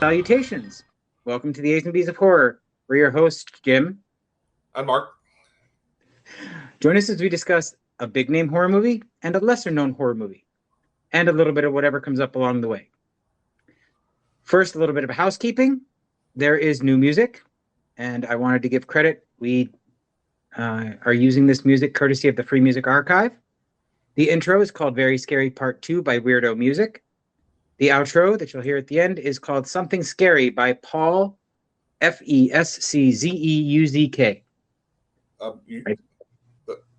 Salutations. Welcome to the A's and B's of Horror. We're your hosts, Jim. And Mark. Join us as we discuss a big name horror movie and a lesser known horror movie, and a little bit of whatever comes up along the way. First, a little bit of housekeeping. There is new music, and I wanted to give credit. We are using this music courtesy of the Free Music Archive. The intro is called Very Scary Part 2 by Weirdo Music. The outro that you'll hear at the end is called Something Scary by Paul Fesczuzk. You, Right.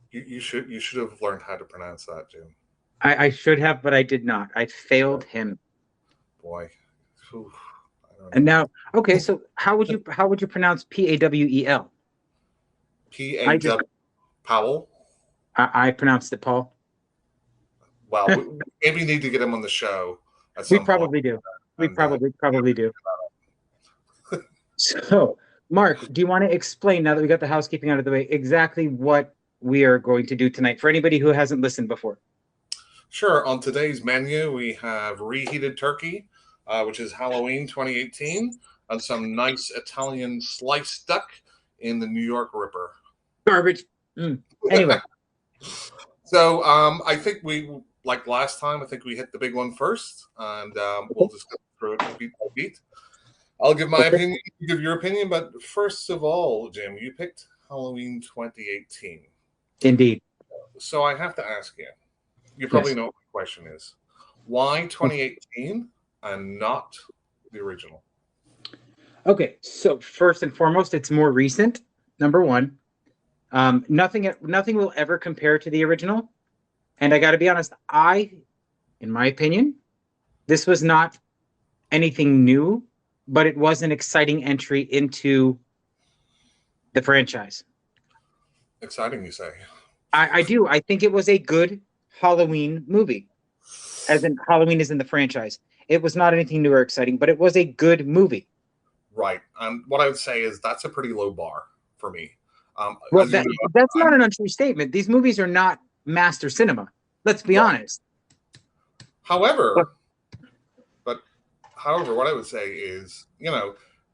you should have learned how to pronounce that, Jim. I should have, but I did not. I failed him. Boy. Whew, And now, okay, so how would you pronounce Pawel? P-A-W Powell. I pronounced it Paul. Well, we maybe need to get him on the show at We some probably point. do. We And, probably do. So, Mark, do you want to explain, now that we got the housekeeping out of the way, exactly what we are going to do tonight for anybody who hasn't listened before? Sure. On today's menu, we have reheated turkey, which is Halloween 2018, and some nice Italian sliced duck in the New York Ripper. Garbage. Anyway, So I think like last time, I think we hit the big one first, and we'll just go through it beat by beat. I'll give my opinion, you give your opinion, but first of all, Jim, you picked Halloween 2018. indeed. So I have to ask you, you probably Yes. know what the question is. Why 2018 and not the original? Okay, so first and foremost, it's more recent. Number one, nothing will ever compare to the original. And I got to be honest, in my opinion, this was not anything new, but it was an exciting entry into the franchise. Exciting, you say? I do. I think it was a good Halloween movie, as in Halloween is in the franchise. It was not anything new or exciting, but it was a good movie. Right. What I would say is that's a pretty low bar for me. Well, As you know, that's not I'm an untrue statement. These movies are not master cinema. Let's be right. honest. But However, however, what I would say is,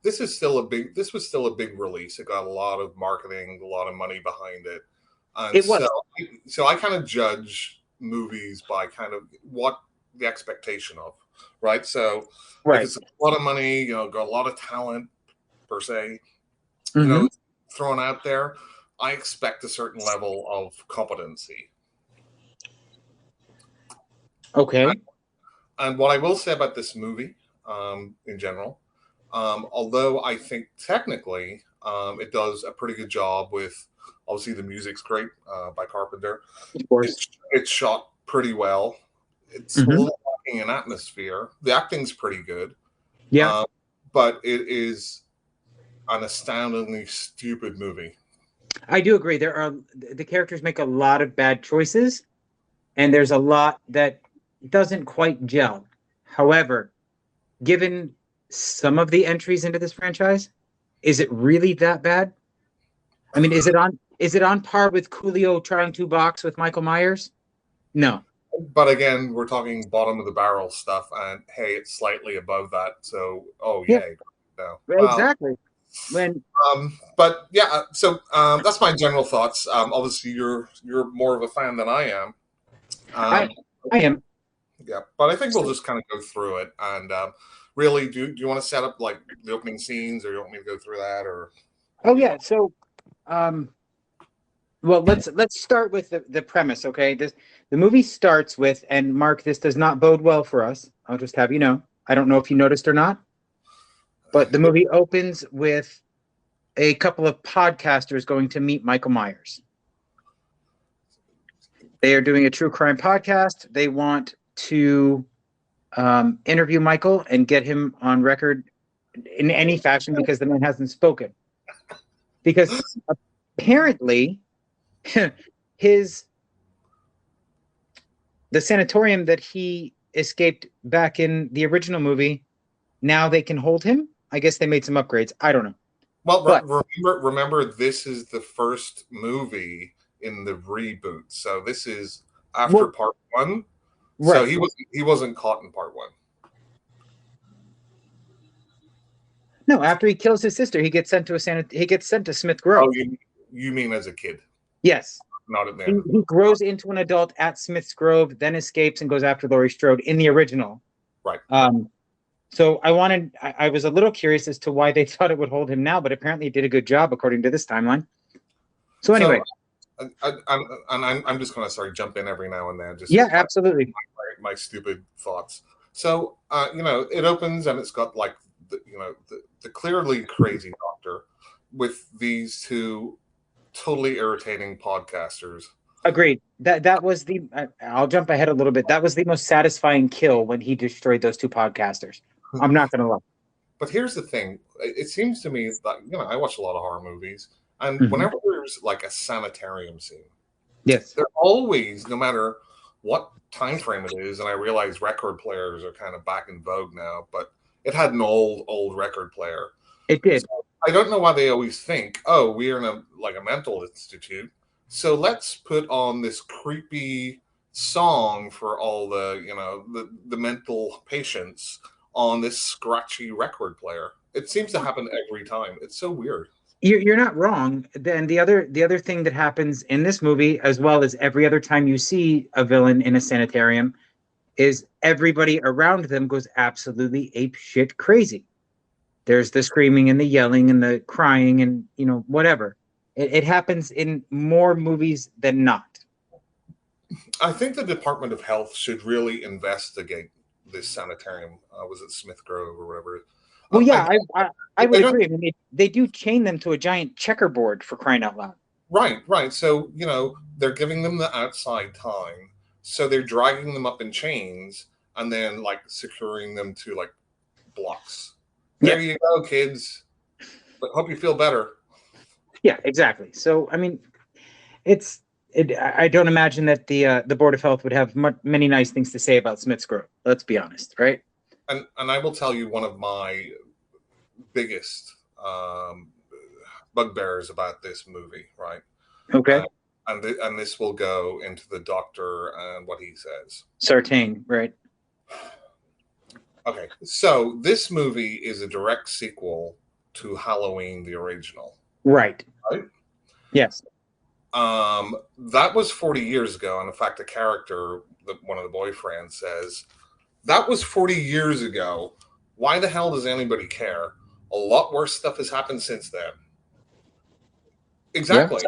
this was still a big release. It got a lot of marketing, a lot of money behind it. And it was. so I kind of judge movies by kind of what the expectation of, right? So if Right. it's a lot of money, got a lot of talent per se, you Hmm. know, thrown out there, I expect a certain level of competency. Okay. And what I will say about this movie, in general, although I think technically it does a pretty good job with, obviously the music's great by Carpenter. Of course. It's shot pretty well. It's a Hmm. little lacking in atmosphere. The acting's pretty good, Yeah, um, but it is an astoundingly stupid movie. I do agree. The characters make a lot of bad choices, and there's a lot that doesn't quite gel. However, given some of the entries into this franchise, is it really that bad? I mean, is it on par with Coolio trying to box with Michael Myers? No. But again, we're talking bottom of the barrel stuff, and hey, it's slightly above that. So, oh Yeah, yay, no. Well, exactly. When but yeah, so that's my general thoughts. Obviously, you're more of a fan than I am. I Um, I am. yeah, but I think we'll just kind of go through it. And really, do you want to set up like the opening scenes, or you want me to go through that, or what Oh do you yeah. want? So well, let's start with the premise, okay? The movie starts with, and Mark, this does not bode well for us. I'll just have you know. I don't know if you noticed or not, but the movie opens with a couple of podcasters going to meet Michael Myers. They are doing a true crime podcast. They want to interview Michael and get him on record in any fashion because the man hasn't spoken. Because apparently, his the sanatorium that he escaped back in the original movie, now they can hold him. I guess they made some upgrades. I don't know. Well, But remember, this is the first movie in the reboot, so this is after well, part one. So right. he wasn't caught in part one. No, after he kills his sister, he gets sent to he gets sent to Smith Grove. Oh, you mean as a kid, Yes. not at the He, end. he grows into an adult at Smith's Grove, then escapes and goes after Laurie Strode in the original. Right. So I was a little curious as to why they thought it would hold him now, but apparently it did a good job according to this timeline. So anyway. I'm just going to jump in every now and then. Just yeah, absolutely. My stupid thoughts. So, it opens and it's got like, the clearly crazy doctor with these two totally irritating podcasters. Agreed. That was I'll jump ahead a little bit. That was the most satisfying kill when he destroyed those two podcasters. I'm not going to lie. But here's the thing. It seems to me that, I watch a lot of horror movies, and whenever there's like a sanitarium scene, yes, they're always, no matter what time frame it is, and I realize record players are kind of back in vogue now, but it had an old record player. It did. So I don't know why they always think, oh, we're in a mental institute, so let's put on this creepy song for all the mental patients on this scratchy record player. It seems to happen every time. It's so weird. You're not wrong. Then the other thing that happens in this movie, as well as every other time you see a villain in a sanitarium, is everybody around them goes absolutely ape shit crazy. There's the screaming and the yelling and the crying and whatever. It happens in more movies than not. I think the Department of Health should really investigate this sanitarium. Was it Smith Grove or whatever? Well, yeah, I would agree. I mean, they do chain them to a giant checkerboard, for crying out loud. Right. So, they're giving them the outside time. So they're dragging them up in chains and then like securing them to like blocks. There you go, kids. But hope you feel better. Yeah, exactly. So, I mean, I don't imagine that the Board of Health would have many nice things to say about Smith's Grove. Let's be honest, right? And I will tell you one of my biggest bugbears about this movie, right? Okay. And this will go into the doctor and what he says. Sartain, right? Okay, so this movie is a direct sequel to Halloween, the original. Right. Right? Yes. That was 40 years ago. And in fact, the character, one of the boyfriends says, that was 40 years ago. Why the hell does anybody care? A lot worse stuff has happened since then. Exactly. Yeah.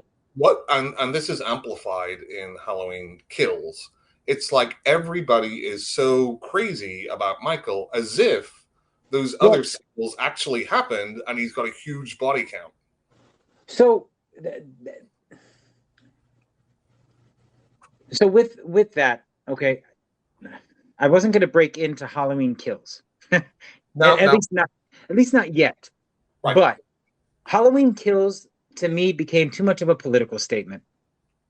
And this is amplified in Halloween Kills. It's like everybody is so crazy about Michael as if those other sequels actually happened and he's got a huge body count. So with that, okay, I wasn't going to break into Halloween Kills. At least not yet. Right. But Halloween Kills to me became too much of a political statement.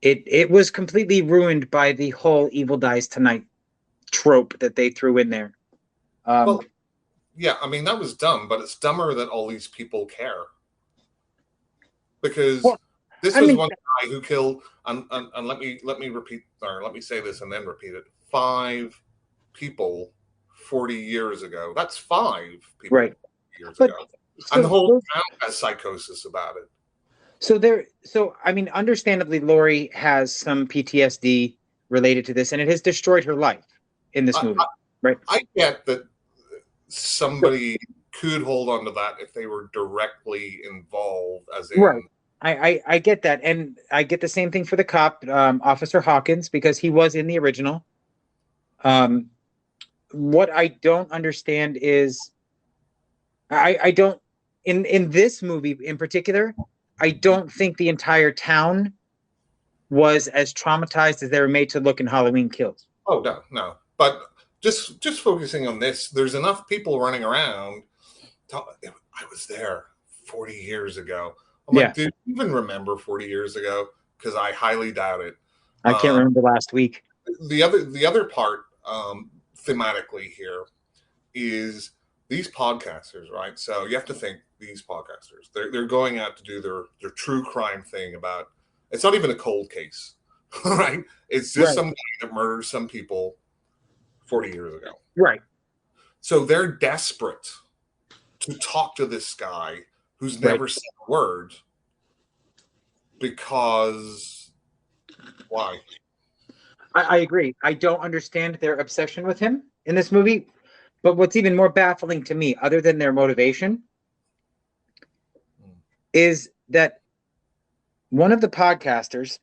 It was completely ruined by the whole Evil Dies Tonight trope that they threw in there. Well, yeah, I mean, that was dumb, but it's dumber that all these people care. Because this was one guy who killed, and let me repeat, or let me say this and then repeat it, 5 people 40 years ago. That's 5 people right. years ago. And the whole town has psychosis about it. So I mean, understandably, Laurie has some PTSD related to this, and it has destroyed her life in this movie, right? I get that somebody could hold on to that if they were directly involved, as in... Right. I get that, and I get the same thing for the cop, Officer Hawkins, because he was in the original. What I don't understand is, I don't in this movie in particular, I don't think the entire town was as traumatized as they were made to look in Halloween Kills. Oh no, but just focusing on this, there's enough people running around. I was there 40 years ago. I'm like, dude, you even remember 40 years ago? Because I highly doubt it. I can't remember last week. The other part thematically here is these podcasters, right? So you have to think these podcasters. They're going out to do their true crime thing about. It's not even a cold case, right? It's just some guy that murdered some people 40 years ago. Right. So they're desperate to talk to this guy who's Right. never said a word, because why? I agree. I don't understand their obsession with him in this movie. But what's even more baffling to me, other than their motivation, is that one of the podcasters,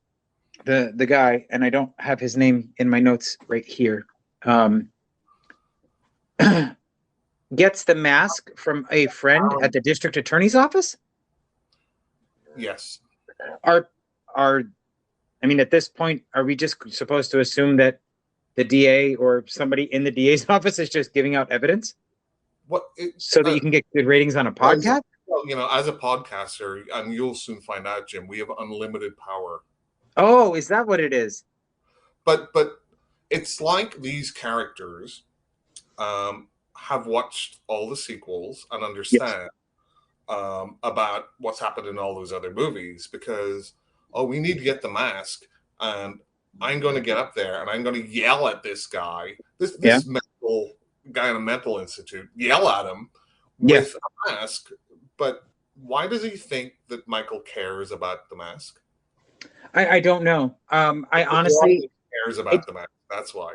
the guy, and I don't have his name in my notes right here, gets the mask from a friend at the district attorney's office. Yes. Are I mean, at this point, are we just supposed to assume that the DA or somebody in the DA's office is just giving out evidence so that you can get good ratings on a podcast? Well, as a podcaster, and you'll soon find out, Jim, we have unlimited power. Oh, is that what it is? But it's like these characters have watched all the sequels and understand about what's happened in all those other movies, because we need to get the mask, and I'm going to get up there and I'm going to yell at this guy, this mental guy in a mental institute, yell at him with a mask. But why does he think that Michael cares about the mask? I don't know. I honestly cares about the mask. That's why.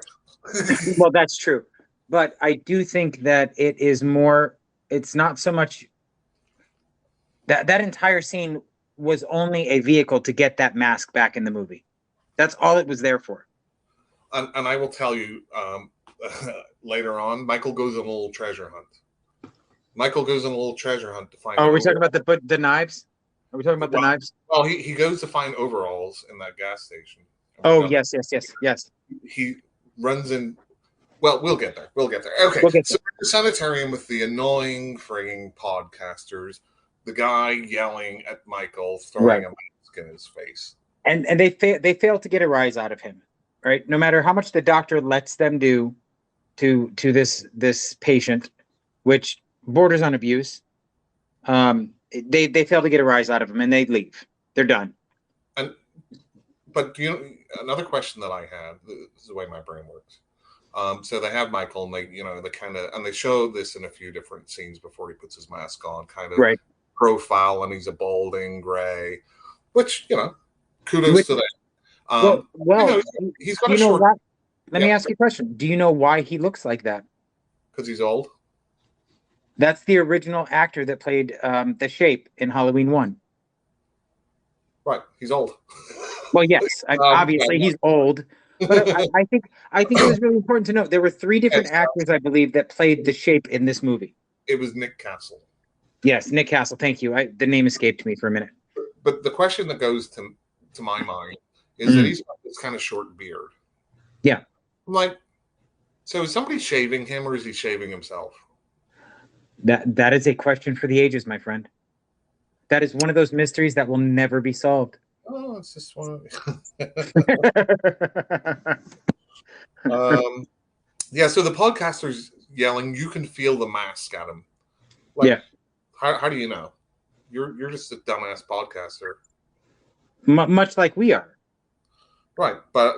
Well, that's true. But I do think that it is more, it's not so much that entire scene was only a vehicle to get that mask back in the movie. That's all it was there for. And I will tell you, later on, Michael goes on a little treasure hunt. To find. Oh, are we talking about the knives? Are we talking about the knives? Well, he goes to find overalls in that gas station. Oh, yes. He runs in. Well, we'll get there. Okay. So the sanitarium with the annoying frigging podcasters, the guy yelling at Michael, throwing a mask in his face. And they fail to get a rise out of him, right? No matter how much the doctor lets them do to this patient, which borders on abuse, they fail to get a rise out of him, and they leave. They're done. But another question that I had, this is the way my brain works. So they have Michael, and they show this in a few different scenes before he puts his mask on, kind of profile, and he's a balding gray, which kudos to that. He's got a short. Let me ask you a question. Do you know why he looks like that? Because he's old. That's the original actor that played the Shape in Halloween 1. Right, he's old. Well, yes, obviously he's old, but I think it was really important to note there were 3 different actors, I believe, that played the Shape in this movie. It was Nick Castle. Yes, Nick Castle. Thank you. The name escaped me for a minute. But the question that goes to my mind is that he's got this kind of short beard. Yeah. I'm like, so is somebody shaving him, or is he shaving himself? That is a question for the ages, my friend. That is one of those mysteries that will never be solved. Oh, it's just one. So the podcaster's yelling. You can feel the mask at him. How do you know? You're just a dumbass podcaster. Much like we are. Right, but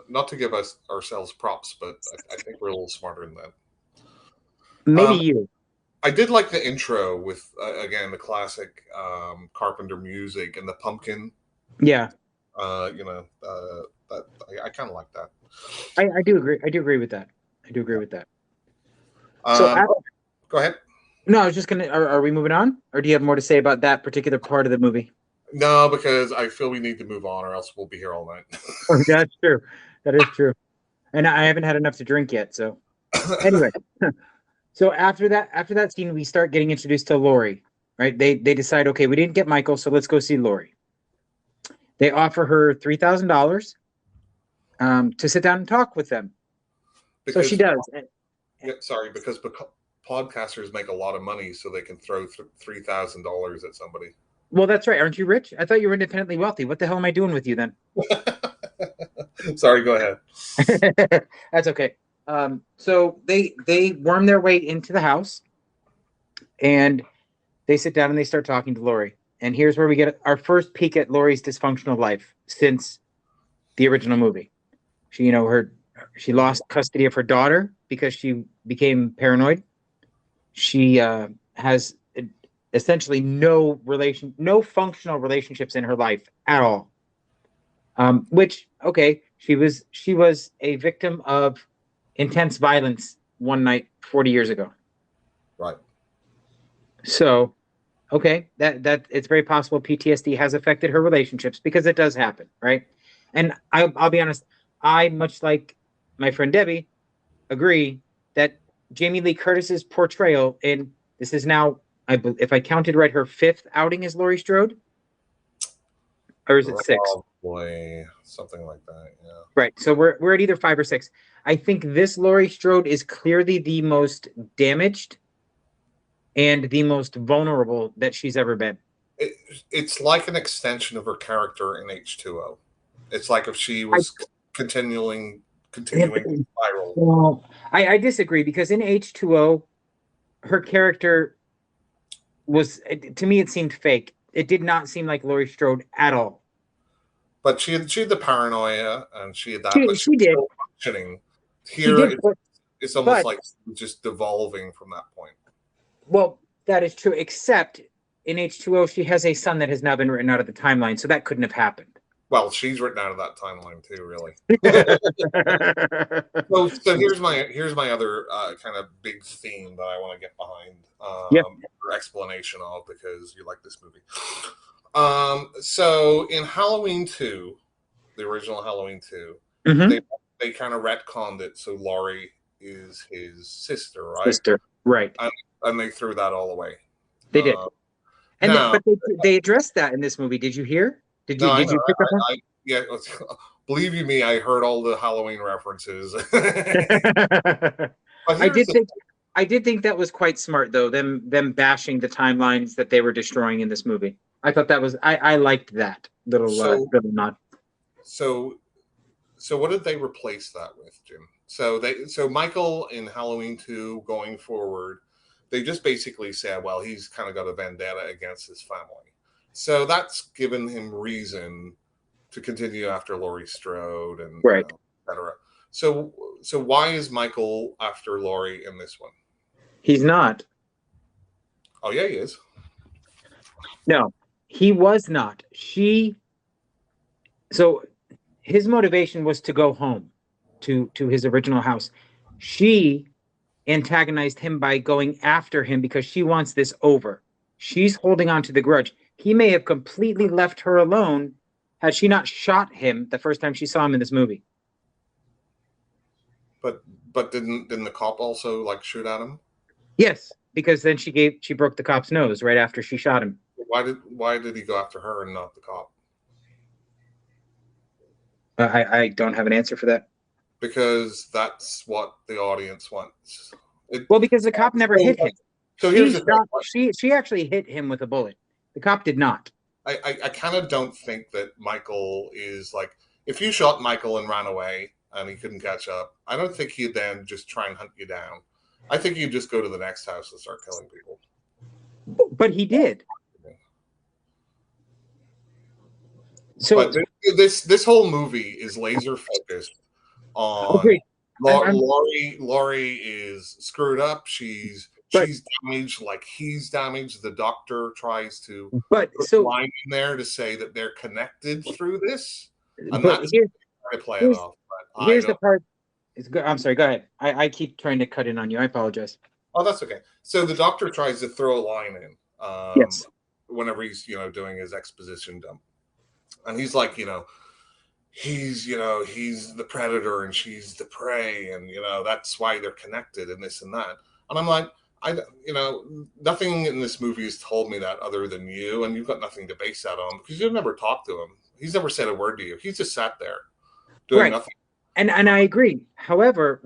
not to give us ourselves props, but I think we're a little smarter than that. Maybe you. I did like the intro with again the classic Carpenter music and the pumpkin. Yeah. That I kind of like that. I do agree. I do agree with that. Go ahead. No, I was just gonna. Are we moving on, or do you have more to say about that particular part of the movie? No, because I feel we need to move on, or else we'll be here all night. That's true. That is true. And I haven't had enough to drink yet. So anyway, so after that scene, we start getting introduced to Laurie. Right? They decide, okay, we didn't get Michael, so let's go see Laurie. They offer her $3,000 to sit down and talk with them. So she does. Because podcasters make a lot of money, so they can throw $3,000 at somebody. Well, that's right. Aren't you rich? I thought you were independently wealthy. What the hell am I doing with you then? Sorry, go ahead. That's okay. So they worm their way into the house, and they sit down and they start talking to Laurie. And here's where we get our first peek at Laurie's dysfunctional life since the original movie. She lost custody of her daughter because she became paranoid. she has essentially no functional relationships in her life at all. Which, okay, she was a victim of intense violence one night 40 years ago. Right. So, okay, that it's very possible PTSD has affected her relationships, because it does happen, right? And I'll be honest, I, much like my friend Debbie, agree that Jamie Lee Curtis's portrayal in this is now, if I counted right, her fifth outing as Laurie Strode, or is it six? Probably something like that. Yeah. Right. So we're at either 5 or 6. I think this Laurie Strode is clearly the most damaged and the most vulnerable that she's ever been. It's like an extension of her character in H2O. It's like if she was continuing spiral. Well, I disagree, because in H2O, her character was, to me, it seemed fake. It did not seem like Laurie Strode at all. But she had the paranoia, and she had that. She did. Functioning. Here, it's almost like just devolving from that point. Well, that is true, except in H2O, she has a son that has now been written out of the timeline, so that couldn't have happened. Well, she's written out of that timeline too, really. So here's my other kind of big theme that I want to get behind, your explanation of, because you like this movie. So in Halloween 2, the original Halloween 2, they kind of retconned it, so Laurie is his sister, right? And they threw that all away. They did. But they addressed that in this movie. Did you hear? Did you pick up on? Yeah, believe you me, I heard all the Halloween references. I did think that was quite smart, though, them bashing the timelines that they were destroying in this movie. I thought that was I liked that little nod. So what did they replace that with, Jim? So Michael in Halloween 2 going forward, they just basically said, well, he's kind of got a vendetta against his family. So that's given him reason to continue after Laurie Strode and right, et cetera. So why is Michael after Laurie in this one? He's not. Oh yeah, he is. No, he was not. So his motivation was to go home to his original house. She antagonized him by going after him because she wants this over. She's holding on to the grudge. He may have completely left her alone had she not shot him the first time she saw him in this movie. But didn't the cop also like shoot at him? Yes, because then she broke the cop's nose right after she shot him. Why did he go after her and not the cop? I don't have an answer for that. Because that's what the audience wants. Because the cop never hit him. So here's the thing. She actually hit him with a bullet. The cop did not. I kind of don't think that Michael is like, if you shot Michael and ran away and he couldn't catch up, I don't think he'd then just try and hunt you down. I think he'd just go to the next house and start killing people. But he did. So but this whole movie is laser focused on Laurie is screwed up. She's damaged, like he's damaged. The doctor tries to put a line in there to say that they're connected through this. And that's trying to play it off. But here's the part. I'm sorry, go ahead. I keep trying to cut in on you. I apologize. Oh, that's okay. So the doctor tries to throw a line in yes, whenever he's doing his exposition dump. And he's like, he's the predator and she's the prey, and that's why they're connected and this and that. And I'm like, nothing in this movie has told me that other than you, and you've got nothing to base that on because you've never talked to him. He's never said a word to you. He's just sat there doing nothing. And I agree. However,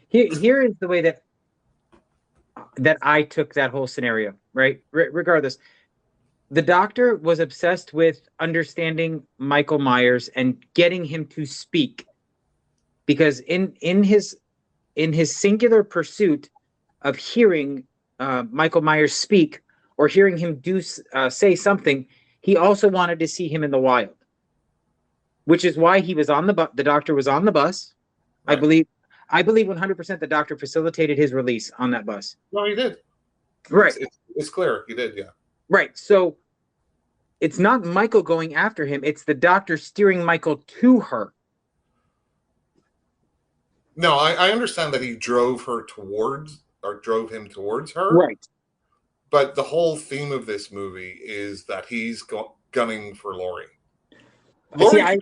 here is the way that I took that whole scenario, right? Regardless, the doctor was obsessed with understanding Michael Myers and getting him to speak, because in his singular pursuit of hearing Michael Myers speak or hearing him say something, he also wanted to see him in the wild, which is why he was on the doctor was on the bus. Right. I believe 100% the doctor facilitated his release on that bus. No, he did. Right. It's clear he did. Yeah. Right. So it's not Michael going after him. It's the doctor steering Michael to her. No, I understand that he drove him towards her. Right. But the whole theme of this movie is that he's gunning for Laurie. Laurie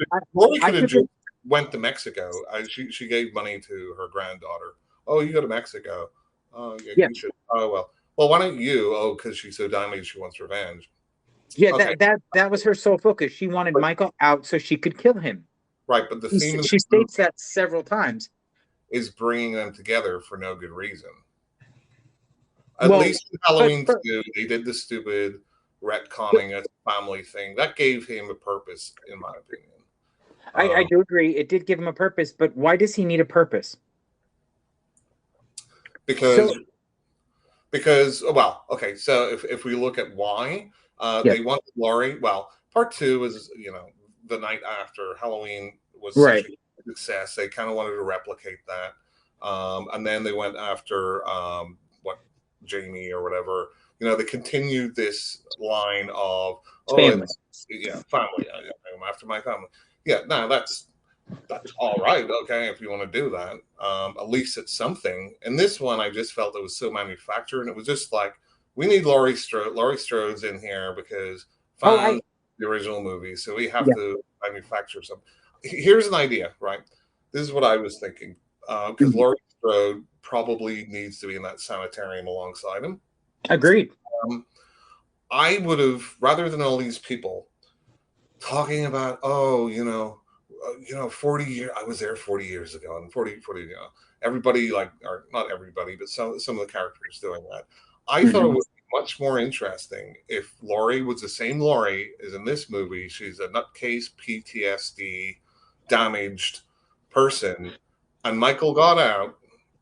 could have just went to Mexico. She gave money to her granddaughter. Oh, you go to Mexico. Oh, yeah. You should. Oh, well. Well, why don't you? Oh, because she's so damaged, she wants revenge. Yeah, okay. that was her sole focus. She wanted Michael out so she could kill him. Right, but the theme she states that several times is bringing them together for no good reason. At least in Halloween 2, they did the stupid retconning as a family thing. That gave him a purpose, in my opinion. I do agree. It did give him a purpose, but why does he need a purpose? Because, well, okay, so if we look at why, they wanted Laurie, well, part 2 was, the night after Halloween was such a success. They kind of wanted to replicate that. And then they went after, Jamie or whatever. They continued this line of family. Family. I'm after my family. Yeah, no, that's all right. Okay, if you want to do that, at least it's something. And this one, I just felt it was so manufactured, and it was just like, we need Laurie Strode. Laurie Strode's in here because the original movie, so we have to manufacture something. Here's an idea, right? This is what I was thinking, because Laurie Strode probably needs to be in that sanitarium alongside him. Agreed. I would have, rather than all these people talking about, 40 years, I was there 40 years ago, and 40, everybody, or not everybody, but some of the characters doing that. I thought it would be much more interesting if Laurie was the same Laurie as in this movie. She's a nutcase, PTSD, damaged person, and Michael got out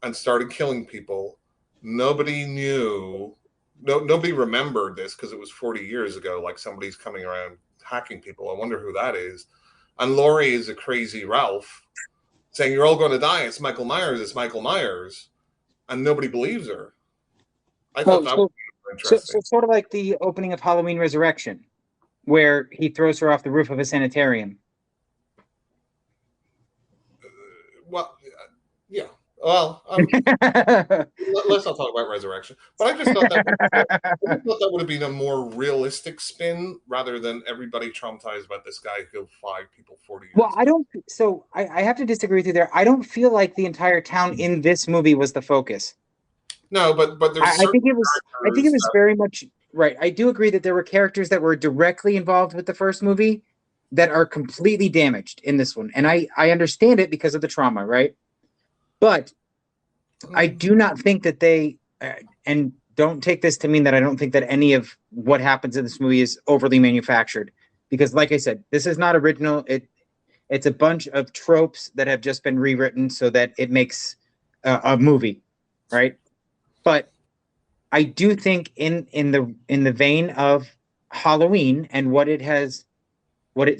and started killing people. Nobody knew, nobody remembered this because it was 40 years ago, like somebody's coming around hacking people. I wonder who that is. And Laurie is a crazy Ralph saying, you're all going to die. It's Michael Myers. And nobody believes her. I thought that would be interesting. So sort of like the opening of Halloween Resurrection, where he throws her off the roof of a sanitarium. Yeah. Well, let's not talk about Resurrection. But I just thought that would have been a more realistic spin rather than everybody traumatized about this guy who killed 5 people 40 years ago. I have to disagree with you there. I don't feel like the entire town in this movie was the focus. No, but there's I think it was very much right. I do agree that there were characters that were directly involved with the first movie that are completely damaged in this one. And I understand it because of the trauma, right? But I do not think that they, and don't take this to mean that I don't think that any of what happens in this movie is overly manufactured. Because like I said, this is not original. It's a bunch of tropes that have just been rewritten so that it makes a movie, right? But I do think in the vein of Halloween and what it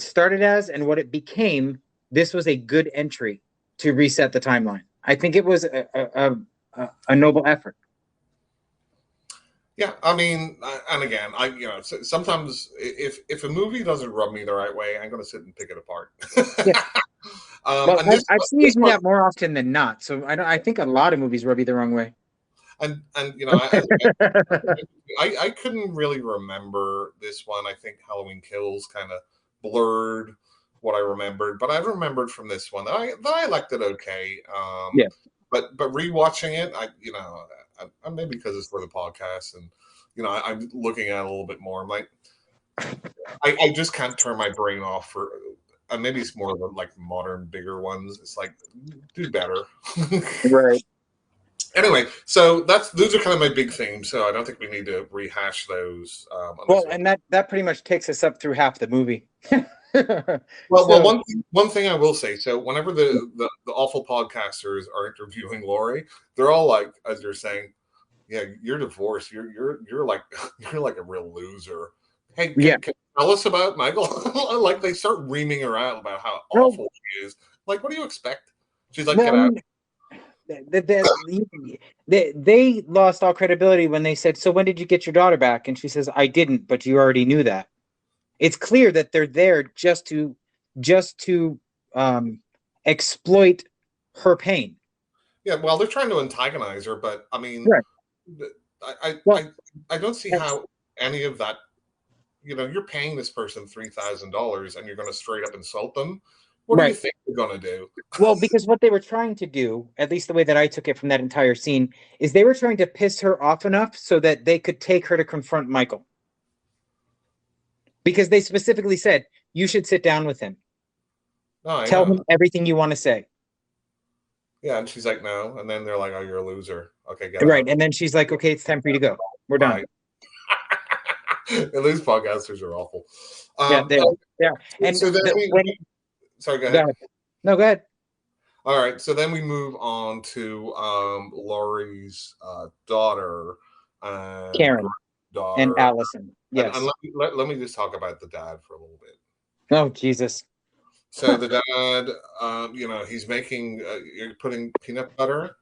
started as and what it became, this was a good entry to reset the timeline. I think it was a noble effort. Yeah, I mean, and again, sometimes if a movie doesn't rub me the right way, I'm going to sit and pick it apart. Yeah. I've seen you do that more often than not. So I think a lot of movies rub you the wrong way. And I couldn't really remember this one. I think Halloween Kills kind of blurred what I remembered, but I remembered from this one that I liked it okay. But rewatching it, I maybe because it's for the podcast, and I'm looking at it a little bit more. I'm like, I just can't turn my brain off for. And maybe it's more of the like modern, bigger ones. It's like, do better, right? Anyway, so those are kind of my big themes. So I don't think we need to rehash those. And that pretty much takes us up through half the movie. Well, one thing I will say. So whenever the awful podcasters are interviewing Laurie, they're all like, as you're saying, yeah, you're divorced. You're like a real loser. Hey, can you tell us about Michael? Like they start reaming her out about how awful she is. Like, what do you expect? She's like, get out. They lost all credibility when they said, "So when did you get your daughter back?" And she says, "I didn't, but you already knew that." It's clear that they're there just to exploit her pain. Yeah, well, they're trying to antagonize her, but I mean, Right. I I Well, I, I don't see that's how any of that. You're paying this person $3,000 and you're going to straight up insult them. What do you right. think they're going to do? Well, because what they were trying to do, at least the way that I took it from that entire scene, is they were trying to piss her off enough so that they could take her to confront Michael. Because they specifically said, you should sit down with him. No, I Tell know. him everything you want to say. Yeah, and she's like, no, and then they're like, oh, you're a loser. Okay, get Right. out. And then she's like, okay, it's time for you to go. We're done. Bye. At least podcasters are awful. Yeah, they are. They are. And So then when sorry, go go ahead. ahead. No, go ahead. All right, so then we move on to Laurie's daughter and Karen and daughter. Allison. And Yes. let me just talk about the dad for a little bit. Oh, Jesus. So the dad, he's making, you're putting peanut butter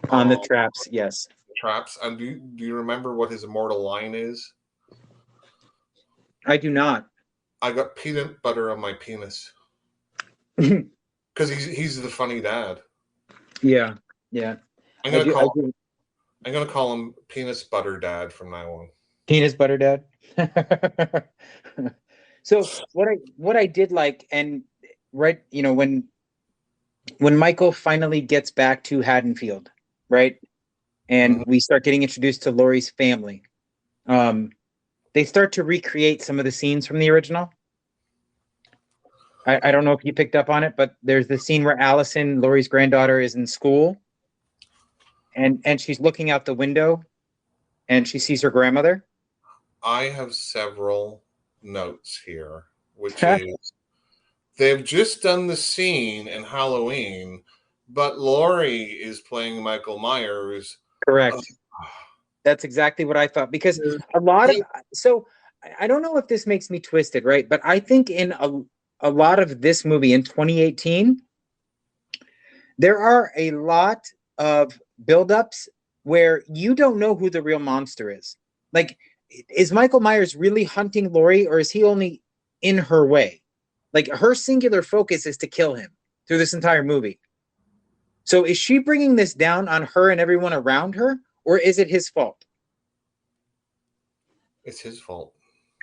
On the on traps. Yes. traps. And do you remember what his immortal line is? I do not. I got peanut butter on my penis. Yeah. Because he's the funny dad. Yeah. I'm I gonna do. I call do. I'm gonna call him penis butter dad from now on. Penis butter dad. So what I did like, and right, when Michael finally gets back to Haddonfield, right, and Mhm. we start getting introduced to Laurie's family, they start to recreate some of the scenes from the original. I don't know if you picked up on it, but there's the scene where Allison, Laurie's granddaughter, is in school, and she's looking out the window, and she sees her grandmother. I have several notes here, which is they've just done the scene in Halloween, but Laurie is playing Michael Myers. Uh, Correct. That's exactly what I thought, because a lot of so I don't know if this makes me twisted, right? But I think in a lot of this movie in 2018, there are a lot of buildups where you don't know who the real monster is. Like, is Michael Myers really hunting Laurie, or is he only in her way? Like, her singular focus is to kill him through this entire movie. So is she bringing this down on her and everyone around her, or is it his fault? It's his fault.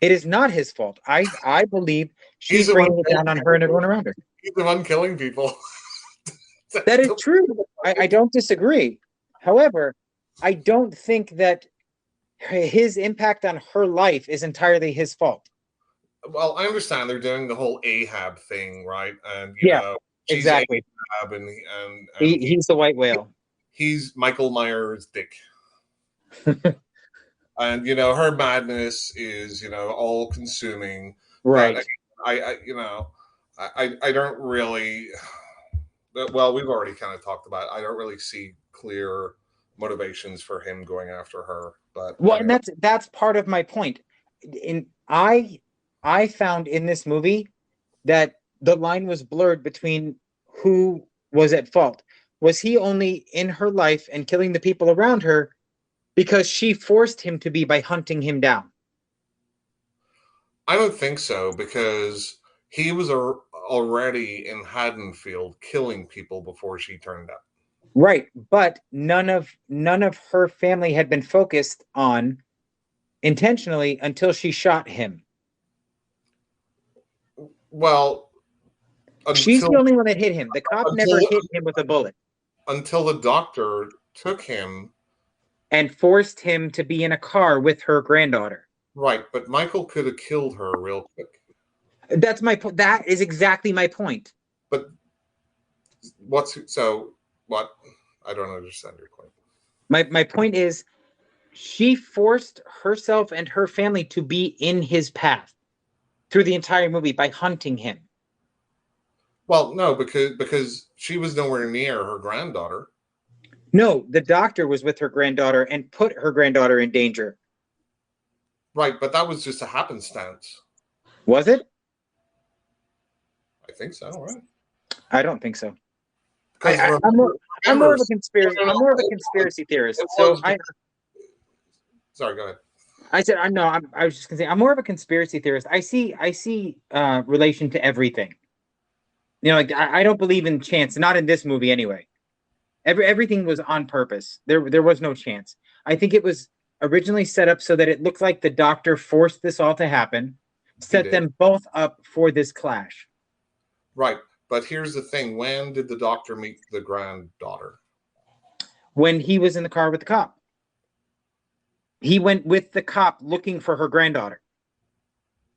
It is not his fault. I believe He's she's the one bringing it down on her and everyone around her. He's the one killing people. That is true. I don't disagree. However, I don't think that his impact on her life is entirely his fault. Well, I understand they're doing the whole Ahab thing, right? And Yeah, she's exactly. Ahab, and He's the white whale. he's Michael Myers' dick. And her madness is all consuming. Right. But I don't really. Well, we've already kind of talked about it. I don't really see clear motivations for him going after her. But Well, and anyway. that's part of my point. In I found in this movie that the line was blurred between who was at fault. Was he only in her life and killing the people around her because she forced him to be by hunting him down? I don't think so, because he was already in Haddonfield killing people before she turned up. Right, but none of her family had been focused on intentionally until she shot him. Well, She's the only one that hit him. The cop never hit him with a bullet. Until the doctor took him and forced him to be in a car with her granddaughter. Right, but Michael could have killed her real quick. That's my point. That is exactly my point. But what? I don't understand your point. My point is, she forced herself and her family to be in his path through the entire movie by hunting him. Well, no, because she was nowhere near her granddaughter. No, the doctor was with her granddaughter and put her granddaughter in danger. Right, but that was just a happenstance. Was it? I think so, right? I don't think so. I'm more of a conspiracy. I'm more of a conspiracy theorist. So sorry, go ahead. I said I was just gonna say I'm more of a conspiracy theorist. I see relation to everything. You know, like I don't believe in chance. Not in this movie anyway. Everything was on purpose. There was no chance. I think it was originally set up so that it looked like the doctor forced this all to happen, set them both up for this clash. Right. But here's the thing. When did the doctor meet the granddaughter? When he was in the car with the cop. He went with the cop looking for her granddaughter.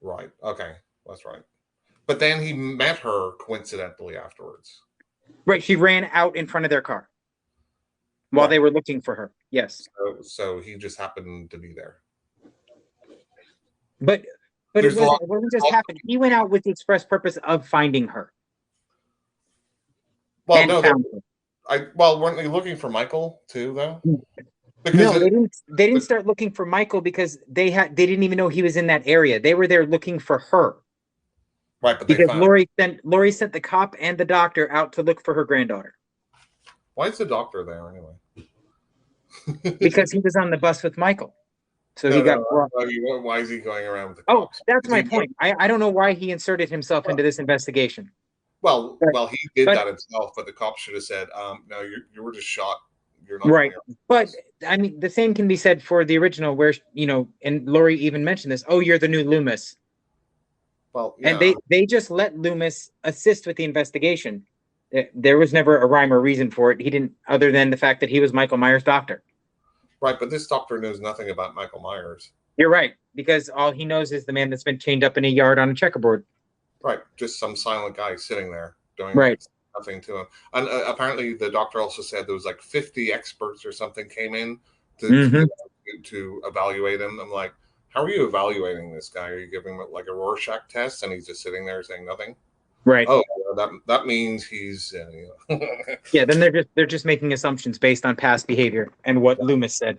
Right. Okay. That's right. But then he met her coincidentally afterwards. Right. She ran out in front of their car while they were looking for her. Yes. So he just happened to be there. But it wasn't just happened. He went out with the express purpose of finding her. Well, no, weren't they looking for Michael too, though? Because they didn't start looking for Michael because they didn't even know he was in that area. They were there looking for her. Right, but because Laurie sent the cop and the doctor out to look for her granddaughter. Why is the doctor there anyway? Because he was on the bus with Michael. So why is he going around with the cops? That's my point. I don't know why he inserted himself into this investigation. Well, he did that himself, but the cops should have said, no, you were just shot. You're not right. But I mean, the same can be said for the original where, and Laurie even mentioned this. Oh, you're the new Loomis. Well, yeah. And they just let Loomis assist with the investigation. There was never a rhyme or reason for it. He didn't, other than the fact that he was Michael Myers' doctor. Right, but this doctor knows nothing about Michael Myers. You're right, because all he knows is the man that's been chained up in a yard on a checkerboard. Right, just some silent guy sitting there doing nothing to him. And apparently the doctor also said there was like 50 experts or something came in to evaluate him. I'm like, how are you evaluating this guy? Are you giving him like a Rorschach test and he's just sitting there saying nothing? Right. Oh, that means he's yeah. Then they're just making assumptions based on past behavior and what Loomis said.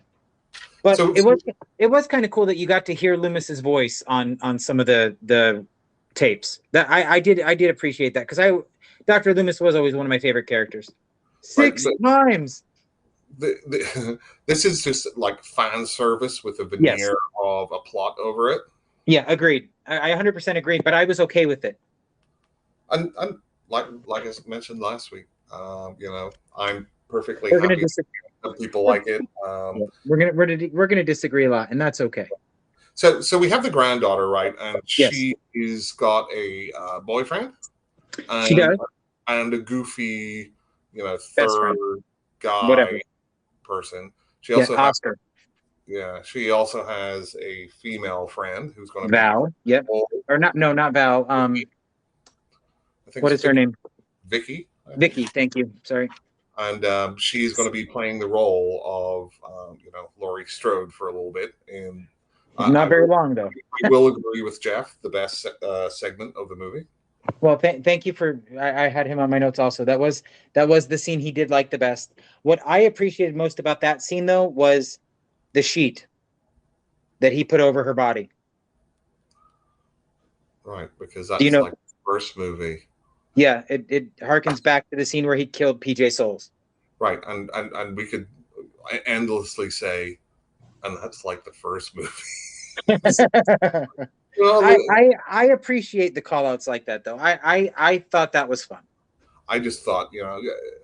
But it was kind of cool that you got to hear Loomis's voice on some of the tapes. That I did appreciate that because Dr. Loomis was always one of my favorite characters. Six times. This is just like fan service with a veneer of a plot over it. Yeah, agreed. I 100% agreed, but I was okay with it. And like I mentioned last week, I'm perfectly happy that people like it. We're gonna disagree a lot, and that's okay. So we have the granddaughter, right? And she's got a boyfriend. She does, and a goofy, third guy person. She also Oscar. She also has a female friend who's going to Val. Yep. Or not? No, not Val. What is her name? Vicky. Vicky. Thank you. Sorry. And she's going to be playing the role of Laurie Strode for a little bit. And not very long though. I will agree with Jeff. The best segment of the movie. Well, thank you for. I had him on my notes also. That was the scene he did like the best. What I appreciated most about that scene though was the sheet that he put over her body. Right, because that's like the first movie. Yeah, it harkens back to the scene where he killed PJ Souls. Right, and we could endlessly say, and that's like the first movie. Well, I appreciate the call outs like that though. I thought that was fun. I just thought,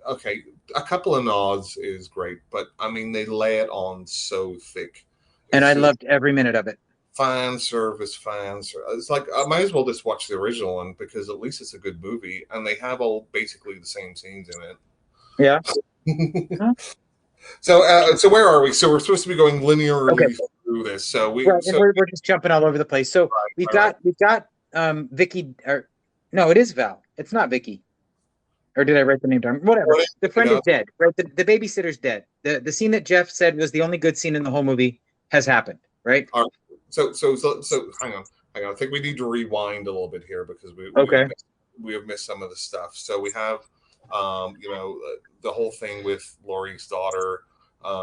okay, a couple of nods is great, but I mean they lay it on so thick. And I loved every minute of it. Fan service. It's like I might as well just watch the original one because at least it's a good movie and they have all basically the same scenes in it. Yeah. So where are we? So we're supposed to be going linearly through this. So we're just jumping all over the place. So we've got Vicky, or no, it is Val. It's not Vicky. Or did I write the name down? Whatever. The friend is dead, right? The babysitter's dead. The scene that Jeff said was the only good scene in the whole movie has happened, right? All right. So hang on. I think we need to rewind a little bit here because we have missed some of the stuff. So we have the whole thing with Laurie's daughter,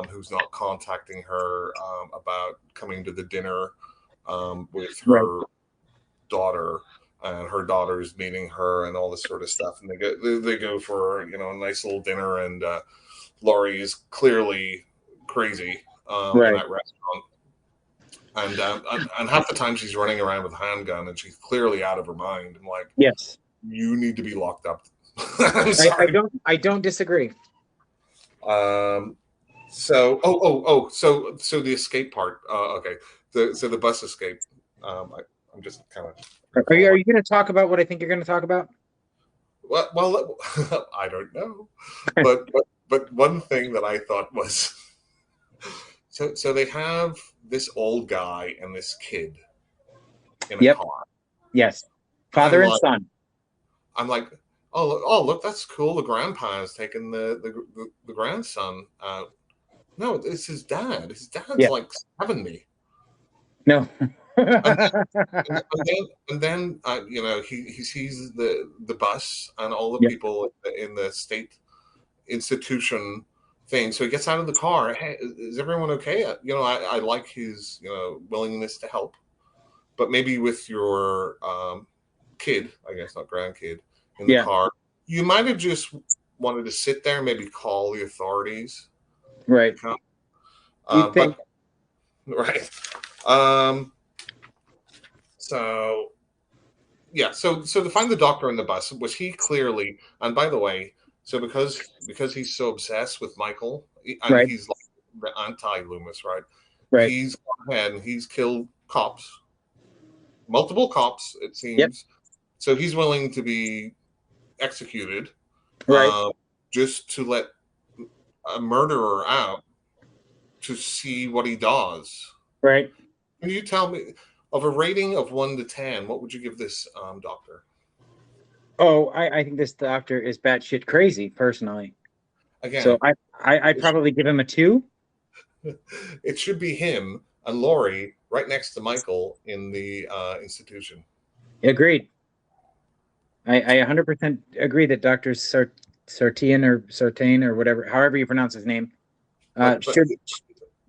who's not contacting her about coming to the dinner with her daughter. and her daughter's meeting her and all this sort of stuff. And they go for a nice little dinner, and Laurie is clearly crazy in Right. that restaurant. And half the time she's running around with a handgun, and she's clearly out of her mind. I'm like, Yes. you need to be locked up. I'm sorry. I don't disagree. So the escape part. Okay. So the bus escape. I'm just kind of. Are you going to talk about what I think you're going to talk about? Well, I don't know, but one thing that I thought was, so they have this old guy and this kid in a car. Yes, father and son. I'm like, oh, look, that's cool. The grandpa is taking the grandson. No, it's his dad. His dad's like 70. No. and then he sees the bus and all the people in the state institution thing. So he gets out of the car. Hey, is everyone okay? I like his willingness to help, but maybe with your kid, I guess not grandkid, in the car, you might have just wanted to sit there, maybe call the authorities. Right. Right. So to find the doctor in the bus, was he clearly, and by the way, so because he's so obsessed with Michael, and he's like the anti-Loomis, right? He's gone ahead and he's killed cops, multiple cops, it seems. So he's willing to be executed, just to let a murderer out to see what he does. Right. Can you tell me, of a rating of 1 to 10, what would you give this doctor? Oh, I think this doctor is batshit crazy, personally. Again, so I'd probably give him a 2. It should be him and Laurie right next to Michael in the institution. Agreed. I 100% agree that Dr. Sartain or whatever, however you pronounce his name,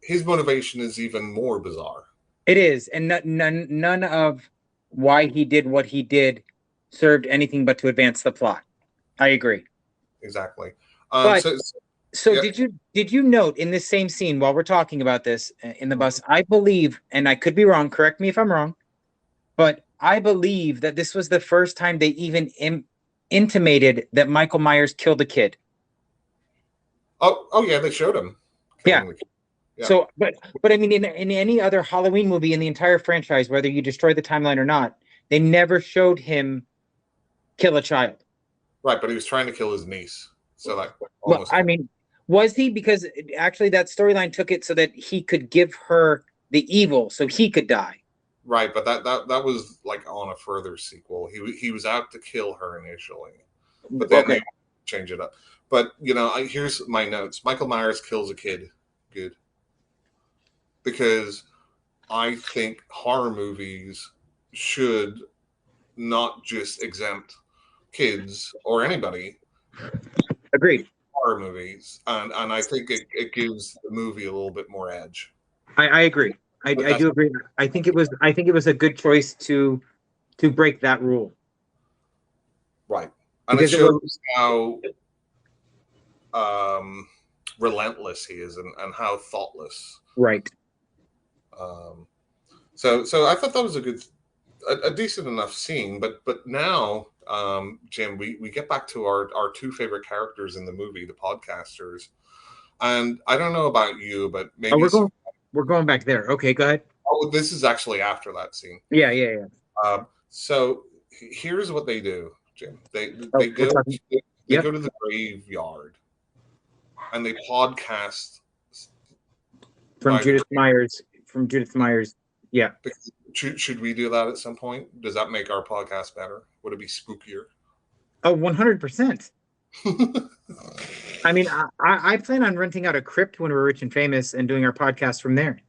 his motivation is even more bizarre. It is, and none of why he did what he did served anything but to advance the plot. I agree. Exactly. Did you note in this same scene, while we're talking about this in the bus, I believe, and I could be wrong, correct me if I'm wrong, but I believe that this was the first time they even intimated that Michael Myers killed a kid. Oh yeah, they showed him. Yeah. So, but I mean, in any other Halloween movie in the entire franchise, whether you destroy the timeline or not, they never showed him kill a child. Right, but he was trying to kill his niece. So like, was he? Because actually, that storyline took it so that he could give her the evil, so he could die. Right, but that was like on a further sequel. He was out to kill her initially, but then they change it up. But here's my notes: Michael Myers kills a kid. Good. Because I think horror movies should not just exempt kids or anybody. Agreed. Horror movies, and I think it gives the movie a little bit more edge. I agree. I do agree. I think it was a good choice to break that rule. Right, and because it shows how relentless he is and how thoughtless. Right. So I thought that was a decent enough scene, but now, Jim, we get back to our 2 favorite characters in the movie, the podcasters, and I don't know about you, but maybe we're going back there. Okay, go ahead. Oh, this is actually after that scene. Yeah. So here's what they do, Jim. They go to the graveyard and they podcast from Judith Myers. Yeah. Should we do that at some point? Does that make our podcast better? Would it be spookier? Oh, 100%. I mean, I plan on renting out a crypt when we're rich and famous and doing our podcast from there.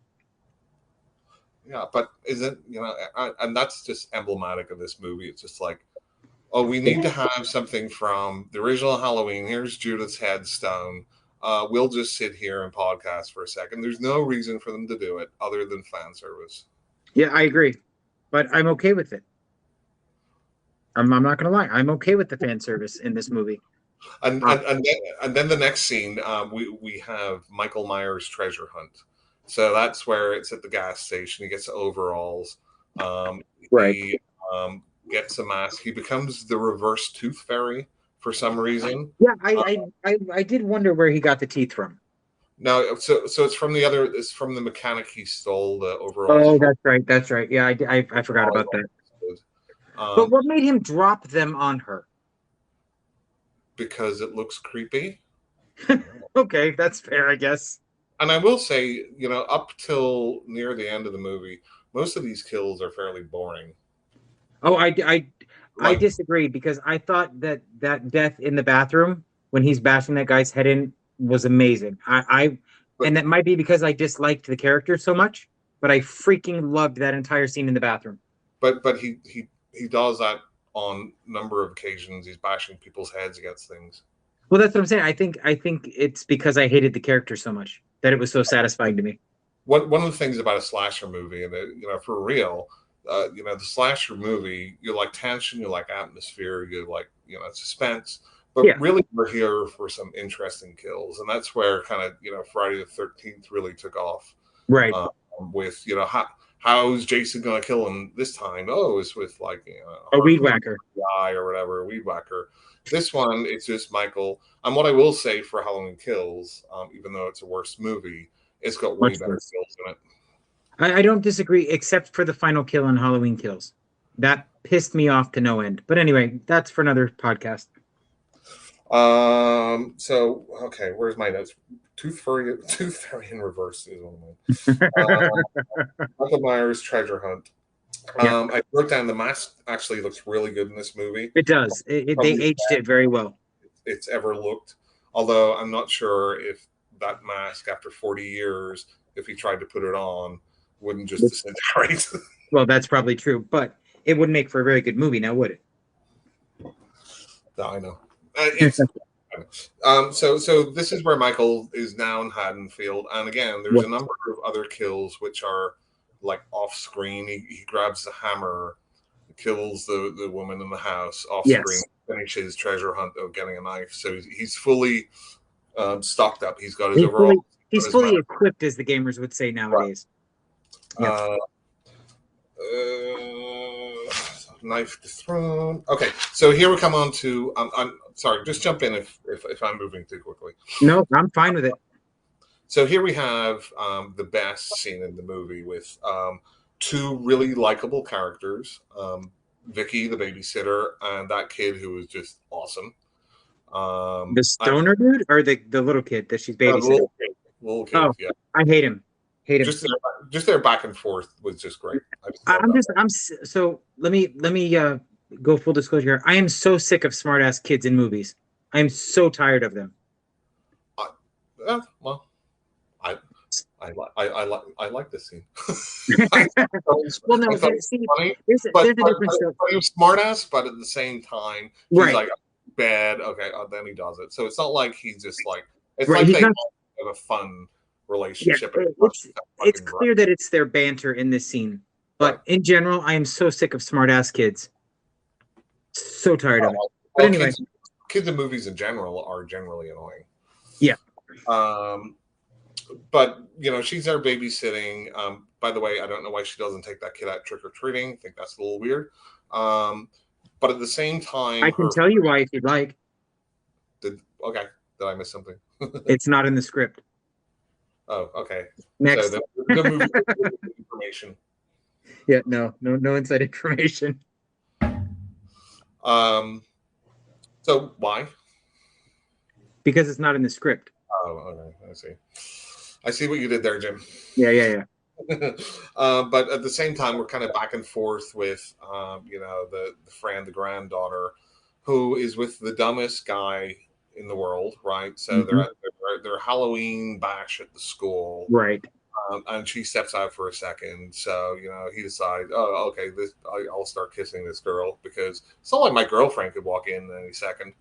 Yeah, but isn't, and that's just emblematic of this movie. It's just like, oh, we need to have something from the original Halloween. Here's Judith's headstone. We'll just sit here and podcast for a second. There's no reason for them to do it other than fan service. Yeah, I agree, but I'm okay with it. I'm not gonna lie. I'm okay with the fan service in this movie. And Uh, and and then the next scene, we have Michael Myers treasure hunt. So that's where it's at the gas station. He gets overalls. right. He gets a mask. He becomes the reverse Tooth Fairy for some reason. Yeah, Uh, I did wonder where he got the teeth from. Now, so it's from the other. It's from the mechanic he stole the overalls Oh, from. that's right. That's right. Yeah, I forgot about that. But Um, what made him drop them on her? because it looks creepy. Okay, that's fair, I guess. And I will say, up till near the end of the movie, most of these kills are fairly boring. Oh, I Like, disagree because I thought that that death in the bathroom when he's bashing that guy's head in was amazing. but And that might be because I disliked the character so much, but I freaking loved that entire scene in the bathroom. but he does that on a number of occasions. He's bashing people's heads against things. Well, that's what I'm saying. I think it's because I hated the character so much that it was so satisfying to me. One of the things about a slasher movie, and for real, the slasher movie, you like tension, you like atmosphere, you like suspense. But Yeah, really, we're here for some interesting kills, and that's where kind of Friday the 13th really took off. right. Um, with how's Jason gonna kill him this time? Oh, it's with like a A weed harpoon whacker. guy or whatever, a weed whacker. This one, it's just Michael. And what I will say for Halloween Kills, even though it's a worse movie, it's got way Much better worse. kills in it. I don't disagree, except for the final kill on Halloween Kills. That pissed me off to no end. But anyway, that's for another podcast. So okay, where's my notes? Tooth Fairy in reverse is one of mine. Michael Myers treasure hunt. Yeah, I wrote down the mask actually looks really good in this movie. it does. They Probably aged it very well. it's ever looked. Although I'm not sure if that mask, after 40 years, if he tried to put it on, wouldn't just disintegrate. Well, that's probably true, but it wouldn't make for a very good movie now, would it? No, I know. It's so this is where Michael is now in Haddonfield, and again, there's a number of other kills which are like off screen. He grabs the hammer, kills the woman in the house off screen, Yes. finishes treasure hunt of getting a knife. So he's fully stocked up. He's got his He's fully, overall. he's fully equipped, as the gamers would say nowadays. Yeah. Knife dethroned. Okay, so here we come on to. I'm sorry. Just jump in if I'm moving too quickly. No, I'm fine with it. So here we have the best scene in the movie with two really likable characters, Vicky, the babysitter, and that kid who was just awesome. The stoner dude or the little kid that she's babysitting? Little kid, Oh, yeah. I hate him. Hate him. Just their back and forth was just great. So let me go full disclosure here. I am so sick of smart ass kids in movies. I am so tired of them. Well, I like this scene. Well, no, I thought it was see, funny, there's a difference. he was smartass, but at the same time, he's Right. like bad. Okay, then he does it. So it's not like he's just like it's Right, like he's they not- have a fun Yeah, relationship. it's clear that it's their banter in this scene. But Right. in general, I am so sick of smart ass kids. So tired of it. But Well, anyway, kids in movies in general are generally annoying. Yeah. But she's there babysitting. By the way, I don't know why she doesn't take that kid out trick or treating. I think that's a little weird. But at the same time, I can tell you why if you'd like. Did I miss something? It's not in the script. Oh, okay. Next. So the movie information. Yeah, no inside information. So why? Because it's not in the script. Oh, okay. I see what you did there, Jim. Yeah. But at the same time, we're kind of back and forth with, the friend, the granddaughter, who is with the dumbest guy in the world, right? So they're at their Halloween bash at the school, Right. And she steps out for a second. So he decides, oh, okay, I'll start kissing this girl because it's not like my girlfriend could walk in any second.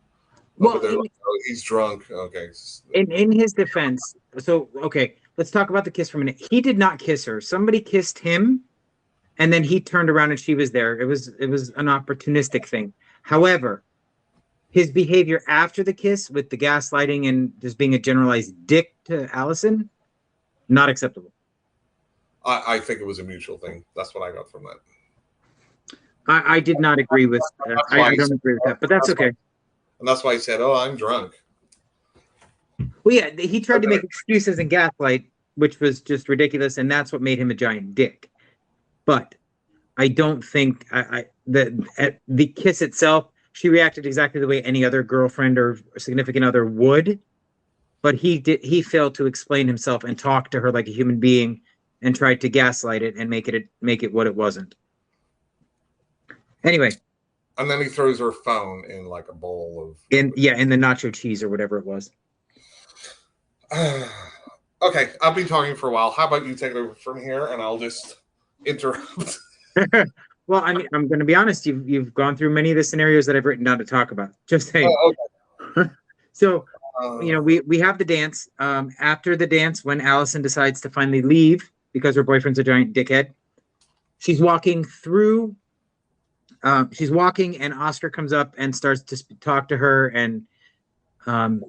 Well, But they're like, oh, he's drunk. Okay. in his defense, so okay, let's talk about the kiss for a minute. He did not kiss her. Somebody kissed him, and then he turned around and she was there. It was an opportunistic thing. However, his behavior after the kiss with the gaslighting and just being a generalized dick to Allison, not acceptable. I think it was a mutual thing. That's what I got from that. I did not agree with. I don't agree with that, but that's okay. And that's why he said, "Oh, I'm drunk." Well, yeah, he tried to make excuses and gaslight, which was just ridiculous, and that's what made him a giant dick. But I don't think the kiss itself. She reacted exactly the way any other girlfriend or significant other would, but he failed to explain himself and talk to her like a human being, and tried to gaslight it and make it what it wasn't. Anyway. And then he throws her phone in like a bowl of in the nacho cheese or whatever it was. Okay, I've been talking for a while. How about you take it over from here, and I'll just interrupt. Well, I mean, I'm going to be honest. You've gone through many of the scenarios that I've written down to talk about. Just saying. Okay. So, we have the dance. After the dance, when Allison decides to finally leave because her boyfriend's a giant dickhead, she's walking through. She's walking, and Oscar comes up and starts to talk to her, and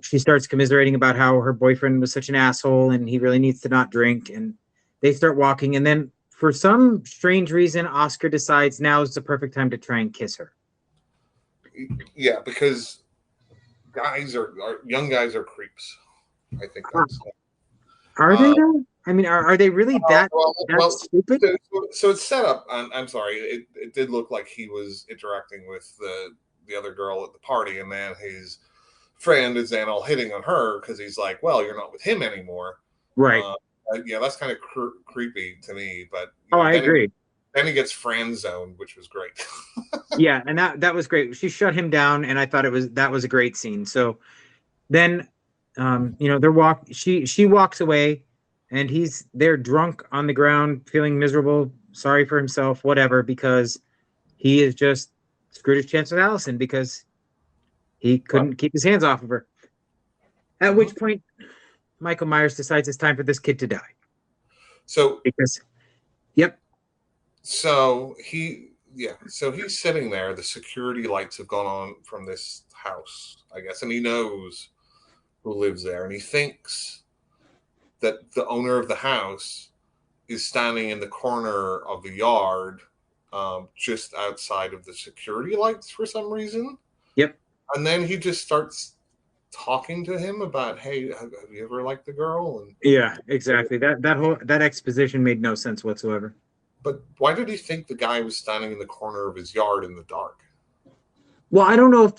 she starts commiserating about how her boyfriend was such an asshole and he really needs to not drink. And they start walking, and then for some strange reason, Oscar decides now is the perfect time to try and kiss her. Yeah, because young guys are creeps. I think that's. Are they though? I mean, are they really that stupid? So it's set up. I'm sorry. It did look like he was interacting with the other girl at the party, and then his friend is then all hitting on her because he's like, "Well, you're not with him anymore." Right. Yeah, that's kind of creepy to me. But I agree. Then he gets friend zoned, which was great. Yeah, and that was great. She shut him down, and I thought that was a great scene. So then, she walks away, and he's there drunk on the ground, feeling miserable, sorry for himself, whatever, because he is just screwed his chance with Allison because he couldn't keep his hands off of her. At which point, Michael Myers decides it's time for this kid to die. Yep. So he's sitting there. The security lights have gone on from this house, I guess, and he knows who lives there, and he thinks that the owner of the house is standing in the corner of the yard, just outside of the security lights for some reason. Yep. And then he just starts talking to him about, hey, have you ever liked the girl? And yeah, exactly. That exposition made no sense whatsoever. But why did he think the guy was standing in the corner of his yard in the dark? Well, I don't know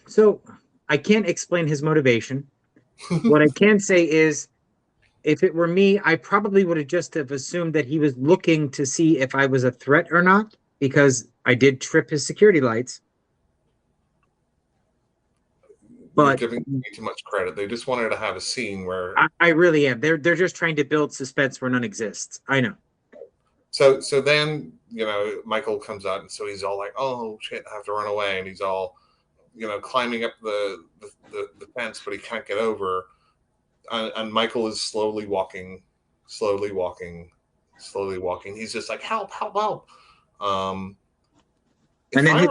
so I can't explain his motivation. What I can say is, if it were me, I probably would have just have assumed that he was looking to see if I was a threat or not, because I did trip his security lights. But you're giving me too much credit. They just wanted to have a scene where I really am. They're just trying to build suspense where none exists. I know. So then, Michael comes out, and so he's all like, "Oh shit, I have to run away," and he's all, climbing up the fence, but he can't get over. And Michael is slowly walking. He's just like, "Help, help, help!" And then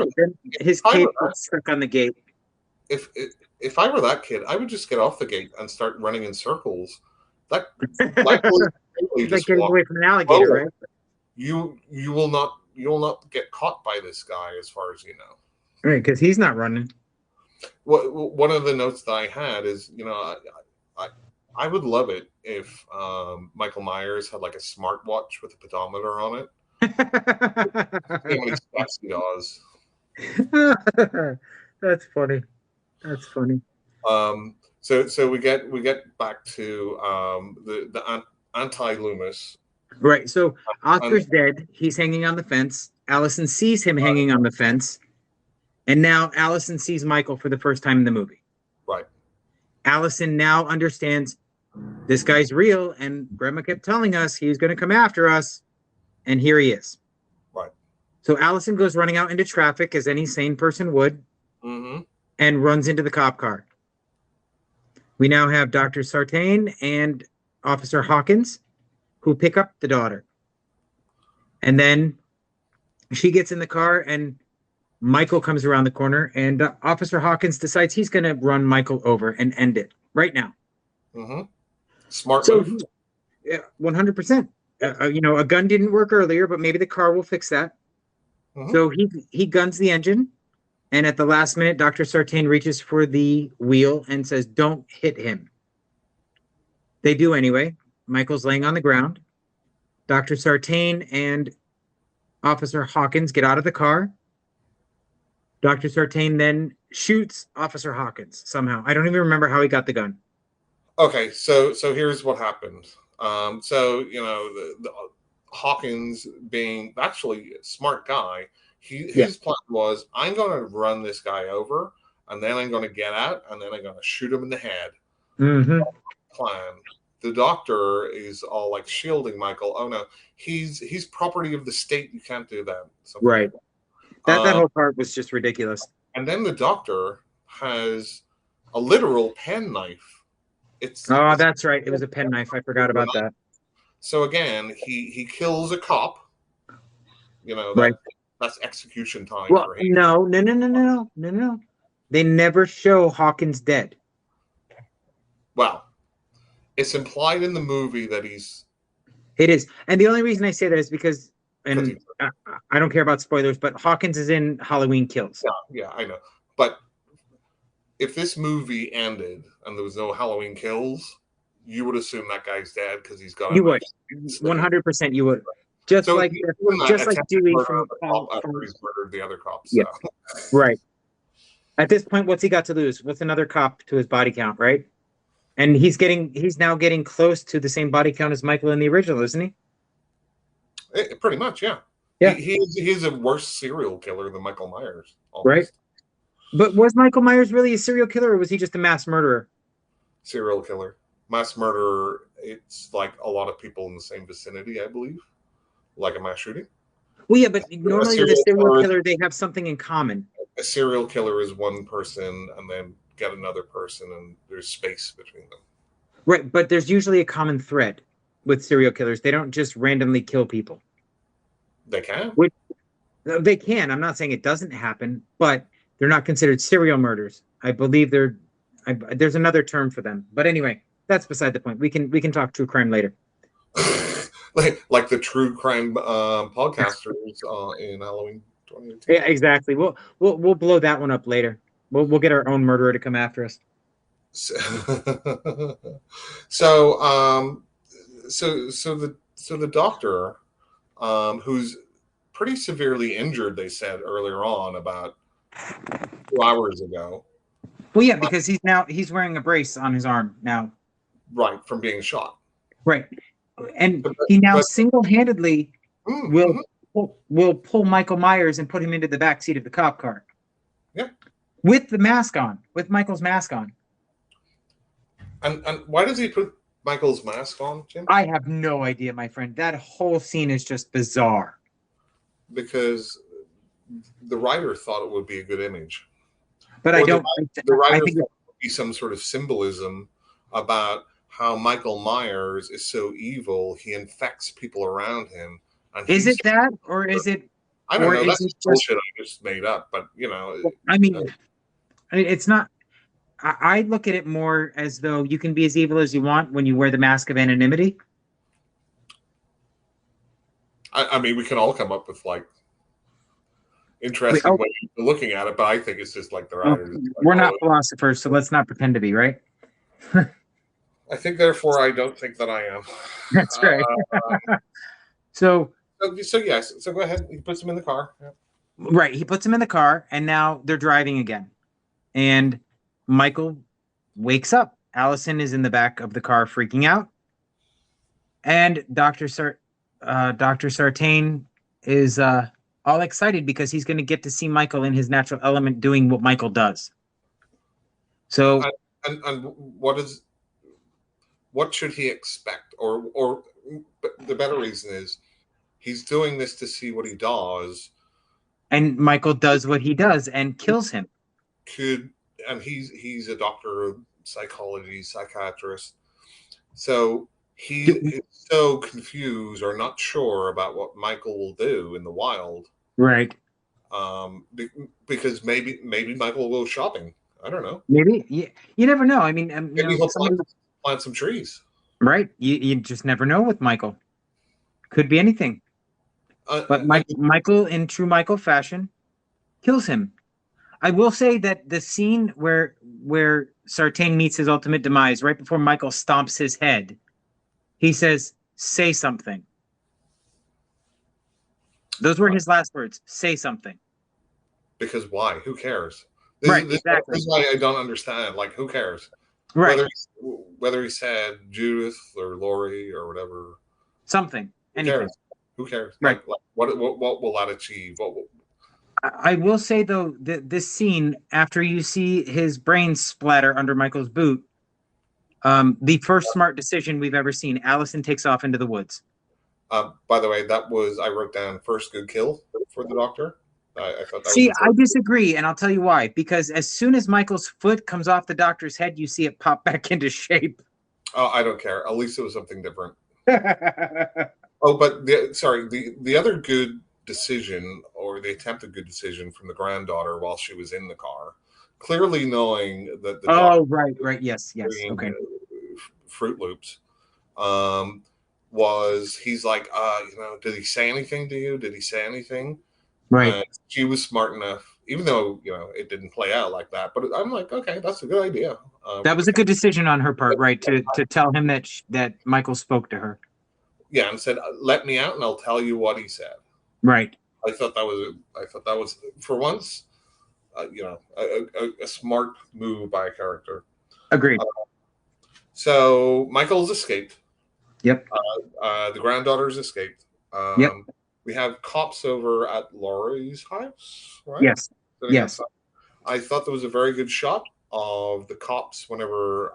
his kid gets stuck on the gate. If I were that kid, I would just get off the gate and start running in circles. That Michael is like getting away from an alligator, right? You will not get caught by this guy, as far as you know. Right, because he's not running. One of the notes that I had is, I would love it if Michael Myers had like a smartwatch with a pedometer on it. How many steps he does. That's funny. That's funny. So we get back to the anti-Loomis. Right. So Oscar's dead. He's hanging on the fence. Allison sees him hanging on the fence. And now Allison sees Michael for the first time in the movie. Right. Allison now understands this guy's real, and Grandma kept telling us he's going to come after us. And here he is. Right. So Allison goes running out into traffic, as any sane person would, and runs into the cop car. We now have Dr. Sartain and Officer Hawkins, who pick up the daughter. And then She gets in the car, and Michael comes around the corner, and Officer Hawkins decides he's going to run Michael over and end it right now. Mm-hmm. Smart So, move. 100%. A gun didn't work earlier, but maybe the car will fix that. Mm-hmm. So he guns the engine, and at the last minute, Dr. Sartain reaches for the wheel and says, "Don't hit him." They do anyway. Michael's laying on the ground. Dr. Sartain and Officer Hawkins get out of the car. Dr. Sartain then shoots Officer Hawkins somehow. I don't even remember how he got the gun. Okay, so here's what happened. So the Hawkins, being actually a smart guy, his plan was, I'm going to run this guy over, and then I'm going to get out, and then I'm going to shoot him in the head. Mm-hmm. Plan. The doctor is all like shielding Michael. Oh no, he's property of the state. You can't do that. Something Right. like That whole part was just ridiculous. And then the doctor has a literal penknife. That's right. It was a penknife. I forgot about that. So again, he kills a cop. Right. That's execution time Well, for him. no. They never show Hawkins dead. Well, it's implied in the movie that he's. It is, and the only reason I say that is because, and I don't care about spoilers, but Hawkins is in Halloween Kills. Yeah, I know. But if this movie ended and there was no Halloween Kills, you would assume that guy's dead because he's got. You would, 100%. You would, just like Dewey from after he's murdered the other cops. Yeah, right. At this point, what's he got to lose? What's another cop to his body count, right? And he's now getting close to the same body count as Michael in the original, isn't he? Pretty much, yeah. Yeah, he's a worse serial killer than Michael Myers, almost. Right? But was Michael Myers really a serial killer, or was he just a mass murderer? Serial killer, mass murderer. It's like a lot of people in the same vicinity, I believe, like a mass shooting. Well, yeah, but normally with a serial killer, they have something in common. A serial killer is one person, and then get another person, and there's space between them. Right, but there's usually a common thread with serial killers. They don't just randomly kill people. They can. They can. I'm not saying it doesn't happen, but they're not considered serial murders. I believe there's another term for them. But anyway, that's beside the point. We can talk true crime later. like the true crime podcasters in Halloween 2018. Yeah, exactly. We'll blow that one up later. We'll get our own murderer to come after us. So the doctor, who's pretty severely injured, they said earlier on, about 2 hours ago. Well, yeah, because he's wearing a brace on his arm now. Right, from being shot. Right, and he now single-handedly will pull Michael Myers and put him into the back seat of the cop car. Yeah. With the mask on, with Michael's mask on. And why does he put Michael's mask on, Jim? I have no idea, my friend. That whole scene is just bizarre. Because the writer thought it would be a good image. But I don't. The writer thought it would be some sort of symbolism about how Michael Myers is so evil, he infects people around him. And is it that, or is it? I don't know. That's bullshit I just made up. But I mean, it's not. I look at it more as though you can be as evil as you want when you wear the mask of anonymity. I mean, we can all come up with like interesting ways of looking at it, but I think it's just like the writers. We're not philosophers, so let's not pretend to be, right? I think, therefore, I don't think that I am. That's right. So yes. So go ahead. He puts him in the car. Yeah. Right. He puts him in the car, and now they're driving again. And Michael wakes up. Allison is in the back of the car freaking out. And Dr. Sartain is all excited because he's going to get to see Michael in his natural element doing what Michael does. So, and what should he expect? Or the better reason is he's doing this to see what he does. And Michael does what he does and kills him. And he's a doctor of psychology, psychiatrist. So he is so confused or not sure about what Michael will do in the wild. Right. Because maybe Michael will go shopping. I don't know. Maybe. You never know. I mean, Maybe he'll somebody, plant some trees. right? You just never know with Michael. Could be anything. But Michael, in true Michael fashion, kills him. I will say that the scene where Sartain meets his ultimate demise, right before Michael stomps his head, he says, "Say something." Those were his last words. Say something. Because why? Who cares? Exactly. This is why I don't understand. Like, who cares? Right. Whether he said Judith or Lori or whatever. Something. Who Anything. cares? Who cares? Right. Like what will that achieve? I will say though that this scene, after you see his brain splatter under Michael's boot, the first smart decision we've ever seen. Allison takes off into the woods. By the way, I wrote down first good kill for the Doctor. I thought that See, was I disagree, and I'll tell you why. Because as soon as Michael's foot comes off the Doctor's head, you see it pop back into shape. Oh, I don't care. At least it was something different. Oh, but the other good decision, or the attempted good decision from the granddaughter while she was in the car, clearly knowing that the right, yes, okay, Fruit Loops, was he's like, did he say anything to you? Did he say anything? Right. She was smart enough, even though it didn't play out like that. But I'm like, okay, that's a good idea. That was a good decision on her part, right? To tell him that Michael spoke to her. Yeah, and said, "Let me out, and I'll tell you what he said." Right. I thought that was for once, a smart move by a character. Agreed. So Michael's escaped. Yep. The granddaughter's escaped. Yep. We have cops over at Laurie's house, right? Yes. Yes. I thought there was a very good shot of the cops whenever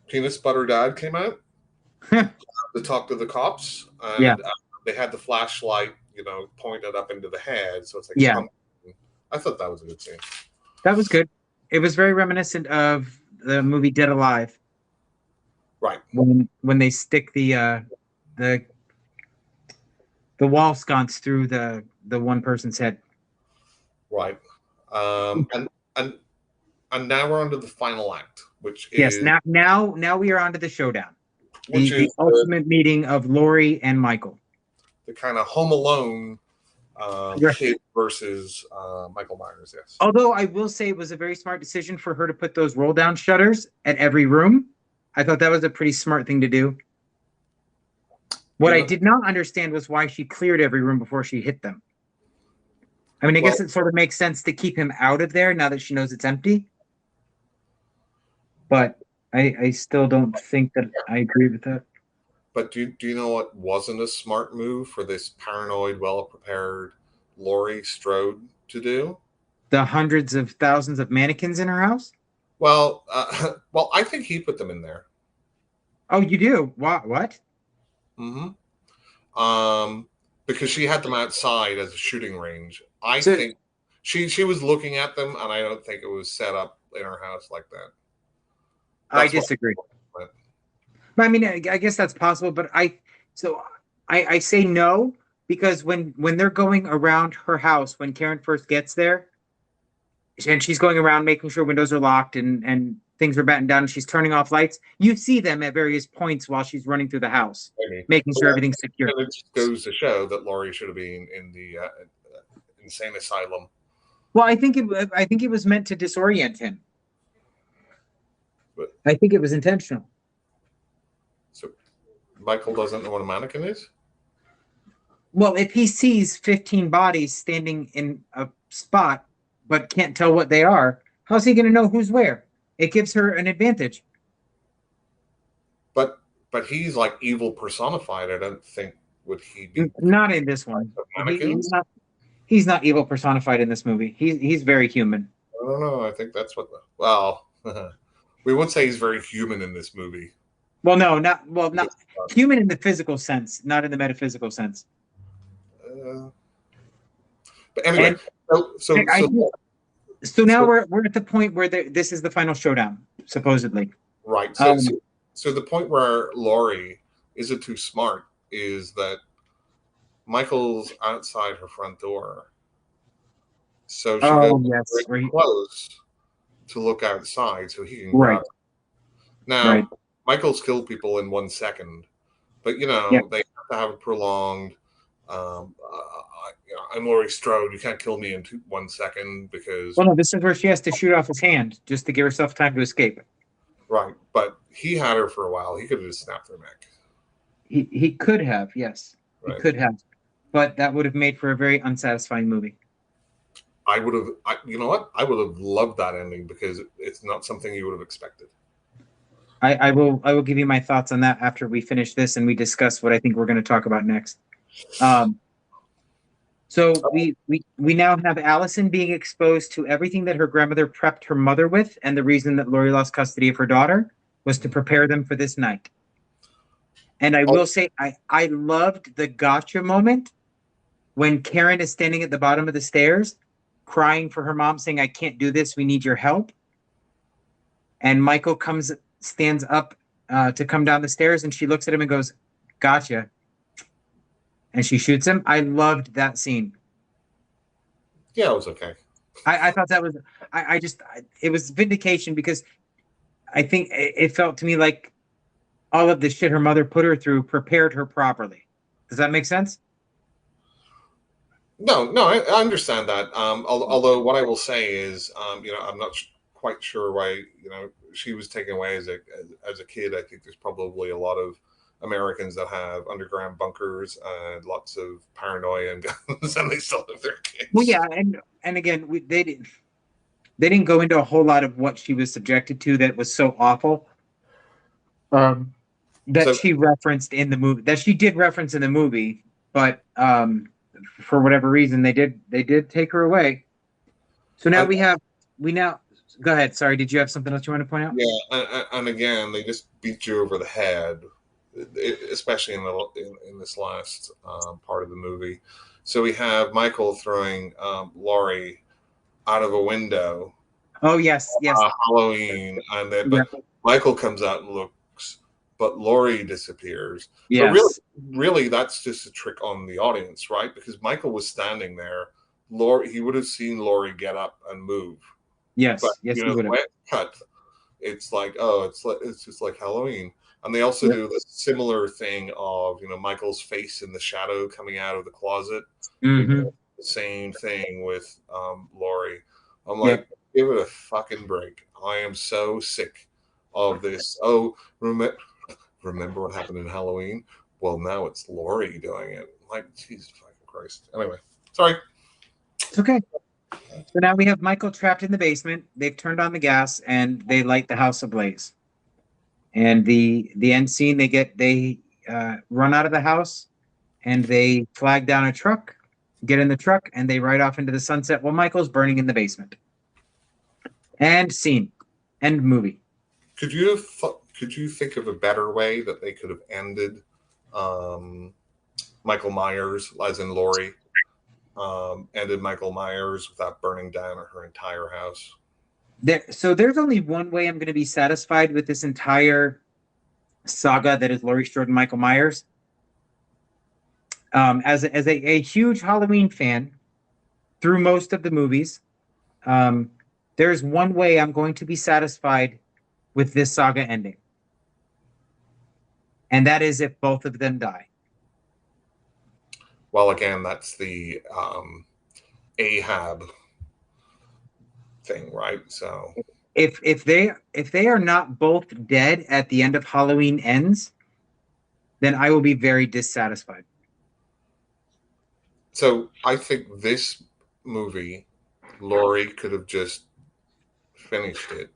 Penis Butter Dad came out to talk to the cops. And they had the flashlight, pointed up into the head. So it's like, I thought that was a good scene. That was good. It was very reminiscent of the movie Dead Alive. Right. When they stick the wall sconce through the one person's head. Right. And now we're on to the final act, which is now we are on to the showdown. The ultimate meeting of Laurie and Michael. The kind of Home Alone kid versus Michael Myers, yes. Although I will say it was a very smart decision for her to put those roll down shutters at every room. I thought that was a pretty smart thing to do. What I did not understand was why she cleared every room before she hit them. I mean, I guess it sort of makes sense to keep him out of there now that she knows it's empty. But I still don't think that I agree with that. But do you know what wasn't a smart move for this paranoid, well-prepared Laurie Strode to do? The hundreds of thousands of mannequins in her house? Well, I think he put them in there. Oh, you do? What? Mm-hmm. Because she had them outside as a shooting range. I think she was looking at them, and I don't think it was set up in her house like that. I disagree. I mean, I guess that's possible, but I say no, because when they're going around her house, when Karen first gets there, and she's going around making sure windows are locked and things are battened down, and she's turning off lights, you see them at various points while she's running through the house, making sure everything's secure. And it just goes to show that Laurie should have been in the insane asylum. Well, I think it was meant to disorient him. But I think it was intentional. So Michael doesn't know what a mannequin is? Well, if he sees 15 bodies standing in a spot but can't tell what they are, how's he going to know who's where? It gives her an advantage. But he's like evil personified. I don't think would he be not in this one. He's not evil personified in this movie. He's very human. I don't know. I think that's what we would say he's very human in this movie. Well, not human in the physical sense, not in the metaphysical sense. But anyway, so now we're at the point where this is the final showdown, supposedly. Right. So the point where Laurie isn't too smart is that Michael's outside her front door. So she goes Oh yes, very close to look outside so he can right, grab her. Now, right. Michael's killed people in 1 second, but Yeah. they have to have a prolonged. I'm Laurie Strode. You can't kill me in 1 second because Well, no, this is where she has to shoot off his hand just to give herself time to escape. right. But he had her for a while. He could have just snapped her neck. He could have, yes, he Right. could have, but that would have made for a very unsatisfying movie. I would have. You know what? I would have loved that ending because it's not something you would have expected. I will give you my thoughts on that after we finish this and we discuss what I think we're going to talk about next. So we now have Allison being exposed to everything that her grandmother prepped her mother with, and the reason that Laurie lost custody of her daughter was to prepare them for this night. And I will say, I loved the gotcha moment when Karen is standing at the bottom of the stairs, crying for her mom, saying, "I can't do this. We need your help." And Michael stands up to come down the stairs, and she looks at him and goes, "Gotcha." And she shoots him. I loved that scene. Yeah, it was okay. I thought that was, it was vindication because I think it felt to me like all of the shit her mother put her through prepared her properly. Does that make sense? No, I understand that. Although what I will say is, I'm not quite sure why she was taken away as a kid. I think there's probably a lot of Americans that have underground bunkers and lots of paranoia and guns, and they still have their kids. Well, yeah, and again, they didn't go into a whole lot of what she was subjected to that was so awful. That she referenced in the movie, that she did reference in the movie, but for whatever reason they did take her away. So now we now go ahead. Sorry, did you have something else you want to point out? Yeah, and again, they just beat you over the head, especially in this last part of the movie. So we have Michael throwing Laurie out of a window. Oh yes, Halloween, and then but Michael comes out and looks, but Laurie disappears. Yes. So really, that's just a trick on the audience, right? Because Michael was standing there. He would have seen Laurie get up and move. Yes, but yes, he would have. Cut. It's like, oh, it's just like Halloween. And they also do the similar thing of Michael's face in the shadow coming out of the closet. Mm-hmm. The same thing with Laurie. I'm like, give it a fucking break. I am so sick of this. Oh, remember what happened in Halloween? Well, now it's Laurie doing it. Like, Jesus fucking Christ. Anyway, sorry. It's okay. So now we have Michael trapped in the basement. They've turned on the gas and they light the house ablaze. And the end scene, they run out of the house and they flag down a truck, get in the truck, and they ride off into the sunset while Michael's burning in the basement. And scene, end movie. Could you think of a better way that they could have ended Michael Myers, as in Laurie, ended Michael Myers without burning down her entire house? So there's only one way I'm going to be satisfied with this entire saga that is Laurie Strode and Michael Myers. As a huge Halloween fan through most of the movies, there's one way I'm going to be satisfied with this saga ending. And that is if both of them die. Well, again, that's the Ahab thing, right? So if they are not both dead at the end of Halloween Ends, then I will be very dissatisfied. So I think this movie, Laurie could have just finished it.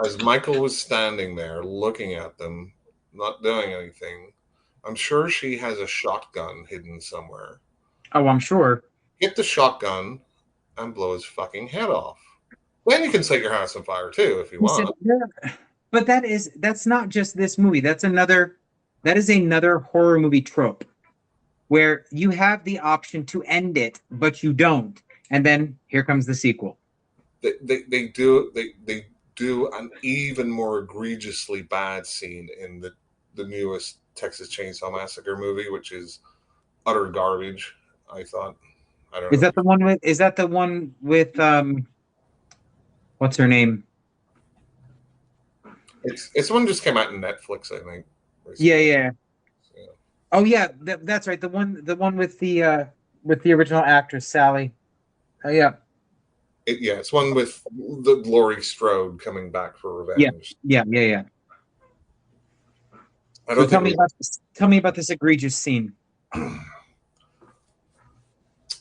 As Michael was standing there looking at them, not doing anything, I'm sure she has a shotgun hidden somewhere. Oh, I'm sure. Get the shotgun and blow his fucking head off. Then you can set your house on fire too if you want. But that's not just this movie. That is another horror movie trope where you have the option to end it, but you don't. And then here comes the sequel. They do an even more egregiously bad scene in the newest Texas Chainsaw Massacre movie, which is utter garbage. I thought. I don't Is know. that the one with? Is that the one with what's her name? It's one just came out in Netflix, I think. Yeah, Recently. yeah. Yeah. Oh yeah, that's right. The one with the original actress Sally. Yeah, Yeah, it's one with the Laurie Strode coming back for yeah, revenge. yeah. I So don't think we. tell me about this egregious scene.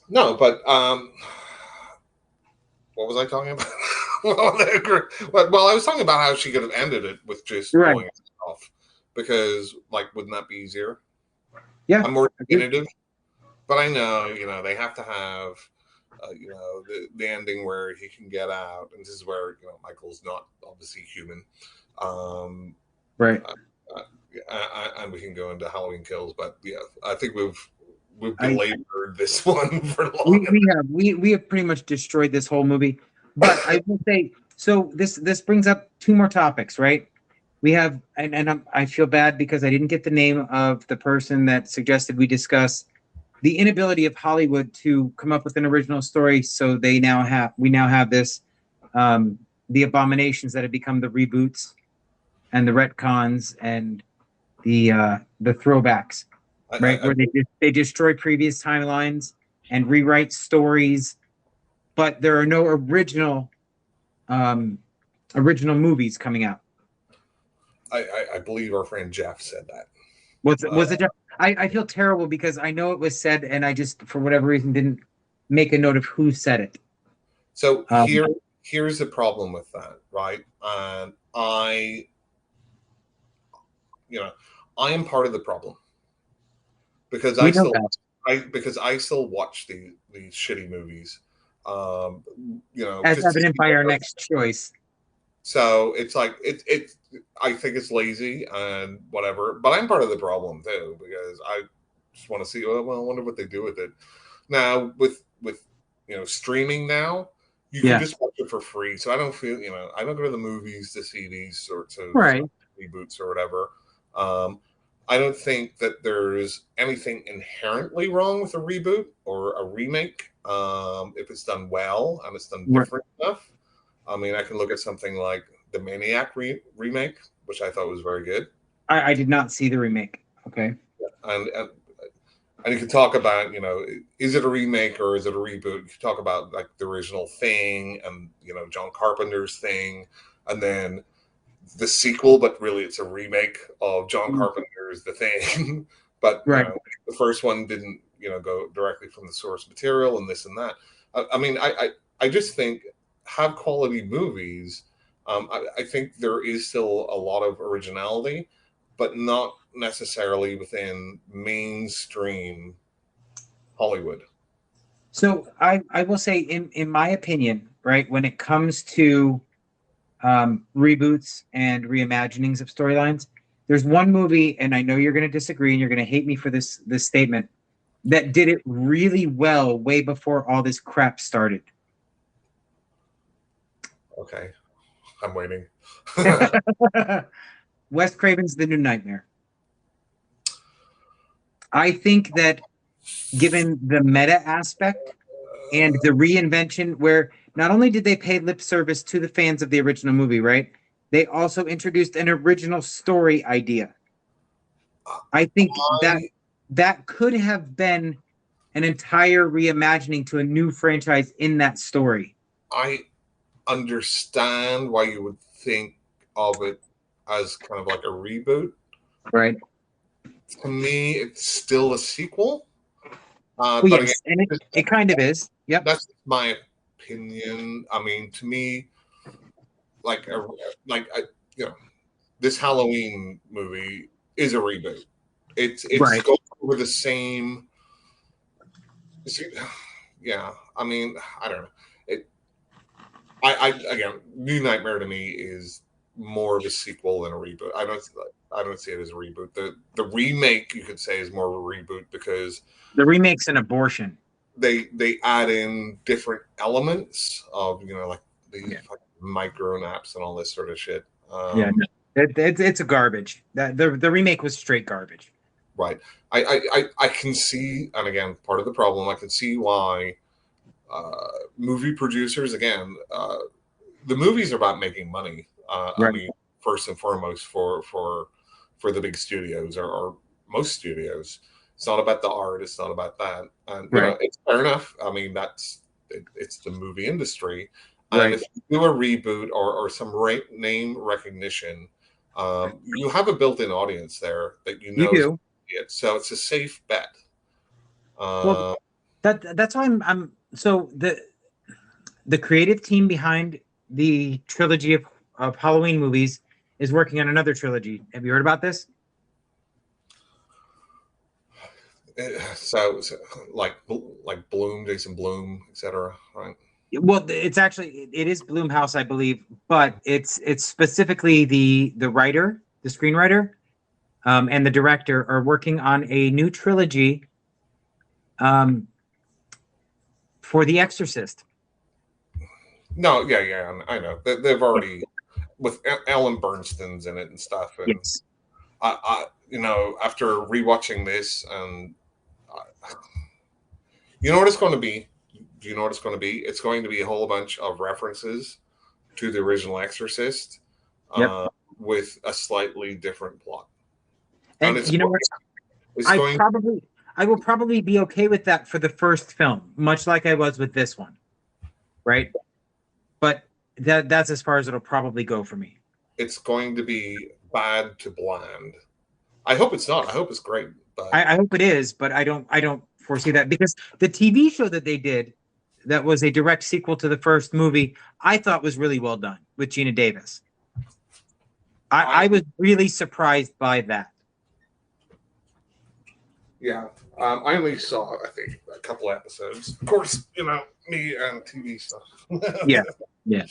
No, but what was I talking about? Well, I was talking about how she could have ended it with just Right. blowing it off, because like, wouldn't that be easier? Yeah. I'm more Agreed. definitive, but I know they have to have the ending where he can get out, and this is where Michael's not obviously human. Um, Right. uh, and we can go into Halloween Kills, but yeah, I think we've I belabored this one for long we enough. we have pretty much destroyed this whole movie. But I will say, so this brings up two more topics, right? We have, I feel bad because I didn't get the name of the person that suggested we discuss the inability of Hollywood to come up with an original story. So we now have this, the abominations that have become the reboots and the retcons and the throwbacks, right? I Where they destroy previous timelines and rewrite stories, but there are no um, original movies coming out. I believe our friend Jeff said that. Was it? I feel terrible because I know it was said, and I just for whatever reason didn't make a note of who said it. So Um, here's the problem with that, right? And you know, I am part of the problem, because we know that, I still watch these shitty movies, um, as just to evident see by what our they're. next choice. So it's like it. I think it's lazy and whatever, but I'm part of the problem too, because I just want to see. Well, I wonder what they do with it now with streaming now. You can Yeah, just watch it for free, so I don't feel I don't go to the movies to see these sorts of right. reboots or whatever. Um, I don't think that there's anything inherently wrong with a reboot or a remake, if it's done well and it's done Right. different enough. I mean, I can look at something like the Maniac remake, which I thought was very good, I did not see the remake. Okay. and you can talk about is it a remake or is it a reboot? You can talk about like the original Thing and John Carpenter's Thing, and then the sequel, but really it's a remake of John Carpenter's The Thing. But Right. the first one didn't go directly from the source material and this and that. I mean, I just think have quality movies. I think there is still a lot of originality, but not necessarily within mainstream Hollywood. So I will say, in my opinion, right, when it comes to reboots and reimaginings of storylines, there's one movie, and I know you're going to disagree and you're going to hate me for this statement, that did it really well way before all this crap started. Okay, I'm waiting. Wes Craven's The New Nightmare. I think that given the meta aspect and the reinvention, where not only did they pay lip service to the fans of the original movie, right? They also introduced an original story idea. I think that I that could have been an entire reimagining to a new franchise in that story. I understand why you would think of it as kind of like a reboot. Right. To me, it's still a sequel. Well, But again, yes, and it kind of is. Yep. that's my opinion. I mean, to me, like a, like I, you know, this Halloween movie is a reboot. It's Right. going over the same. Yeah, I mean, I don't know. It. I again, New Nightmare to me is more of a sequel than a reboot. I don't see it as a reboot. The remake you could say is more of a reboot because The remake's an abortion. they add in different elements of like these Yeah. micro naps and all this sort of shit. Yeah. It's a garbage. That the remake was straight garbage. Right. I can see, and again, part of the problem, I can see why movie producers, again, the movies are about making money. I Right. mean, first and foremost for the big studios or most studios. It's not about the art. It's not about that. And Right. it's fair enough. I mean, it's the movie industry. And Right. if you do a reboot or some name recognition, you have a built-in audience there that you You know is do. it. So it's a safe bet. Well, Uh, that's why I'm so the creative team behind the trilogy of Halloween movies is working on another trilogy. Have you heard about this? so like Bloom, Jason Bloom, etc. Right? Well, it's actually it is Bloomhouse, I believe, but it's specifically the writer, the screenwriter, and the director are working on a new trilogy um, for The Exorcist. No, yeah, I know. They've already with Ellen Bernstein's in it and stuff, and Yes. after rewatching this, and you know what it's going to be. Do you know what it's going to be? It's going to be a whole bunch of references to the original Exorcist, Yep. with a slightly different plot, and And you know what? it's going. I will probably be okay with that for the first film, much like I was with this one, right? But that's as far as it'll probably go for me. It's going to be bad to bland. I hope it's not. I hope it's great. But I hope it is, but I don't foresee that because the TV show that they did that was a direct sequel to the first movie, I thought was really well done with Gina Davis. I was really surprised by that. yeah, I only saw I think a couple episodes. Of course, me and TV stuff. Yeah. Yeah.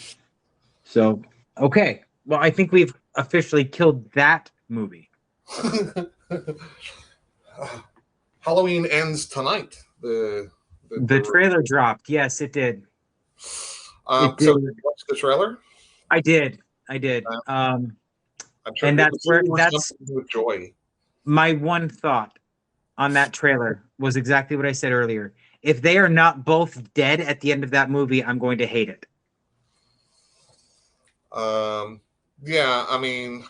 So, okay. Well, I think we've officially killed that movie. Halloween ends tonight. The trailer dropped. Yes, it did. It So did. you watched the trailer? I did. I did. I'm sure And it was that's with joy. my one thought on that trailer was exactly what I said earlier. If they are not both dead at the end of that movie, I'm going to hate it. Yeah, I mean,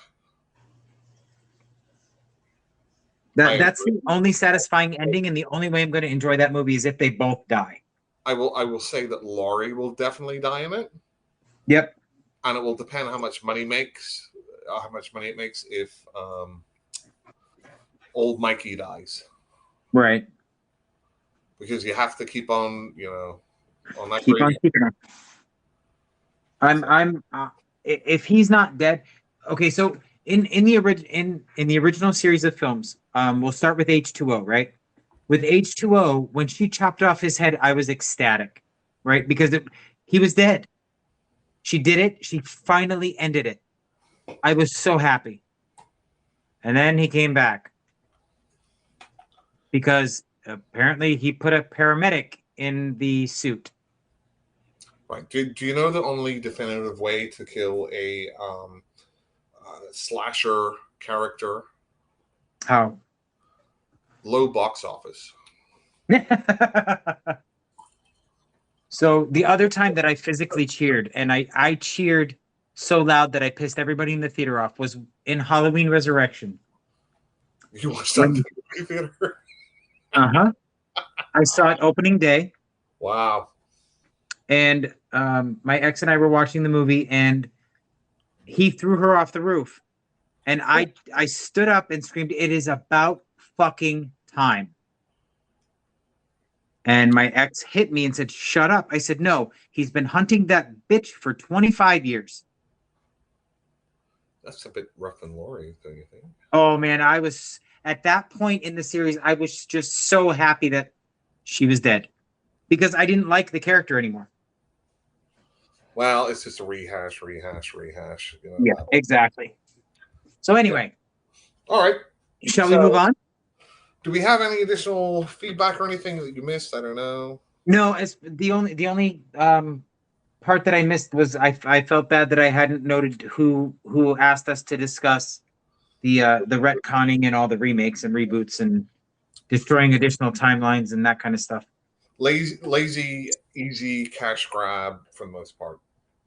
That's the only satisfying ending, and the only way I'm going to enjoy that movie is if they both die. I will say that Laurie will definitely die in it. Yep. And it will depend how much money it makes if old Mikey dies. Right. Because you have to keep on, on that. Keep on keeping on. If he's not dead, okay. So in the original series of films, we'll start with H2O, right? With H2O, when she chopped off his head, I was ecstatic, right? Because he was dead. She did it. She finally ended it. I was so happy. And then he came back because apparently he put a paramedic in the suit. Right. Do you know the only definitive way to kill a slasher character? How? Low box office. So the other time that I physically cheered, and I cheered so loud that I pissed everybody in the theater off, was in Halloween Resurrection. You watched that in the movie theater? Uh-huh. I saw it opening day. Wow. And my ex and I were watching the movie, and he threw her off the roof. And I stood up and screamed, "It is about fucking time." And my ex hit me and said, "Shut up." I said, "No, he's been hunting that bitch for 25 years. That's a bit rough and Laurie, don't you think? Oh, man, I was, at that point in the series, I was just so happy that she was dead because I didn't like the character anymore. Well, it's just a rehash. Yeah, exactly. So anyway. All right. Shall we move on? Do we have any additional feedback or anything that you missed? I don't know. No, it's the only part that I missed was I felt bad that I hadn't noted who asked us to discuss the retconning and all the remakes and reboots and destroying additional timelines and that kind of stuff. Lazy, easy cash grab for the most part.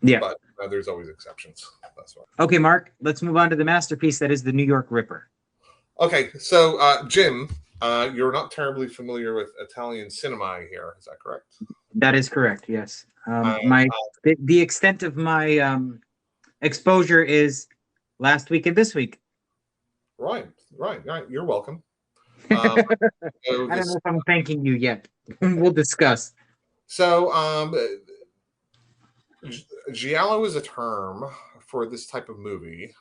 Yeah. But there's always exceptions. That's why. Okay, Mark, let's move on to the masterpiece that is the New York Ripper. Okay, so Jim, you're not terribly familiar with Italian cinema here. Is that correct? That is correct. Yes. The extent of my exposure is last week and this week. Right. You're welcome. I don't know if I'm thanking you yet. We'll discuss. So, giallo is a term for this type of movie,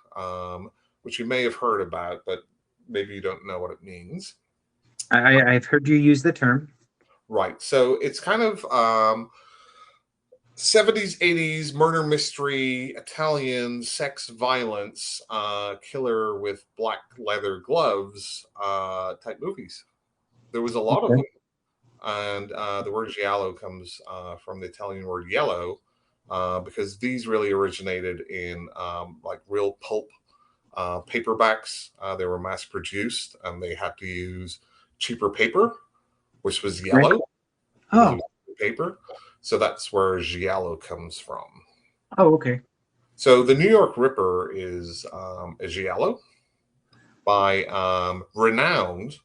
which you may have heard about, but maybe you don't know what it means. I've heard you use the term. Right. So it's kind of 70s, 80s murder mystery, Italian sex violence, killer with black leather gloves type movies. There was a lot of them. And the word giallo comes from the Italian word yellow, because these really originated in like real pulp paperbacks. They were mass produced and they had to use cheaper paper, which was yellow. Oh. Paper. So that's where giallo comes from. Oh, okay. So the New York Ripper is a giallo by renowned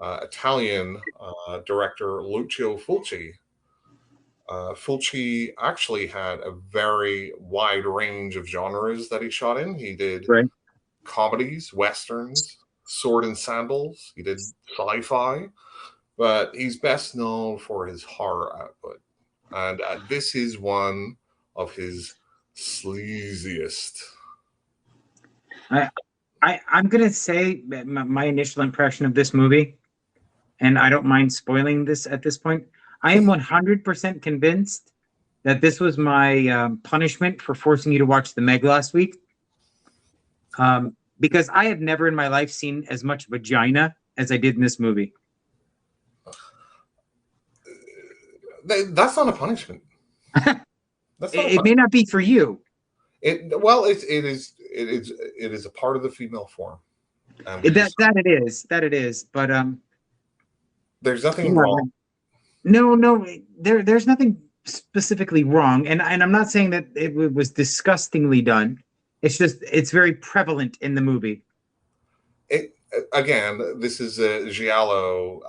Italian director Lucio Fulci. Fulci actually had a very wide range of genres that he shot in. He did comedies, westerns, sword and sandals. He did sci-fi, but he's best known for his horror output. And this is one of his sleaziest. I'm going to say my initial impression of this movie, and I don't mind spoiling this at this point. I am 100% convinced that this was my punishment for forcing you to watch The Meg last week. Because I have never in my life seen as much vagina as I did in this movie. That's not a punishment. It may not be for you. It is a part of the female form. That it is. But there's nothing wrong. No, there's nothing specifically wrong, and I'm not saying that it was disgustingly done. It's just it's very prevalent in the movie. Again, this is a giallo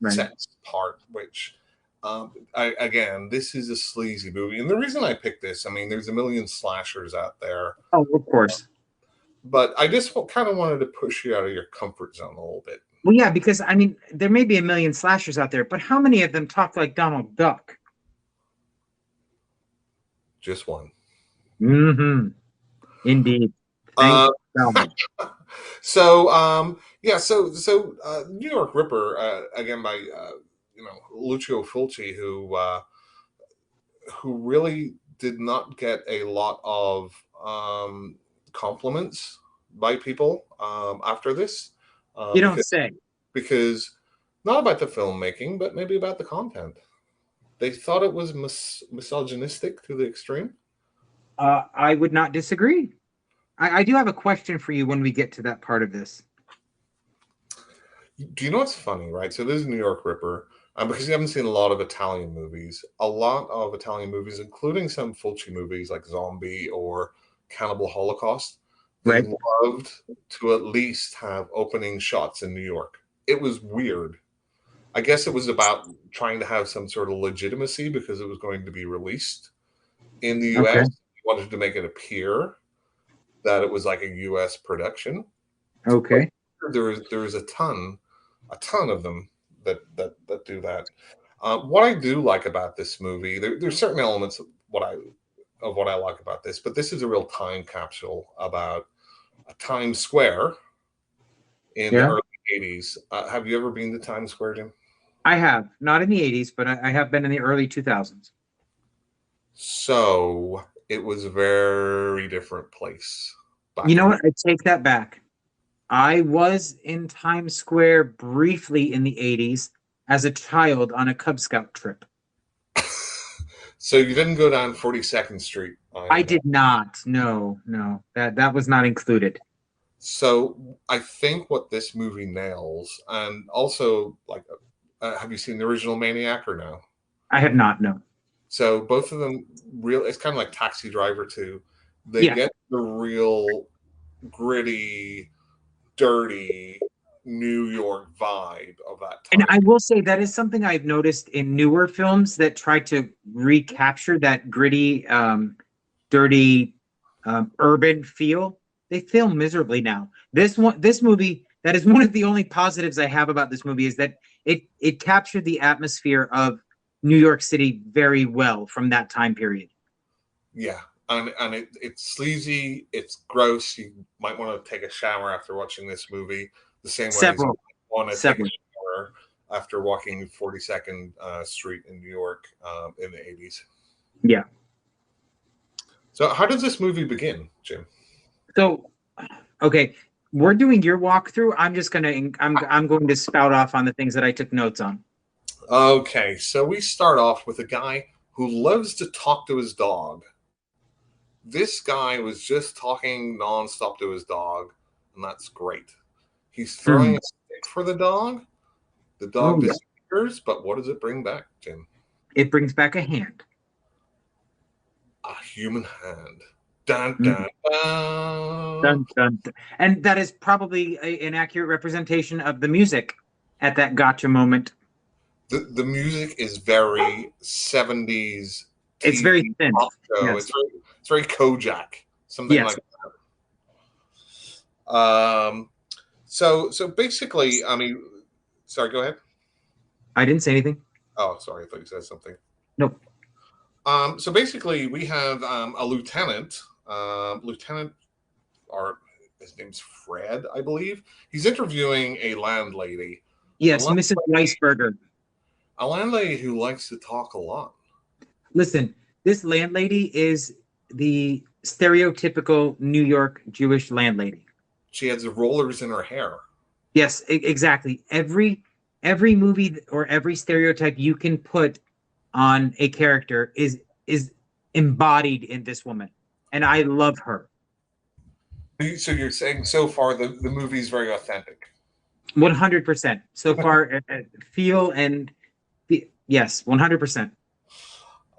sex part, which again, this is a sleazy movie, and the reason I picked this, I mean, there's a million slashers out there. Oh, of course. But I just kind of wanted to push you out of your comfort zone a little bit. Well, yeah, because I mean, there may be a million slashers out there, but how many of them talk like Donald Duck? Just one. Mm-hmm. Indeed. So New York Ripper, again by Lucio Fulci, who really did not get a lot of compliments by people after this. You don't say. Because not about the filmmaking, but maybe about the content. They thought it was misogynistic to the extreme. I would not disagree. I do have a question for you when we get to that part of this. Do you know what's funny, right? So this is New York Ripper. Because you haven't seen a lot of Italian movies. A lot of Italian movies, including some Fulci movies like Zombie or Cannibal Holocaust, they loved to at least have opening shots in New York. It was weird. I guess it was about trying to have some sort of legitimacy because it was going to be released in the U.S. Okay. Wanted to make it appear that it was like a U.S. production. Okay. But there's a ton of them that do that. What I do like about this movie, there's certain elements of what I like about this, but this is a real time capsule about a Times Square in the early 80s. Have you ever been to Times Square, Jim? I have. Not in the 80s, but I have been in the early 2000s. So it was a very different place. You know what? I take that back. I was in Times Square briefly in the 80s as a child on a Cub Scout trip. So you didn't go down 42nd Street? I did not. No. That was not included. So I think what this movie nails, and also like, have you seen the original Maniac or no? I have not, no. So both of them real. It's kind of like Taxi Driver too. They Yeah. get the real gritty, dirty New York vibe of that And time. I will say that is something I've noticed in newer films that try to recapture that gritty, dirty, urban feel. They fail miserably now. This movie, that is one of the only positives I have about this movie is that it captured the atmosphere of New York City very well from that time period. Yeah, and it's sleazy. It's gross. You might want to take a shower after watching this movie, the same way as you Several, want to take a several. shower after walking 42nd Street in New York in the 80s. Yeah. So, how does this movie begin, Jim? So, okay, we're doing your walkthrough. I'm going to spout off on the things that I took notes on. Okay, so we start off with a guy who loves to talk to his dog. This guy was just talking nonstop to his dog, and that's great. He's throwing Mhm. a stick for the dog. The dog Oh yeah, disappears, but what does it bring back, Jim? it brings back a hand. A human hand. Dun Mhm. dun dun. Dun, dun, dun. And that is probably an accurate representation of the music at that gotcha moment. The music is very 70s It's very TV thin. pop show. Yes. It's very Kojak, something Yes. like that. So basically, I mean, sorry, go ahead. I didn't say anything. Oh, sorry, I thought you said something. Nope. So basically, we have a lieutenant, or his name's Fred, I believe. He's interviewing a landlady, a, Yes, land- Mrs. Weisberger. a landlady who likes to talk a lot. Listen, this landlady is the stereotypical New York Jewish landlady. She has the rollers in her hair. Yes, exactly. Every movie or every stereotype you can put on a character is embodied in this woman, and I love her. So you're saying so far the movie's very authentic. 100% so far. Feel and yes, 100%.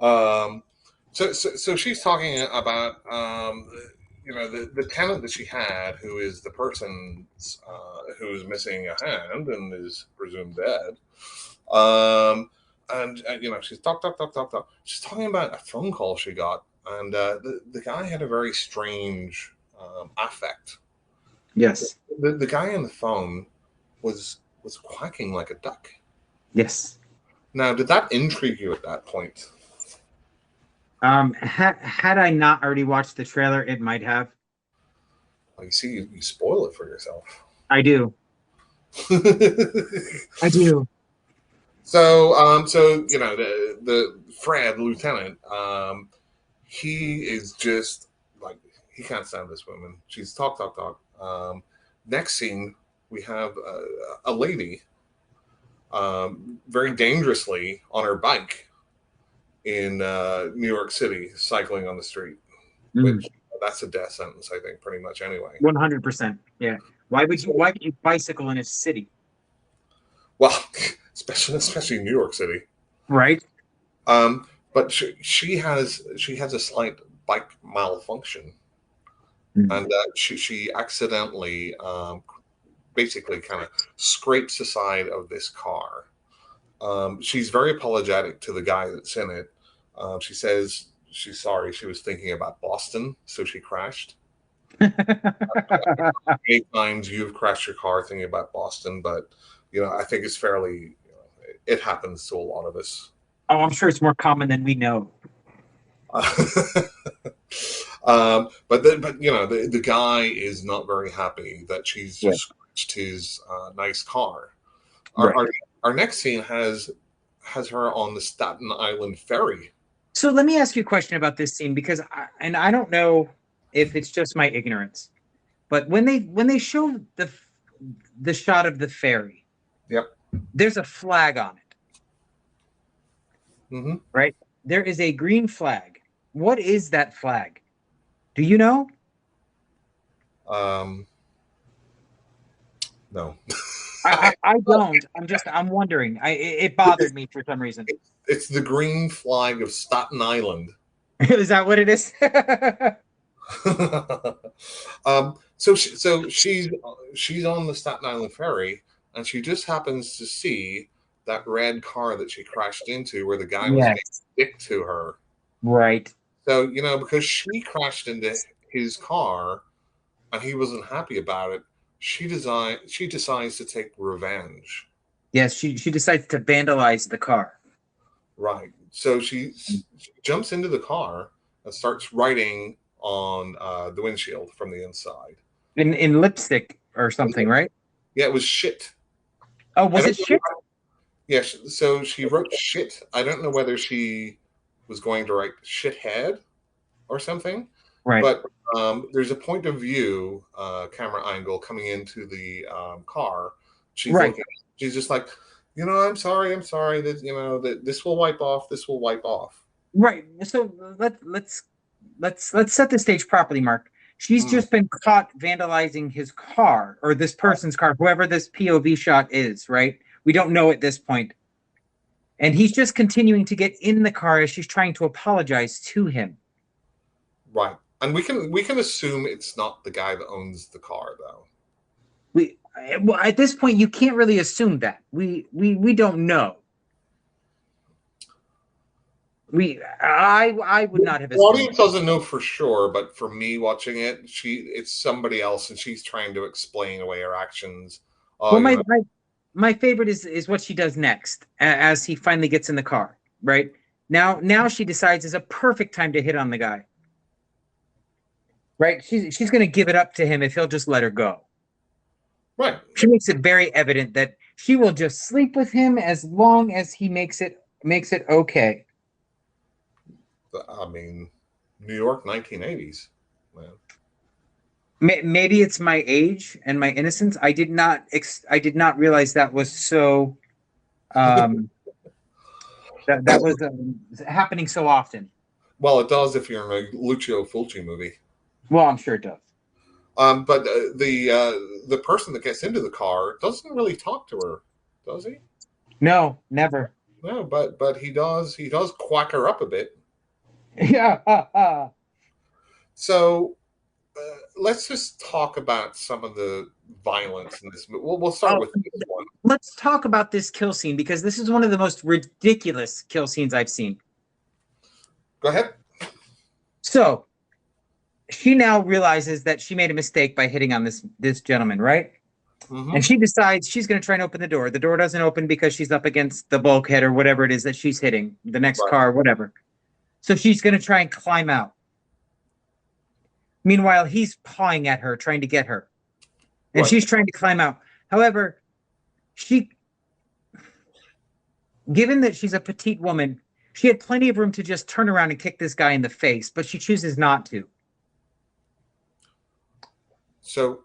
Um, so she's talking about the tenant that she had, who is the person who is missing a hand and is presumed dead. And she's talk. She's talking about a phone call she got, and the guy had a very strange affect. Yes, The guy on the phone was quacking like a duck. yes. Now, did that intrigue you at that point? Had I not already watched the trailer, it might have. Like, see, you spoil it for yourself. I do. I do. So the Fred Lieutenant, he is just like he can't stand this woman. She's talk. Next scene, we have a lady, very dangerously on her bike in New York City, cycling on the street. Which that's a death sentence, I think, pretty much anyway. 100%. Yeah. Why would you bicycle in a city? Well, especially New York City. Right? But she has a slight bike malfunction, and she accidentally basically kind of scrapes the side of this car. She's very apologetic to the guy that's in it. She says she's sorry. She was thinking about Boston, so she crashed. Many times you've crashed your car thinking about Boston, but I think it's fairly. It happens to a lot of us. Oh, I'm sure it's more common than we know. But the guy is not very happy that she's just scratched his nice car. Our, Right. our our next scene has her on the Staten Island ferry. So let me ask you a question about this scene because I don't know if it's just my ignorance, but when they show the shot of the ferry, Yep. there's a flag on it, Mm-hmm. right? There is a green flag. What is that flag? Do you know? Um, No. I don't. I'm wondering. It bothered me for some reason. It's the green flag of Staten Island. Is that what it is? So she's on the Staten Island ferry, and she just happens to see that red car that she crashed into, where the guy was being Yes. a dick to her. Right. So because she crashed into his car, and he wasn't happy about it, she decides to take revenge. Yes, she decides to vandalize the car. Right. So she jumps into the car and starts writing on the windshield from the inside. In lipstick or something, right? Yeah, it was shit. Oh, I was it don't shit? know. Yeah, so she wrote shit. I don't know whether she was going to write shithead or something, Right. but there's a point of view camera angle coming into the car. She's Right. looking. She's just like, I'm sorry. That that this will wipe off. This will wipe off. Right. So let's set the stage properly, Mark. She's Mm, just been caught vandalizing his car or this person's car, whoever this POV shot is, right? We don't know at this point. And he's just continuing to get in the car as she's trying to apologize to him. right. And we can assume it's not the guy that owns the car, though. Well, at this point, you can't really assume that. We don't know. I would not have The assumed audience doesn't know for sure, but for me watching it, it's somebody else, and she's trying to explain away her actions. Well, my favorite is what she does next as he finally gets in the car. Right now she decides is a perfect time to hit on the guy. Right, she's going to give it up to him if he'll just let her go. Right. She makes it very evident that she will just sleep with him as long as he makes it okay. I mean, New York, 1980s, man. Maybe it's my age and my innocence. I did not realize that was so um that was happening so often. Well, it does if you're in a Lucio Fulci movie. Well, I'm sure it does. But the person that gets into the car doesn't really talk to her, does he? No, never. No, but he does quack her up a bit. Yeah. So let's just talk about some of the violence in this movie. We'll start with this one. Let's talk about this kill scene because this is one of the most ridiculous kill scenes I've seen. Go ahead. So she now realizes that she made a mistake by hitting on this gentleman, right? Mm-hmm. And she decides she's going to try and open the door. The door doesn't open because she's up against the bulkhead or whatever it is that she's hitting, the next car, whatever. So she's going to try and climb out. Meanwhile, he's pawing at her, trying to get her. And she's trying to climb out. However, given that she's a petite woman, she had plenty of room to just turn around and kick this guy in the face, but she chooses not to. So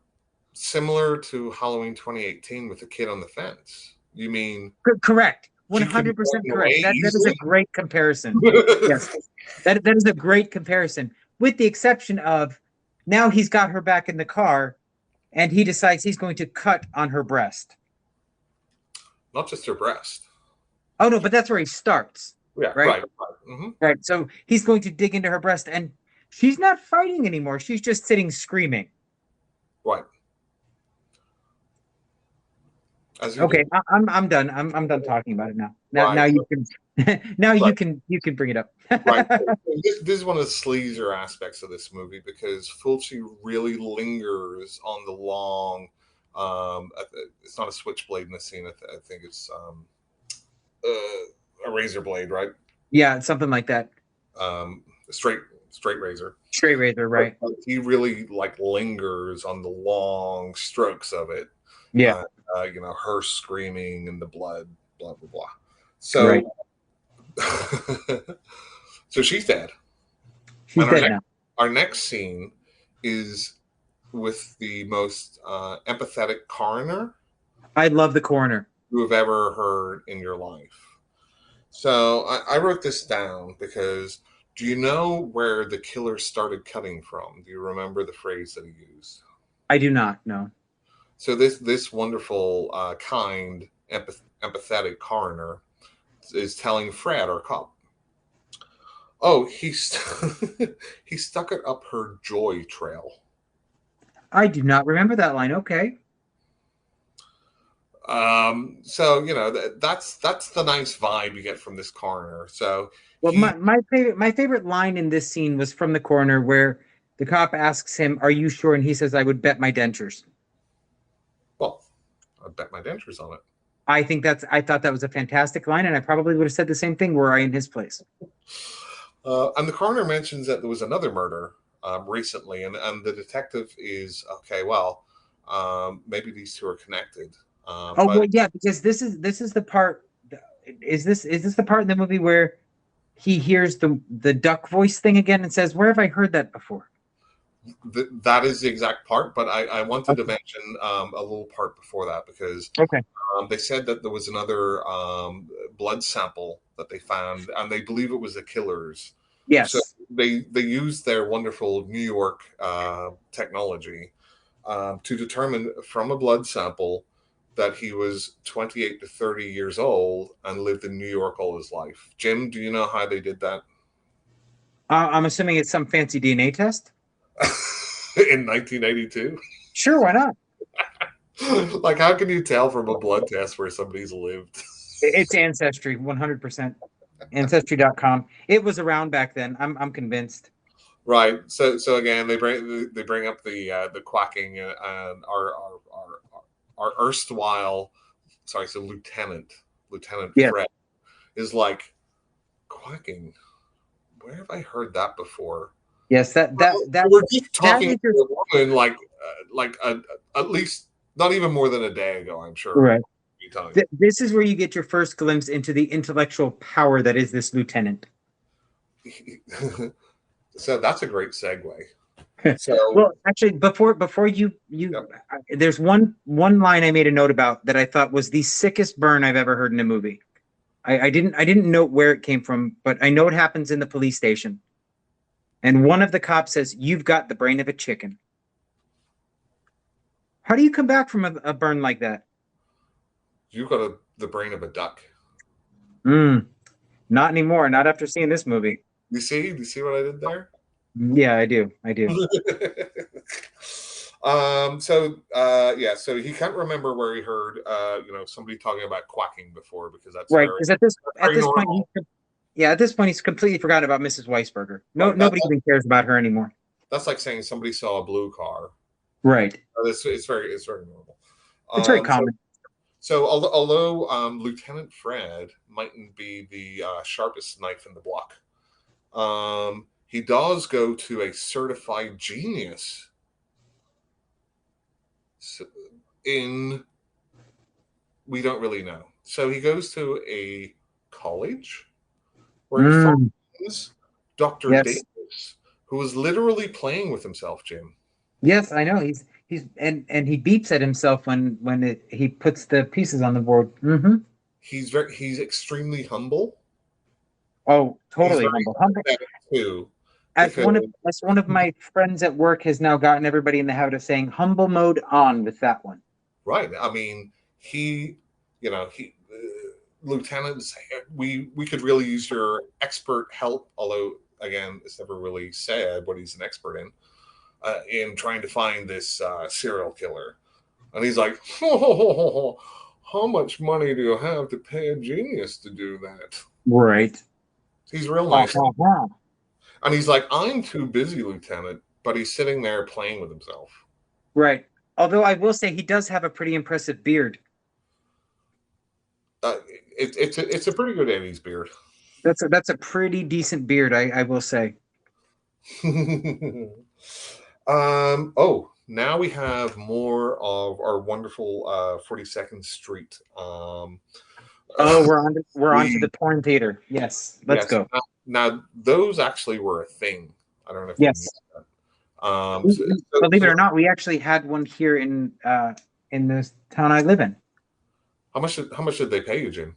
similar to Halloween 2018 with the kid on the fence. You mean correct? 100% correct. That is a great comparison. Yes, that is a great comparison. With the exception of now he's got her back in the car, and he decides he's going to cut on her breast. Not just her breast. Oh no, but that's where he starts. Yeah, right. Mm-hmm. Right. So he's going to dig into her breast, and she's not fighting anymore. She's just sitting screaming. Right. Okay, I'm done. I'm done talking about it now. Now you can you can bring it up. Right. This is one of the sleazer aspects of this movie because Fulci really lingers on the long. It's not a switchblade in the scene. I think it's a razor blade, right? Yeah, something like that. Straight razor. Straight razor, right? But he really lingers on the long strokes of it. Yeah. Her screaming and the blood, blah blah blah. So, so she's dead. She's dead now. Our next scene is with the most empathetic coroner. I love the coroner You have ever heard in your life. So I wrote this down because do you know where the killer started cutting from? Do you remember the phrase that he used? I do not know. So this wonderful, kind, empathetic coroner is telling Fred, our cop, oh, he stuck it up her joy trail. I do not remember that line. Okay. So that's the nice vibe you get from this coroner. So Well, he, my favorite line in this scene was from the coroner where the cop asks him, "Are you sure?" And he says, "I would bet my dentures." well, I bet my dentures on it. I thought that was a fantastic line, and I probably would have said the same thing were I in his place. And the coroner mentions that there was another murder recently, and the detective is okay. Well, maybe these two are connected. Oh But well, yeah, because this is the part. Is this the part in the movie where he hears the duck voice thing again and says, "Where have I heard that before?" that is the exact part. But I wanted to Okay. mention a little part before that because Okay. they said that there was another blood sample that they found, and they believe it was the killer's. So Yes. they used their wonderful New York technology to determine from a blood sample that he was 28 to 30 years old and lived in New York all his life. Jim, do you know how they did that? I'm assuming it's some fancy DNA test. In 1982? Sure, why not? Like, how can you tell from a blood test where somebody's lived? It's Ancestry, 100%. Ancestry.com. It was around back then. I'm convinced. Right. So again, they bring up the quacking and our erstwhile, sorry, so Lieutenant Yeah. Fred is like quacking. Where have I heard that before? Yes, We're just that talking is your to a woman at least not even more than a day ago. I'm sure. right. Time. This is where you get your first glimpse into the intellectual power that is this lieutenant. So that's a great segue. So Well, actually, before you, yep. there's one line I made a note about that I thought was the sickest burn I've ever heard in a movie. I didn't note where it came from, but I know it happens in the police station. And one of the cops says, "You've got the brain of a chicken." How do you come back from a burn like that? You got the brain of a duck. Not anymore. Not after seeing this movie. You see? You see what I did there? Yeah, I do. I do. So he can't remember where he heard somebody talking about quacking before because that's Right. Because at very this point, normal. at this point, he's completely forgotten about Mrs. Weisberger. Right. Nobody even cares about her anymore. That's like saying somebody saw a blue car. Right. It's very normal. It's very common. So although Lieutenant Fred mightn't be the sharpest knife in the block, he does go to a certified genius we don't really know. So he goes to a college where he finds Dr. Davis, who was literally playing with himself, Jim. Yes, I know. He's and he beeps at himself when he puts the pieces on the board. Mm-hmm. He's extremely humble. Oh, totally humble. Too. As one of my friends at work has now gotten everybody in the habit of saying humble mode on with that one. Right. I mean, lieutenants, we could really use your expert help, although again, it's never really said what he's an expert in trying to find this serial killer. And he's like, how much money do you have to pay a genius to do that? Right. He's real nice. And he's like, I'm too busy, Lieutenant, but he's sitting there playing with himself. Right. Although I will say he does have a pretty impressive beard. It's a pretty good 80s beard. That's a pretty decent beard, I will say. Now we have more of our wonderful 42nd Street. We're on to the porn theater. Yes, let's go. Now, those actually were a thing. I don't know if yes. Believe it or not, we actually had one here in this town I live in. How much did they pay you, Jim?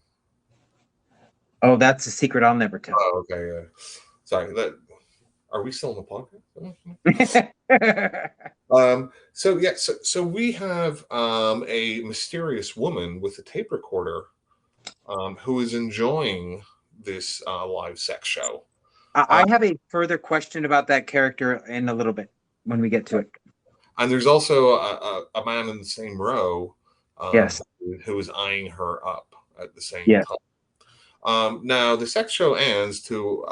Oh, that's a secret I'll never tell. Oh, okay. Yeah. Sorry. Are we still in the podcast? Yeah, So we have a mysterious woman with a tape recorder who is enjoying this live sex show. I have a further question about that character in a little bit when we get to it. And there's also a man in the same row Yes. who is eyeing her up at the same Yes. time. Now the sex show ends to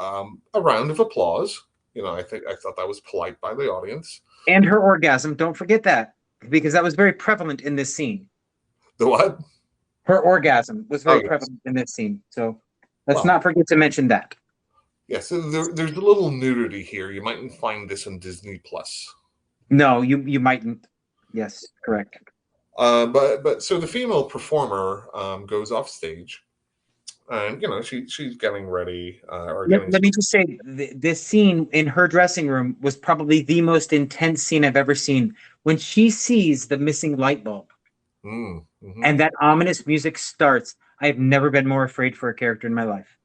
a round of applause. I thought that was polite by the audience. And her orgasm, don't forget that, because that was very prevalent in this scene. The what? Her orgasm was very yes. prevalent in this scene. So let's not forget to mention that. Yeah, so there's a little nudity here. You mightn't find this on Disney Plus. No, you mightn't. Yes, correct. But so the female performer goes off stage, and she's getting ready. Let me just say, this scene in her dressing room was probably the most intense scene I've ever seen. When she sees the missing light bulb, and that ominous music starts, I've never been more afraid for a character in my life.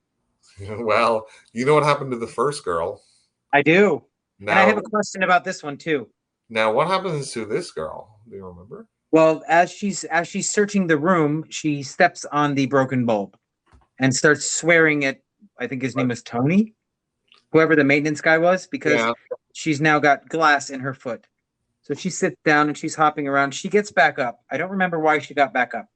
Well, you know what happened to the first girl? I do. Now, and I have a question about this one too. Now, what happens to this girl? Do you remember? Well, as she's searching the room, she steps on the broken bulb and starts swearing at, I think his name was Tony, whoever the maintenance guy was, because she's now got glass in her foot. So she sits down and she's hopping around. She gets back up. I don't remember why she got back up,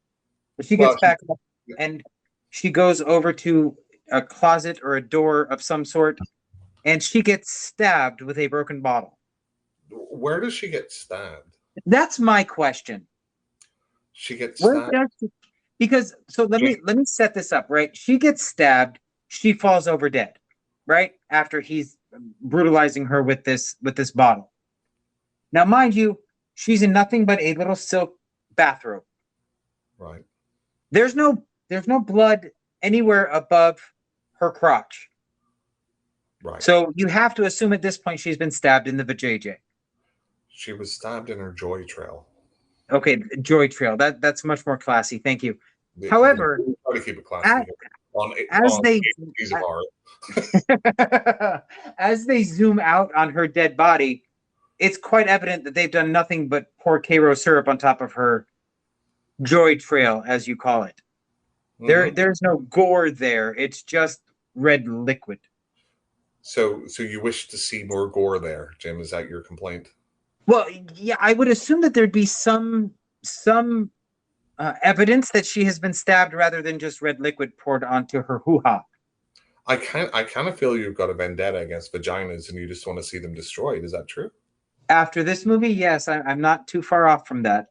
but she gets back up and she goes over to a closet or a door of some sort, and she gets stabbed with a broken bottle. Where does she get stabbed? That's my question. She gets stabbed? Because so let me set this up, right? She gets stabbed, she falls over dead, right? After he's brutalizing her with this bottle. Now, mind you, she's in nothing but a little silk bathrobe. Right. There's no blood anywhere above her crotch. Right. So you have to assume at this point she's been stabbed in the vajayjay. She was stabbed in her joy trail. Okay, joy trail. That's much more classy. Thank you. However, try to keep it classy as they zoom out on her dead body, it's quite evident that they've done nothing but pour Cairo syrup on top of her joy trail, as you call it. There's no gore there. It's just red liquid. So you wish to see more gore there, Jim? Is that your complaint? Well, yeah, I would assume that there'd be some evidence that she has been stabbed rather than just red liquid poured onto her hoo-ha. I kind of feel you've got a vendetta against vaginas and you just want to see them destroyed. Is that true? After this movie, yes, I'm not too far off from that.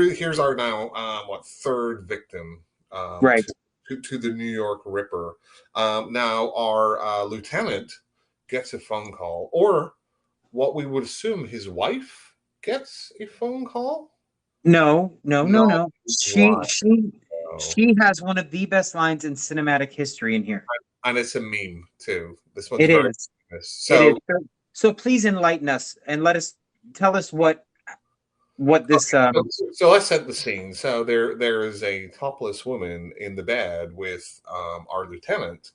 Here's our now third victim, right, to the New York Ripper. Now our lieutenant gets a phone call, or what we would assume his wife gets a phone call. No. She has one of the best lines in cinematic history in here, and it's a meme too. This one's very famous. So please enlighten us and tell us what this. So let's set the scene. So there is a topless woman in the bed with our lieutenant,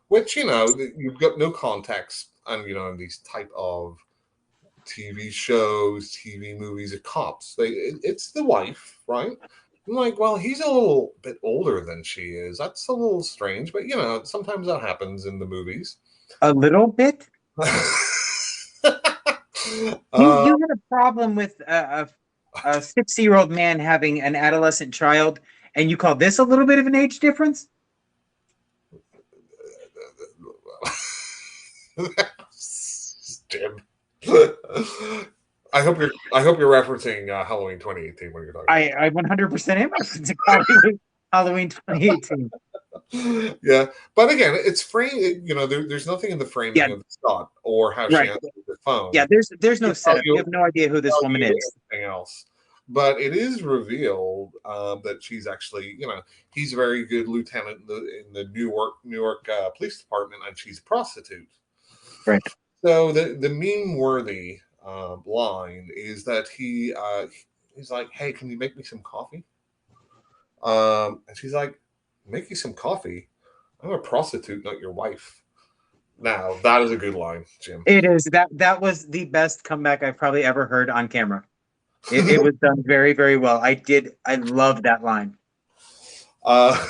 which you've got no context on in these type of TV shows, TV movies of cops. It's the wife, right? I'm like, well, he's a little bit older than she is. That's a little strange, but sometimes that happens in the movies. A little bit. You had a problem with a 60-year-old man having an adolescent child, and you call this a little bit of an age difference? Jim. I hope you're referencing Halloween 2018 when you're talking. I 100% am referencing Halloween 2018. Yeah, but again, it's frame. There's nothing in the framing of the shot or how she answers the phone. Yeah, there's no setup. You have no idea who this woman is. Anything else, but it is revealed that she's actually, he's a very good lieutenant in the New York Police Department, and she's a prostitute. Right. So the meme-worthy line is that he's like, "Hey, can you make me some coffee?" And she's like, "Make you some coffee? I'm a prostitute, not your wife. Now that is a good line, Jim. It is that was the best comeback I've probably ever heard on camera. It was done very, very well. I love that line. Uh,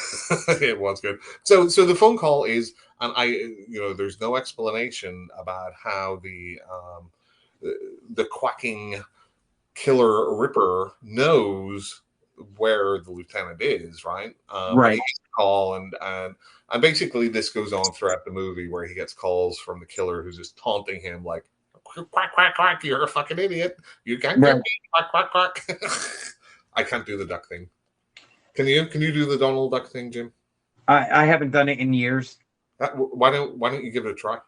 it was good. So the phone call is, and there's no explanation about how the quacking killer Ripper knows where the lieutenant is, right? But Right. he gets a call, and basically this goes on throughout the movie where he gets calls from the killer who's just taunting him like, quack, quack, quack, you're a fucking idiot. You can't get Right. me, quack, quack, quack. I can't do the duck thing. Can you do the Donald Duck thing, Jim? I haven't done it in years. Why don't you give it a try?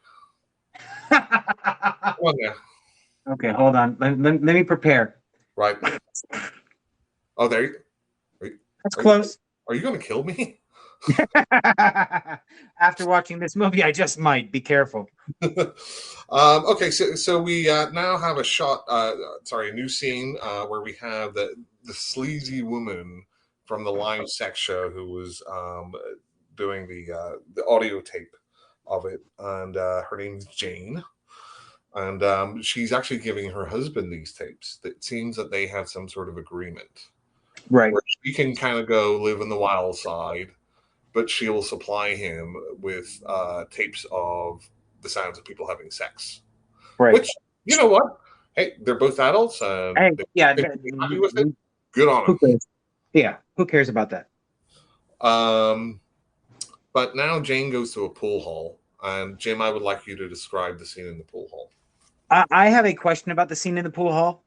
Come on now. Okay, hold on. Let me prepare. Right. Oh, there you. That's close. Are you going to kill me? After watching this movie, I just might. Be careful. Okay, so we now have a new scene where we have the sleazy woman from the live sex show who was doing the audio tape of it, and her name's Jane, and she's actually giving her husband these tapes. It seems that they have some sort of agreement, right? Where she can kind of go live in the wild side, but she will supply him with tapes of the sounds of people having sex. Right. Which, you know what? Hey, they're both adults, and yeah, they're happy with it. Good on them. Yeah, who cares about that? But now Jane goes to a pool hall, and Jim, I would like you to describe the scene in the pool hall. I have a question about the scene in the pool hall.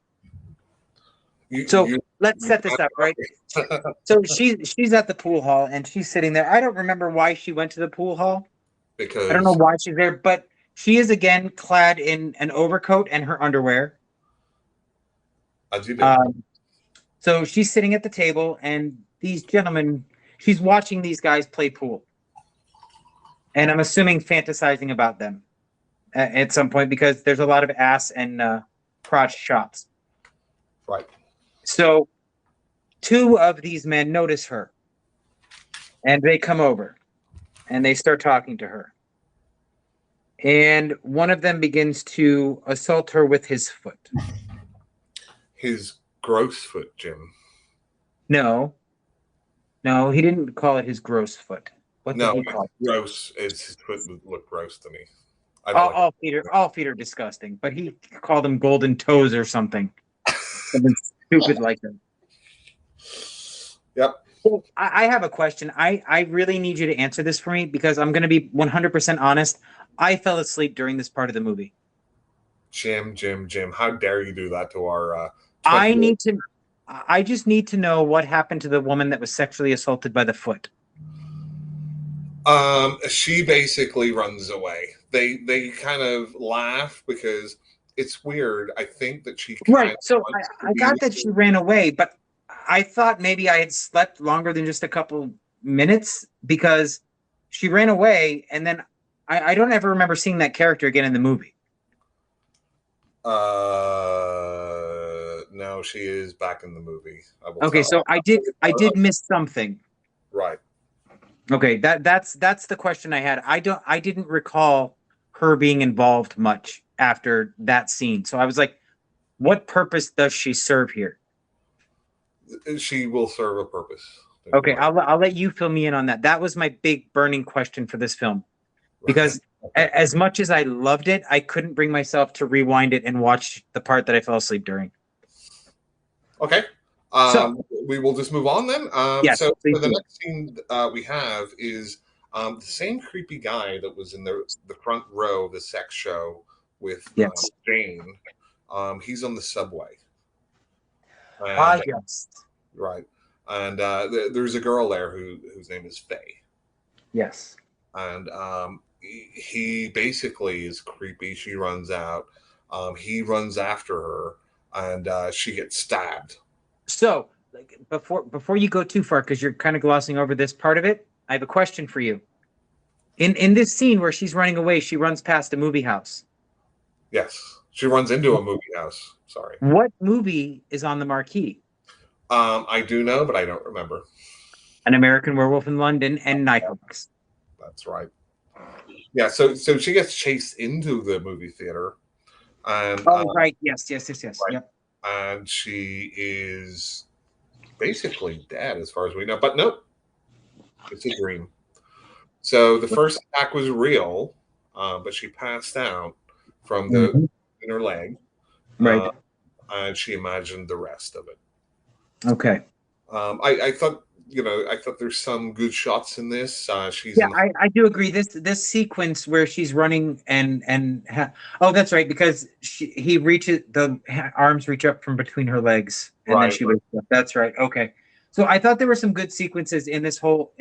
Let's set this up, right? So she's at the pool hall and she's sitting there. I don't remember why she went to the pool hall. Because I don't know why she's there, but she is again clad in an overcoat and her underwear. So she's sitting at the table, and these gentlemen, she's watching these guys play pool. And I'm assuming fantasizing about them at some point because there's a lot of ass and crotch shots. Right. So two of these men notice her, and they come over, and they start talking to her. And one of them begins to assault her with his foot. His gross foot, Jim. No, he didn't call it his gross foot. What did he call it? Gross. His foot would look gross to me. All feet are disgusting, but he called them golden toes or something. Something stupid like that. Yep. So I have a question. I really need you to answer this for me because I'm going to be 100% honest. I fell asleep during this part of the movie. Jim, how dare you do that to our... I just need to know what happened to the woman that was sexually assaulted by the foot. She basically runs away. They kind of laugh because it's weird. I think that she right. So I got that she ran away, but I thought maybe I had slept longer than just a couple minutes because she ran away, and then I don't ever remember seeing that character again in the movie. No, she is back in the movie. Okay, so I did miss something. Right. Okay, that's the question I had. I didn't recall her being involved much after that scene. So I was like, what purpose does she serve here? She will serve a purpose. Okay, I'll let you fill me in on that. That was my big burning question for this film. Because as much as I loved it, I couldn't bring myself to rewind it and watch the part that I fell asleep during. Okay. We will just move on then. Yes, so the next scene we have is the same creepy guy that was in the front row of the sex show with Jane. He's on the subway. Yes. Right. And there's a girl there whose name is Faye. Yes. And he basically is creepy. She runs out. He runs after her, and she gets stabbed. So, before you go too far, because you're kind of glossing over this part of it, I have a question for you. In this scene where she's running away, she runs past a movie house. Yes, she runs into a movie house. Sorry. What movie is on the marquee? I do know, but I don't remember. An American Werewolf in London and Nighthawks. That's right. Yeah, so she gets chased into the movie theater, and Oh, right. Yes, yes, yes, yes. right, Yep. and she is basically dead as far as we know. But nope, it's a dream. So the first attack was real, but she passed out from the Mhm. in her leg, Right. and she imagined the rest of it. Okay. I thought, I thought there's some good shots in this. She's Yeah, in the I do agree. This sequence where she's running oh, that's right, because he reaches arms reach up from between her legs, and then right. she wakes up. That's right. Okay. So I thought there were some good sequences in this whole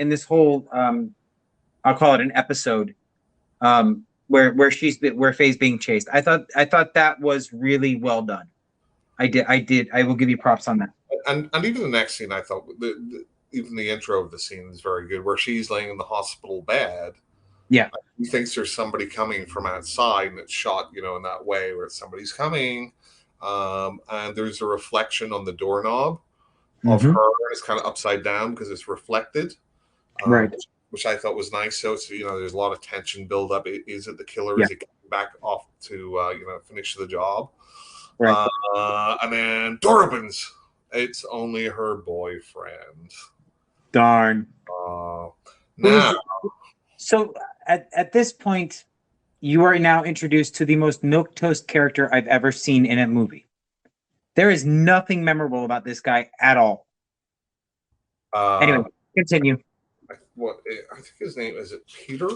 I'll call it an episode, where Faye's being chased. I thought that was really well done. I did. I will give you props on that. And even the next scene, I thought even the intro of the scene is very good, where she's laying in the hospital bed. Yeah. He thinks there's somebody coming from outside, and it's shot, in that way where somebody's coming, and there's a reflection on the doorknob of Hmm. her, and it's kind of upside down because it's reflected, Right. which I thought was nice. So, there's a lot of tension build up. Is it the killer? Yeah. Is he coming back off to finish the job? Right. And then door opens. It's only her boyfriend. Darn. Uh, Who now, is so at this point, you are now introduced to the most milquetoast character I've ever seen in a movie. There is nothing memorable about this guy at all. Anyway, uh, continue. I think his name is it Peter.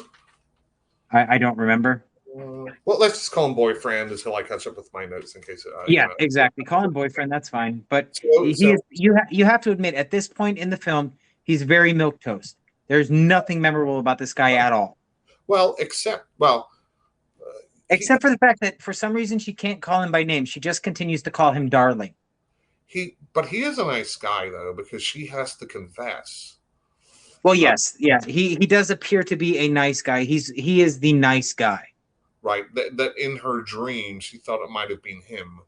I don't remember. Well, let's just call him boyfriend until I catch up with my notes in case. Yeah, exactly. Call him boyfriend. That's fine. But So, he so is. You have to admit, at this point in the film, he's very milquetoast. There's nothing memorable about this guy at all, he except for the fact that for some reason she can't call him by name. She just continues to call him darling. but he is a nice guy though, because she has to confess. Well, yes, yeah. He does appear to be a nice guy. He is the nice guy. Right, that in her dream she thought it might have been him,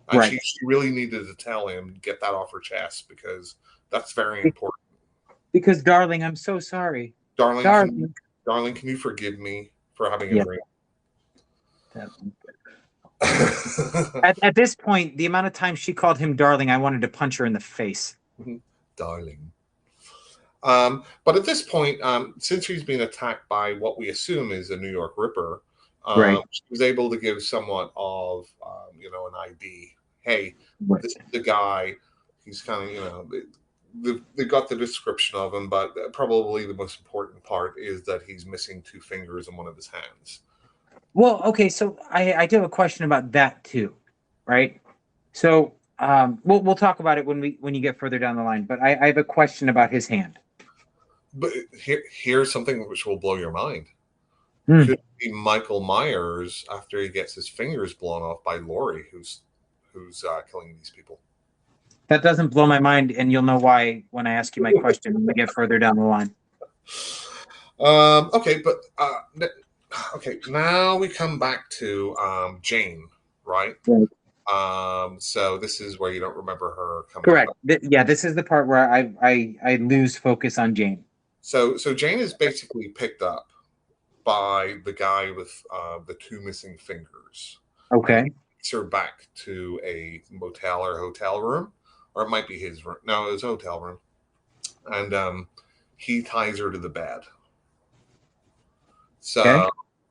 and Right. she really needed to tell him, get that off her chest, because that's very important. Because darling, I'm so sorry. Darling, Darling. darling, can you forgive me for having a Yeah. dream? At this point, the amount of times she called him darling, I wanted to punch her in the face. Darling. But at this point, since she's been attacked by what we assume is a New York Ripper, Right. she was able to give somewhat of, an ID. Hey, Right. this is the guy. He's kind of, they got the description of him, but probably the most important part is that he's missing two fingers and one of his hands. Well, okay, so I do have a question about that too, right? So we'll talk about it when you get further down the line. But I have a question about his hand. But here's something which will blow your mind. Hmm. Could be Michael Myers after he gets his fingers blown off by Laurie, who's killing these people. That doesn't blow my mind, and you'll know why when I ask you my question when we get further down the line. Okay, but okay, now we come back to Jane, right? Right. So this is where you don't remember her coming. Correct. Yeah, this is the part where I lose focus on Jane. So Jane is basically picked up by the guy with the two missing fingers. Okay. Takes her back to a motel or hotel room, or it might be his room. No, it was a hotel room, and he ties her to the bed. So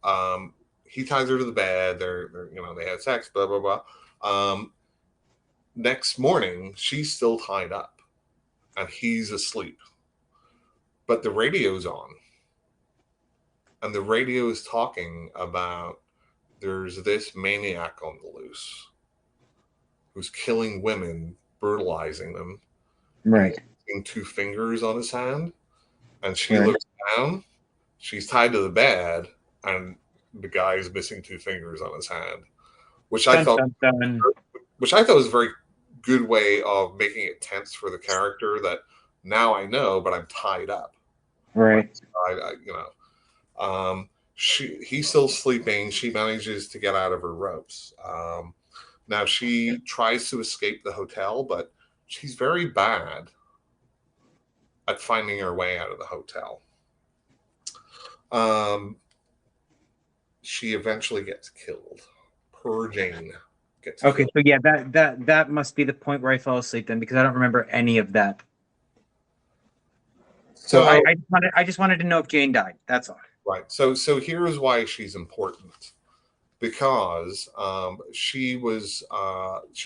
Okay. He ties her to the bed. They're they had sex. Blah blah blah. Next morning, she's still tied up, and he's asleep. But the radio's on, and the radio is talking about there's this maniac on the loose who's killing women, brutalizing them. Right. And two fingers on his hand, and she Right. looks down. She's tied to the bed, and the guy is missing two fingers on his hand, which I thought was a very good way of making it tense for the character. That now I know, but I'm tied up. Right. He's still sleeping. She manages to get out of her ropes. Now she tries to escape the hotel, but she's very bad at finding her way out of the hotel. Um, she eventually gets killed. Poor Jane gets Okay, killed. so yeah, that must be the point where I fell asleep then, because I don't remember any of that. So So I just wanted to know if Jane died. That's all. right. So here's why she's important. Because she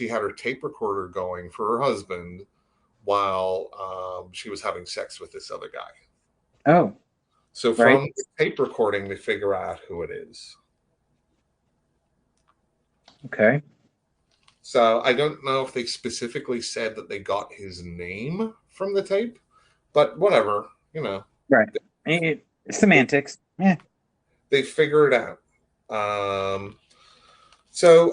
had her tape recorder going for her husband while she was having sex with this other guy. Oh, So right. from the tape recording, they figure out who it is. Okay. So I don't know if they specifically said that they got his name from the tape, but whatever, Right. they, Semantics. Yeah. they figure it out. So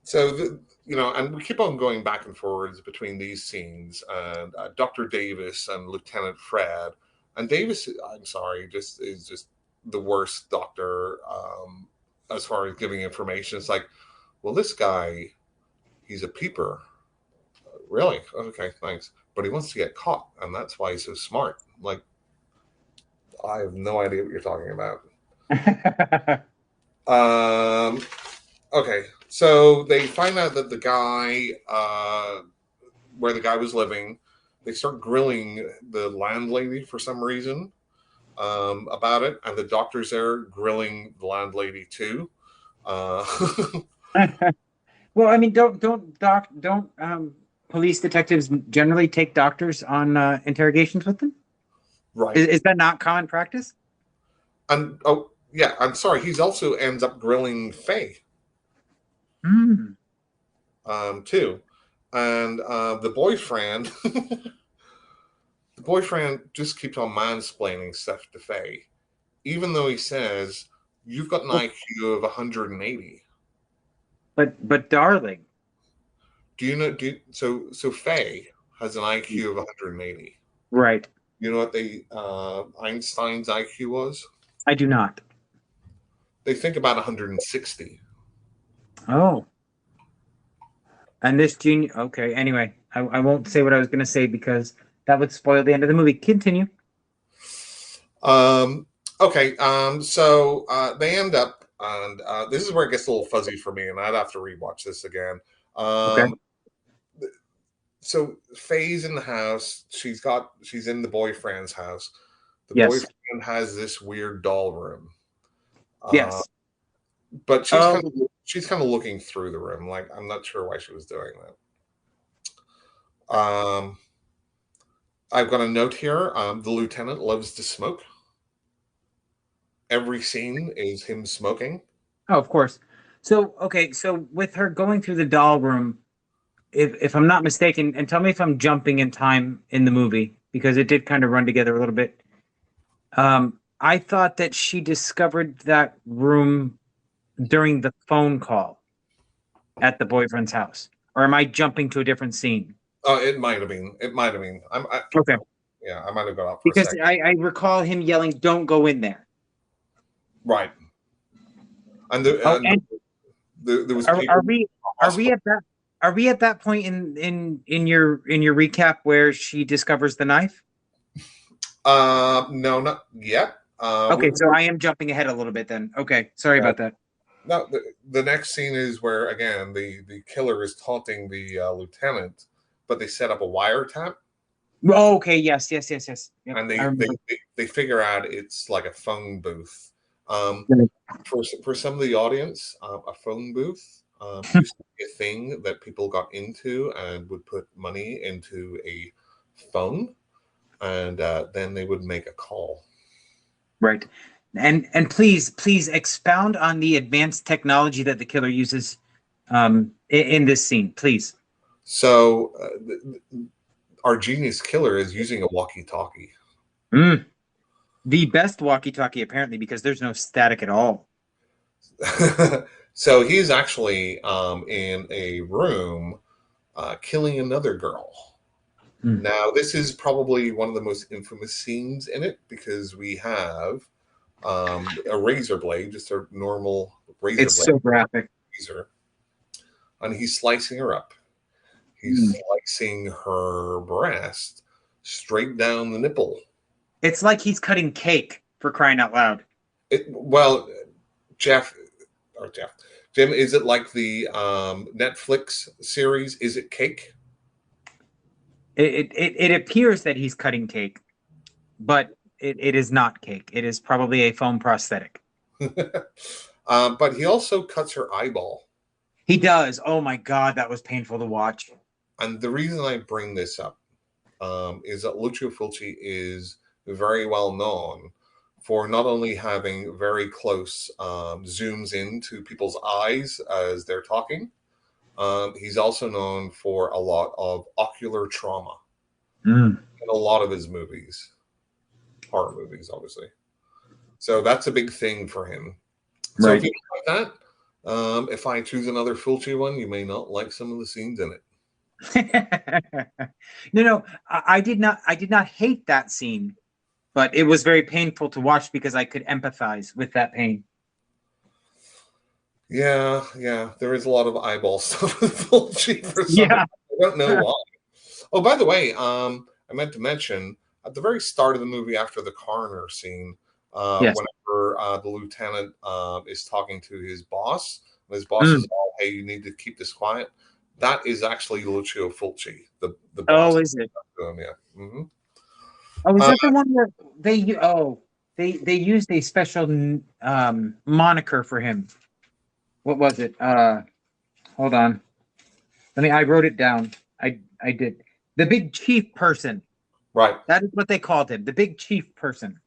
so and we keep on going back and forwards between these scenes and Dr. Davis and Lieutenant Fred. And Davis, I'm sorry, just is just the worst doctor as far as giving information. It's like, well, this guy, he's a peeper. Really? Okay, thanks. But he wants to get caught, and that's why he's so smart. Like, I have no idea what you're talking about. Um, okay, so they find out that the guy, where the guy was living, they start grilling the landlady for some reason about it, and the doctor's there grilling the landlady too. Uh, Well, I mean, don't police detectives generally take doctors on interrogations with them? right, Is that not common practice? and oh yeah, I'm sorry. He's also ends up grilling Faye Hmm. too, and the boyfriend just keeps on mansplaining stuff to Faye, even though he says you've got an But IQ of 180. but darling, Do you know? So Faye has an IQ of 180. right? You know what Einstein's IQ was? I do not. They think about 160. Oh, and this genius. Okay. Anyway, I won't say what I was going to say because that would spoil the end of the movie. Continue. Um, okay, so they end up, and this is where it gets a little fuzzy for me, and I'd have to rewatch this again. Okay. Um, so Faye's in the house. She's in the boyfriend's house. The Yes. boyfriend has this weird doll room, uh, Yes. but Oh, she's kind of looking through the room. Like I'm not sure why she was doing that. I've got a note here. The lieutenant loves to smoke. Every scene is him smoking. oh, of course. So, okay. So with her going through the doll room, if I'm not mistaken, and tell me if I'm jumping in time in the movie because it did kind of run together a little bit. I thought that she discovered that room during the phone call at the boyfriend's house, or am I jumping to a different scene? Oh, it might have been. It might have been. Okay, Yeah, I might have gone up for a because second. I recall him yelling, "Don't go in there." Right, and Oh, and there was are, people are in the we are we hospital. at that are we at that point in your recap where she discovers the knife? No, not yet. Okay, so I am jumping ahead a little bit then. Okay, sorry Uh, about that. no, the next scene is where again the killer is taunting the lieutenant, but they set up a wiretap, Oh, okay, yes, yes, yes, yes. Yep, and I remember. they figure out it's like a phone booth. Um, for some of the audience, a phone booth used to be a thing that people got into and would put money into a phone, and then they would make a call. Right. And please expound on the advanced technology that the killer uses in this scene, please. So our genius killer is using a walkie-talkie. Mm. The best walkie-talkie, apparently, because there's no static at all. So he's actually in a room killing another girl. Mm. Now, this is probably one of the most infamous scenes in it because we have a razor blade, just a normal razor It's blade, so graphic. razor, and he's slicing her up. He's Mm. slicing her breast straight down the nipple. It's like he's cutting cake, for crying out loud. Well, Jeff or Jeff, Jim, is it like the Netflix series? Is it Cake? It appears that he's cutting cake, but it is not cake. It is probably a foam prosthetic. But he also cuts her eyeball. He does. Oh my God, that was painful to watch. And the reason I bring this up is that Lucio Fulci is very well known for not only having very close zooms into people's eyes as they're talking, he's also known for a lot of ocular trauma in a lot of his movies, horror movies, obviously. So that's a big thing for him. So if you like that, if I choose another Fulci one, you may not like some of the scenes in it. No, I did not. I did not hate that scene, but it was very painful to watch because I could empathize with that pain. Yeah, there is a lot of eyeball stuff with Fulci for some Yeah. reason. I don't know why. Oh, by the way, I meant to mention at the very start of the movie, after the coroner scene, Yes. whenever the lieutenant is talking to his boss, and his boss is all, "Hey, you need to keep this quiet." That is actually Lucio Fulci, the boss. Oh, is it? Yeah. Mm-hmm. Oh, is that the one where they used a special moniker for him? What was it? Hold on. I wrote it down. I did. The big chief person. Right. That is what they called him. The big chief person.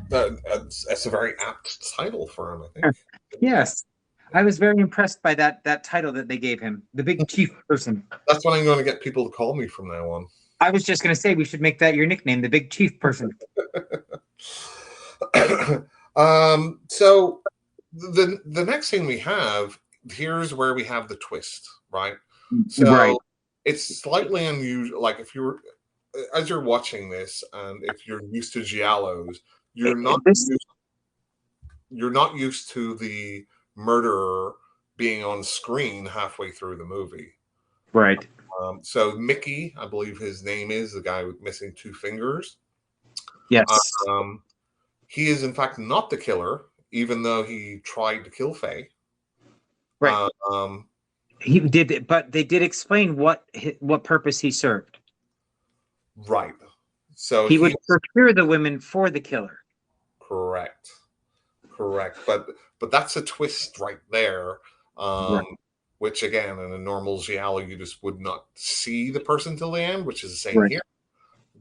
That's a very apt title for him, I think. Yes. I was very impressed by that title that they gave him. The big chief person. That's what I'm going to get people to call me from now on. I was just going to say we should make that your nickname, the big chief person. So the next thing we have, here's where we have the twist, right? So right. It's slightly unusual. Like if you're, as you're watching this, and if you're used to giallos, you're not used to the murderer being on screen halfway through the movie. Right. So Mickey, I believe his name is, the guy with missing two fingers. Yes. He is in fact not the killer, even though he tried to kill Faye. Right. He did, but they did explain what purpose he served. Right. So he would procure the women for the killer. Correct. But that's a twist right there. Right. Which again, in a normal giallo, you just would not see the person till the end, which is the same here.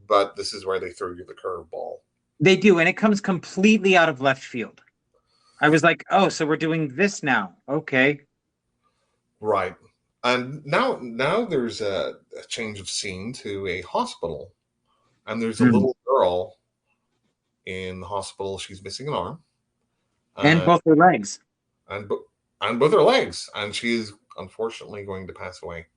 But this is where they throw you the curveball. They do, and it comes completely out of left field. I was like, oh, so we're doing this now. Okay. Right. And now there's a change of scene to a hospital. And there's a little girl in the hospital. She's missing an arm. And both her legs. And both her legs. And she is unfortunately going to pass away.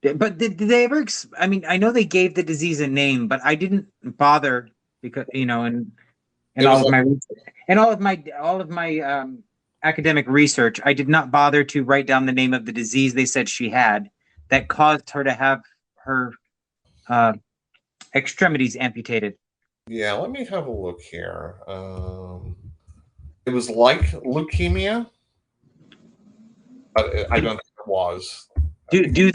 But did they ever? I mean, I know they gave the disease a name, but I didn't bother because and all of my academic research, I did not bother to write down the name of the disease they said she had that caused her to have her extremities amputated. Yeah, let me have a look here. It was like leukemia. I don't think it was. Do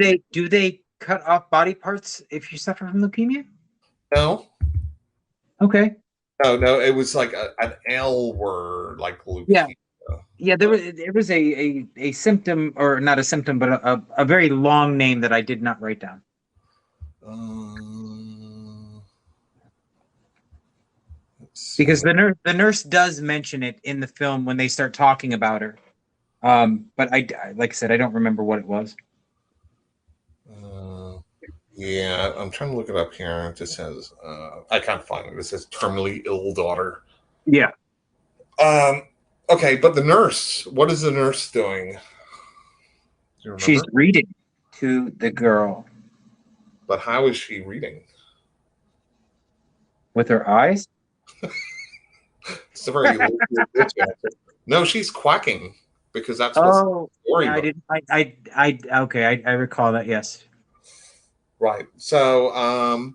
they cut off body parts if you suffer from leukemia? No. Okay. No, it was like an L word, like leukemia. Yeah, there was a symptom, or not a symptom, but a very long name that I did not write down. Because the nurse does mention it in the film when they start talking about her. But like I said, I don't remember what it was. Yeah, I'm trying to look it up here. It just says I can't find it. It says terminally ill daughter. Yeah. Okay, but the nurse, what is the nurse doing? Do She's reading to the girl. But how is she reading? With her eyes? It's a very no, she's quacking because that's what I recall that, yes. Right. So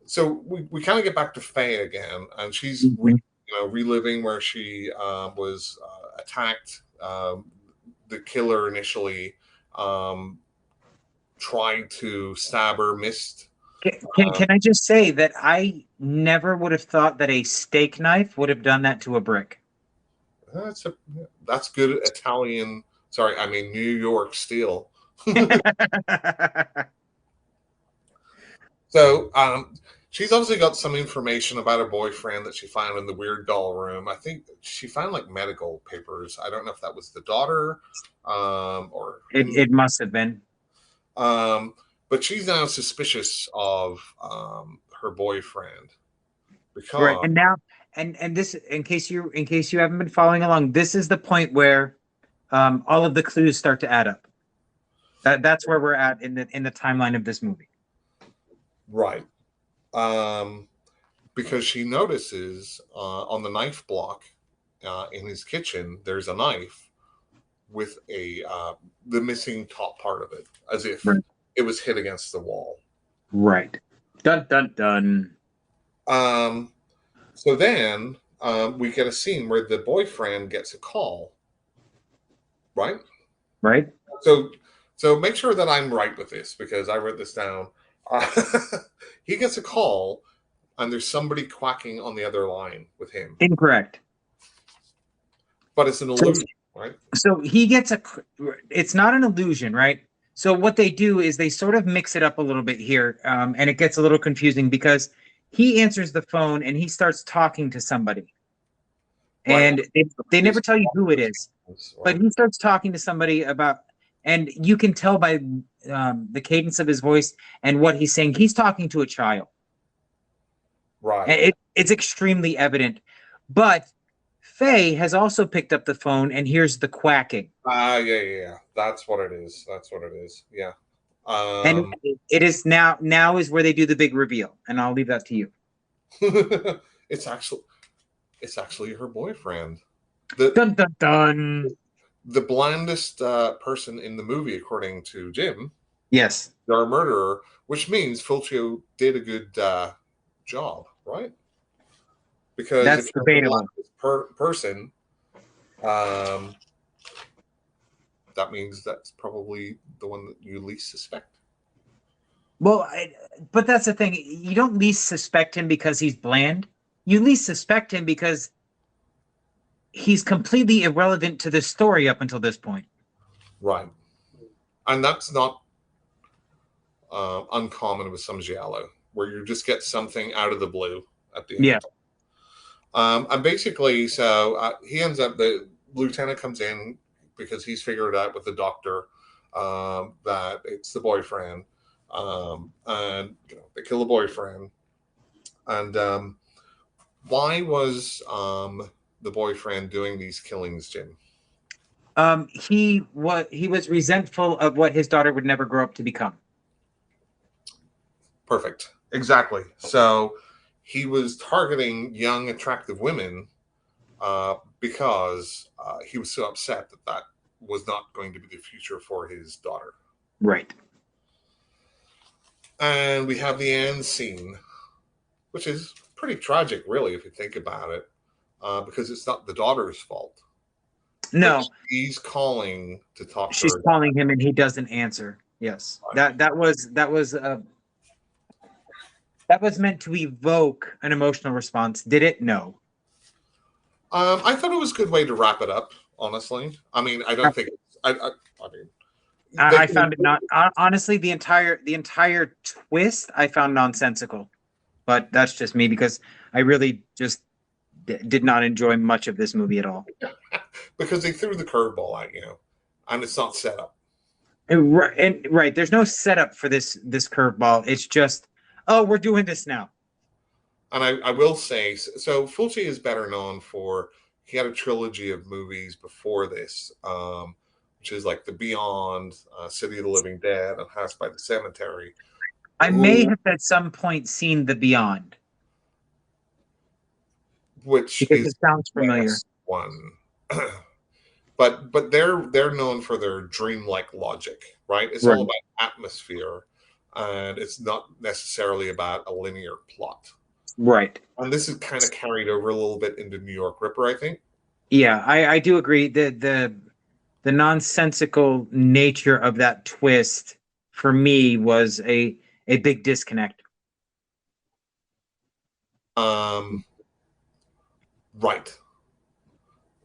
So we kind of get back to Faye again, and she's Mhm. reliving where she was attacked. The killer initially um, tried to stab her, missed. Can I just say that I never would have thought that a steak knife would have done that to a brick? That's a that's good Italian. Sorry, I mean New York steel. So she's obviously got some information about her boyfriend that she found in the weird doll room. I think she found like medical papers. I don't know if that was the daughter or It must have been. um, but she's now suspicious of her boyfriend Right. because And now and this in case you haven't been following along, this is the point where all of the clues start to add up. That's where we're at in the timeline of this movie. right. Um, because she notices on the knife block in his kitchen, there's a knife with a the missing top part of it, as if Right. it was hit against the wall. Right. Dun dun dun. Um, so then we get a scene where the boyfriend gets a call, right? Right? So so make sure that I'm right with this because I wrote this down. Uh, he gets a call and there's somebody quacking on the other line with him, Incorrect. but it's an So illusion, right? so he gets a it's not an illusion, right? So what they do is they sort of mix it up a little bit here, and it gets a little confusing because he answers the phone and he starts talking to somebody, Right. and they never tell you who it is, but Right. he starts talking to somebody about, and you can tell by the cadence of his voice and what he's saying, he's talking to a child. Right. And it's extremely evident, but Faye has also picked up the phone and hears the quacking. Yeah. That's what it is. That's what it is. Yeah. And Um, it is now is where they do the big reveal, and I'll leave that to you. it's actually it's actually her boyfriend. The Dun dun dun. the blandest person in the movie, according to Jim, Yes, our murderer, which means Fulcio did a good job, right? Because if that's you're the debatable. blandest person, um, that means that's probably the one that you least suspect. Well, but that's the thing. You don't least suspect him because he's bland. You least suspect him because he's completely irrelevant to the story up until this point. Right. And that's not uncommon with some giallo, where you just get something out of the blue at the Yeah. end. And basically, so he ends up, the lieutenant comes in because he's figured out with the doctor that it's the boyfriend. And they kill the boyfriend. And why was the boyfriend doing these killings, Jim? He was resentful of what his daughter would never grow up to become. Perfect. Exactly. So he was targeting young, attractive women because he was so upset that that was not going to be the future for his daughter. Right. And we have the end scene, which is pretty tragic, really, if you think about it, because it's not the daughter's fault. No, He's calling to talk to she's her. calling him and he doesn't answer. Yes. That was meant to evoke an emotional response. Did it? No. I thought it was a good way to wrap it up, honestly. I mean, I don't think I mean, I found it not honestly the entire twist I found nonsensical, but that's just me because I really just did not enjoy much of this movie at all. because they threw the curveball at you, and it's not set up. And there's no setup for this curveball. It's just, oh, we're doing this now. And I will say, so Fulci is better known for, he had a trilogy of movies before this, which is like The Beyond, City of the Living Dead, and House by the Cemetery. I may have at some point seen The Beyond Which because is it sounds the familiar. best one. but they're known for their dreamlike logic, right? It's all Right. about atmosphere. and it's not necessarily about a linear plot. Right. And this is kind of carried over a little bit into New York Ripper, I think. Yeah, I do agree. The nonsensical nature of that twist for me was a big disconnect. Right.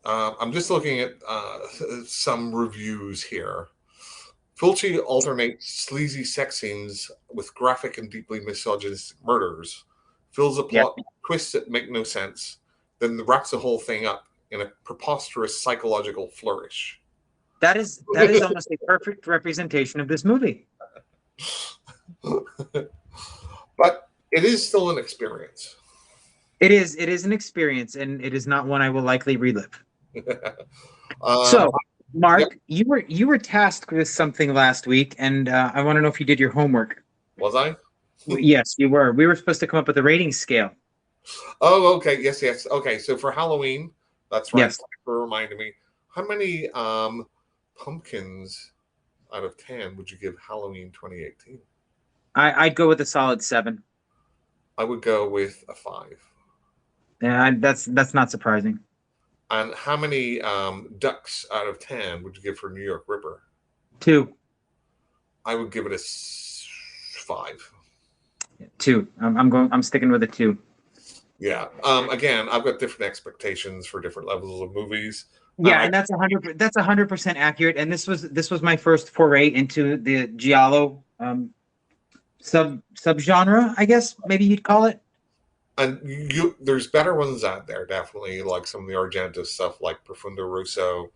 I'm just looking at some reviews here. Fulci alternates sleazy sex scenes with graphic and deeply misogynistic murders, fills a plot with twists that make no sense, then wraps the whole thing up in a preposterous psychological flourish. That is almost a perfect representation of this movie. But it is still an experience. It is an experience, and it is not one I will likely relive. So, Mark, yep. you were tasked with something last week, and I want to know if you did your homework. Was I? Yes, you were. We were supposed to come up with a rating scale. Oh, okay. Yes. Okay, so for Halloween, that's right. Yes. Thanks for reminding me. How many pumpkins out of 10 would you give Halloween 2018? I'd go with a solid 7. I would go with a 5. Yeah, that's not surprising. And how many ducks out of 10 would you give for New York Ripper? 2. I would give it a 5. 2. I'm sticking with a 2. Yeah. Again, I've got different expectations for different levels of movies. Yeah, and that's 100% accurate. And this was my first foray into the giallo subgenre, I guess maybe you'd call it. And there's better ones out there, definitely, like some of the Argento stuff, like Profundo Russo,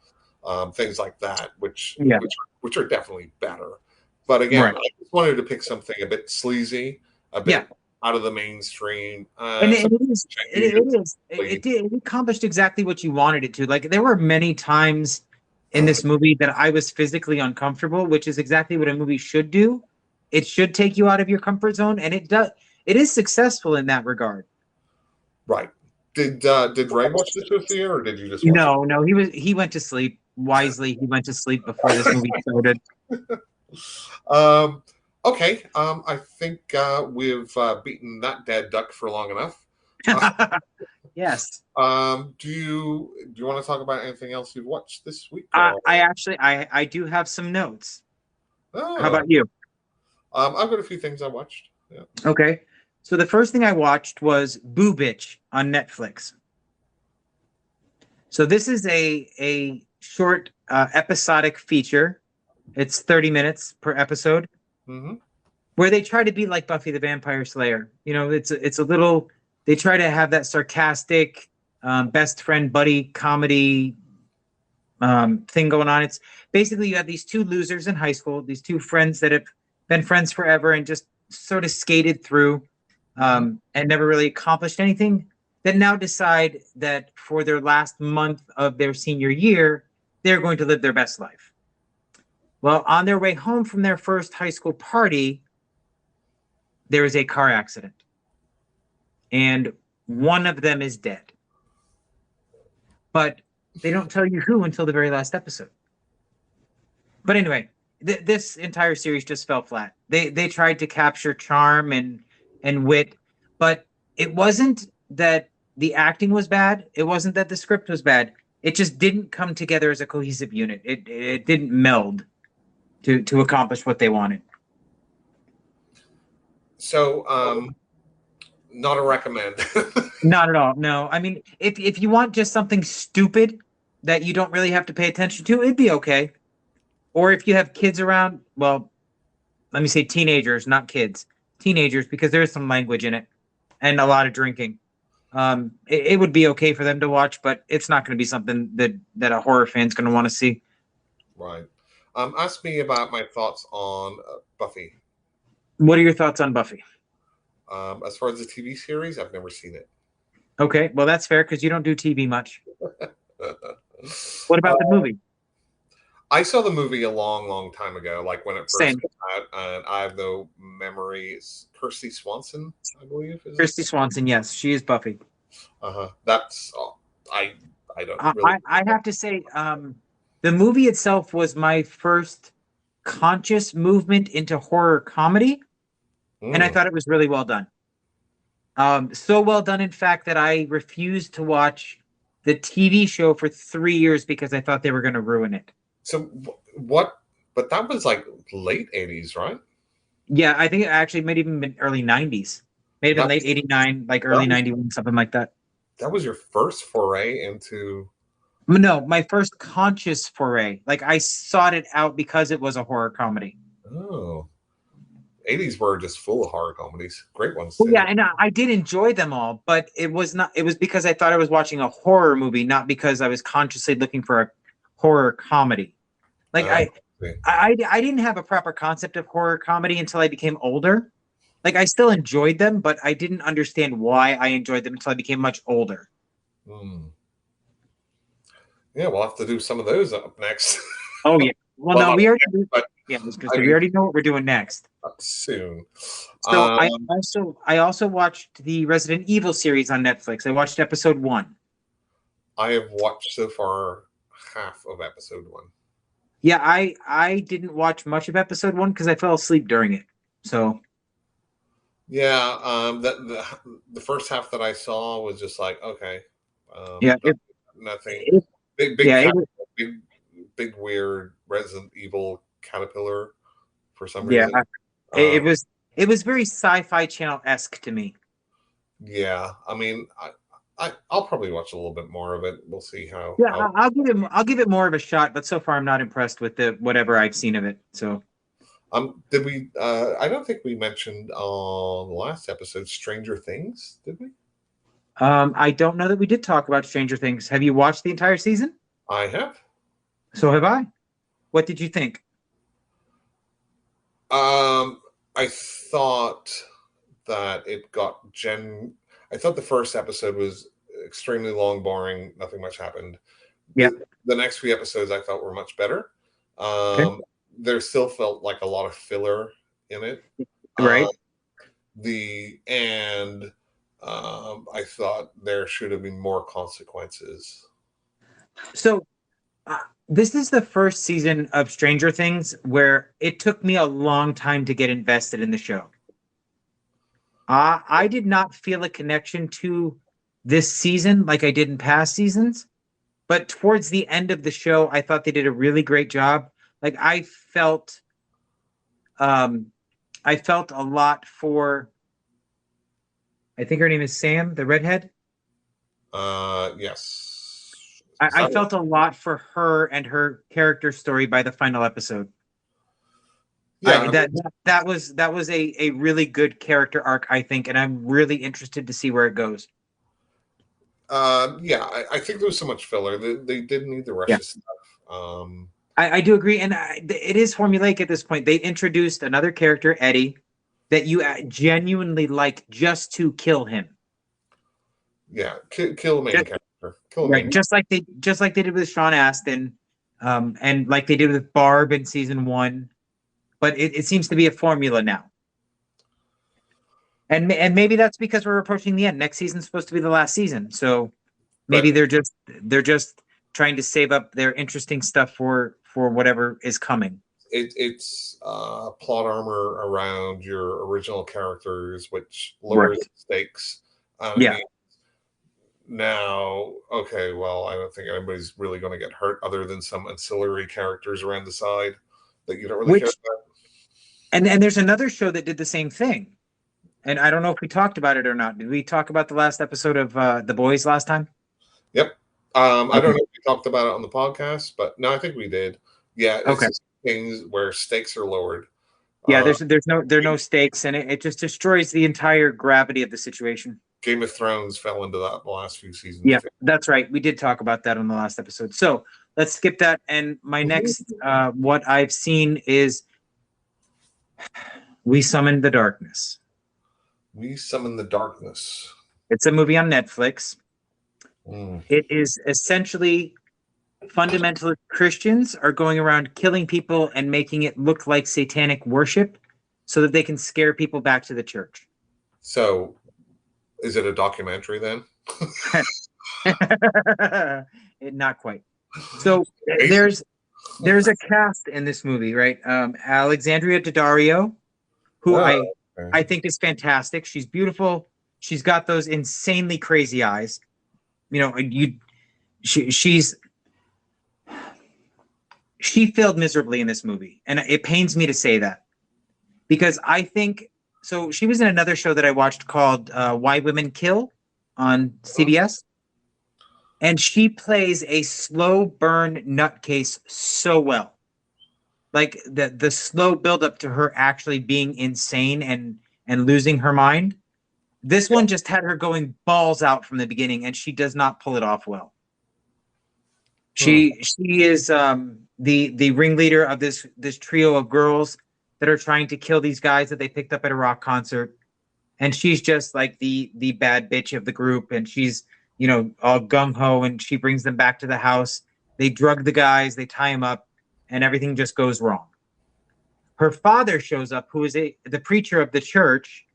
things like that, which are definitely better. But again, right. I just wanted to pick something a bit sleazy, a bit out of the mainstream. And it accomplished exactly what you wanted it to. Like, there were many times in this movie that I was physically uncomfortable, which is exactly what a movie should do. It should take you out of your comfort zone, and it does. It is successful in that regard. Right. Did Ray watch this with you, or did you just watch it? No, he went to sleep. Wisely, he went to sleep before this movie started. Okay. I think we've beaten that dead duck for long enough. Yes. Do you want to talk about anything else you've watched this week? I do have some notes. Oh. How about you? I've got a few things I watched. Yeah. Okay. So the first thing I watched was Boo Bitch on Netflix. So this is a short episodic feature. It's 30 minutes per episode, where they try to be like Buffy the Vampire Slayer. You know, it's a little. They try to have that sarcastic best friend buddy comedy thing going on. It's basically you have these two losers in high school, these two friends that have been friends forever and just sort of skated through. And never really accomplished anything, that now decide that for their last month of their senior year, they're going to live their best life. Well, on their way home from their first high school party, there is a car accident. And one of them is dead. But they don't tell you who until the very last episode. But anyway, this entire series just fell flat. They tried to capture charm and wit, but it wasn't that the acting was bad. It wasn't that the script was bad. It just didn't come together as a cohesive unit. It didn't meld to accomplish what they wanted. So, not a recommend. Not at all. No, I mean, if you want just something stupid that you don't really have to pay attention to, it'd be okay. Or if you have kids around, well, let me say teenagers, not kids. Teenagers, because there's some language in it and a lot of drinking. It would be okay for them to watch, but it's not going to be something that a horror fan's going to want to see. Right. Ask me about my thoughts on Buffy. What are your thoughts on Buffy? As far as the TV series, I've never seen it. Okay, well, that's fair because you don't do TV much. What about the movie? I saw the movie a long, long time ago, like when it first came out, and I have no memory. It's Kirsty Swanson, I believe. Kirsty Swanson, yes, she is Buffy. That's I don't. Really I have to say, the movie itself was my first conscious movement into horror comedy. and I thought it was really well done. So well done, in fact, that I refused to watch the TV show for 3 years because I thought they were going to ruin it. So what? But that was like late 80s, right? Yeah, I think it actually might even been early 90s. May have been late 89, like early 91, something like that. That was your first foray into... No, my first conscious foray. Like, I sought it out because it was a horror comedy. Oh. 80s were just full of horror comedies. Great ones, Well, too. yeah, and I did enjoy them all, but it was because I thought I was watching a horror movie, not because I was consciously looking for a horror comedy. Like, I didn't have a proper concept of horror comedy until I became older. Like, I still enjoyed them, but I didn't understand why I enjoyed them until I became much older. Yeah, we'll have to do some of those up next. Oh, yeah. Well, no, we already we already know what we're doing next. Soon. So I also watched the Resident Evil series on Netflix. I watched episode 1. I have watched so far half of episode 1. Yeah, I didn't watch much of episode 1 because I fell asleep during it. So yeah, the first half that I saw was just like, okay, nothing. Big weird Resident Evil caterpillar for some reason. Yeah, it was very Sci-Fi Channel-esque to me. Yeah, I mean, I'll probably watch a little bit more of it. We'll see how. Yeah, I'll give it more of a shot, but so far I'm not impressed with the whatever I've seen of it. So, did we? I don't think we mentioned on the last episode Stranger Things, did we? I don't know that we did talk about Stranger Things. Have you watched the entire season? I have. So have I. What did you think? I thought that it got I thought the first episode was extremely long, boring. Nothing much happened. Yeah. The next few episodes I thought were much better. Okay. There still felt like a lot of filler in it. Right. I thought there should have been more consequences. So this is the first season of Stranger Things where it took me a long time to get invested in the show. I did not feel a connection to this season like I did in past seasons, but towards the end of the show, I thought they did a really great job. Like I felt a lot for, I think her name is Sam, the redhead. Yes. I felt a lot for her and her character story by the final episode. Yeah, that was a really good character arc, I think, and I'm really interested to see where it goes. Yeah, I think there was so much filler. They didn't need the rest of stuff. I do agree, and it is formulaic at this point. They introduced another character, Eddie, that you genuinely like just to kill him. Yeah, kill the main character. Right, just like they did with Sean Astin, and like they did with Barb in season 1. But it seems to be a formula now, and maybe that's because we're approaching the end. Next season's supposed to be the last season, so maybe they're just trying to save up their interesting stuff for whatever is coming. It's plot armor around your original characters, which lowers the stakes. Yeah. Now, okay, well, I don't think anybody's really going to get hurt other than some ancillary characters around the side that you don't really care about. And there's another show that did the same thing. And I don't know if we talked about it or not. Did we talk about the last episode of The Boys last time? Yep. I don't know if we talked about it on the podcast, but no, I think we did. Yeah. It's just things where stakes are lowered. Yeah, there are no stakes, and it just destroys the entire gravity of the situation. Game of Thrones fell into that the last few seasons. Yeah, that's right. We did talk about that on the last episode. So let's skip that. And my next, what I've seen is We Summon the Darkness. We Summon the Darkness. It's a movie on Netflix. It is essentially fundamentalist Christians are going around killing people and making it look like satanic worship so that they can scare people back to the church. So is it a documentary then? Not quite. So there's a cast in this movie, right? Alexandria Daddario, who I think is fantastic. She's beautiful. She's got those insanely crazy eyes. You know, she's she failed miserably in this movie, and it pains me to say that because I think so. She was in another show that I watched called "Why Women Kill" on CBS, and she plays a slow burn nutcase so well. Like the slow build up to her actually being insane and losing her mind. This one just had her going balls out from the beginning, and she does not pull it off well. She is the ringleader of this trio of girls that are trying to kill these guys that they picked up at a rock concert, and she's just like the bad bitch of the group, and she's all gung ho, and she brings them back to the house. They drug the guys, they tie them up, and everything just goes wrong. Her father shows up, who is the preacher of the church,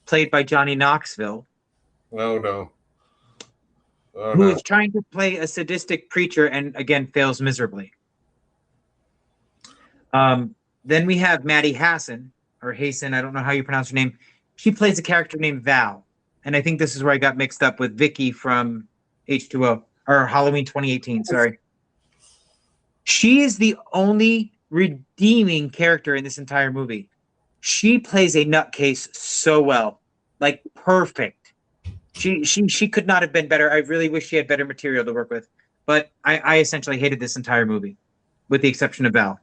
played by Johnny Knoxville. Oh no. Who is trying to play a sadistic preacher and again fails miserably. Then we have Maddie Hasson, or Hasten, I don't know how you pronounce her name. She plays a character named Val. And I think this is where I got mixed up with Vicky from H2O, or Halloween 2018, sorry. She is the only redeeming character in this entire movie. She plays a nutcase so well, like perfect. She could not have been better. I really wish she had better material to work with. But I essentially hated this entire movie, with the exception of Val.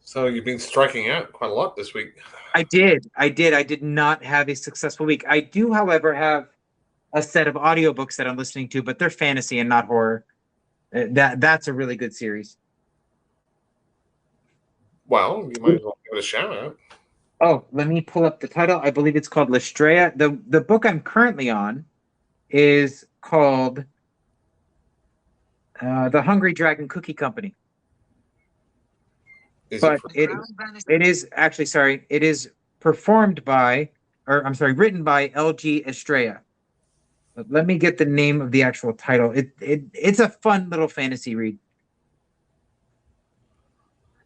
So you've been striking out quite a lot this week. I did. I did not have a successful week. I do, however, have a set of audiobooks that I'm listening to, but they're fantasy and not horror. That's a really good series. Well, you might as well give it a shout out. Oh, let me pull up the title. I believe it's called Lestrea. The book I'm currently on is called The Hungry Dragon Cookie Company. It is actually, sorry, it is written by L.G. Estrella. But let me get the name of the actual title. It's a fun little fantasy read.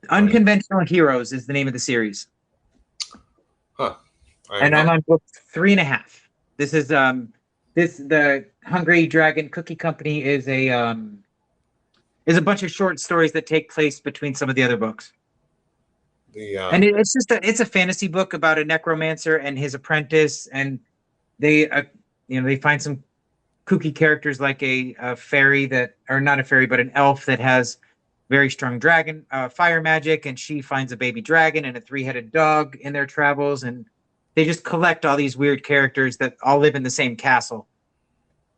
Unconventional Heroes is the name of the series. Huh. I'm on book 3.5. This is the Hungry Dragon Cookie Company is a bunch of short stories that take place between some of the other books. And it's a fantasy book about a necromancer and his apprentice, and they find some kooky characters like a fairy that, or not a fairy, but an elf that has very strong dragon fire magic, and she finds a baby dragon and a 3-headed dog in their travels, and they just collect all these weird characters that all live in the same castle.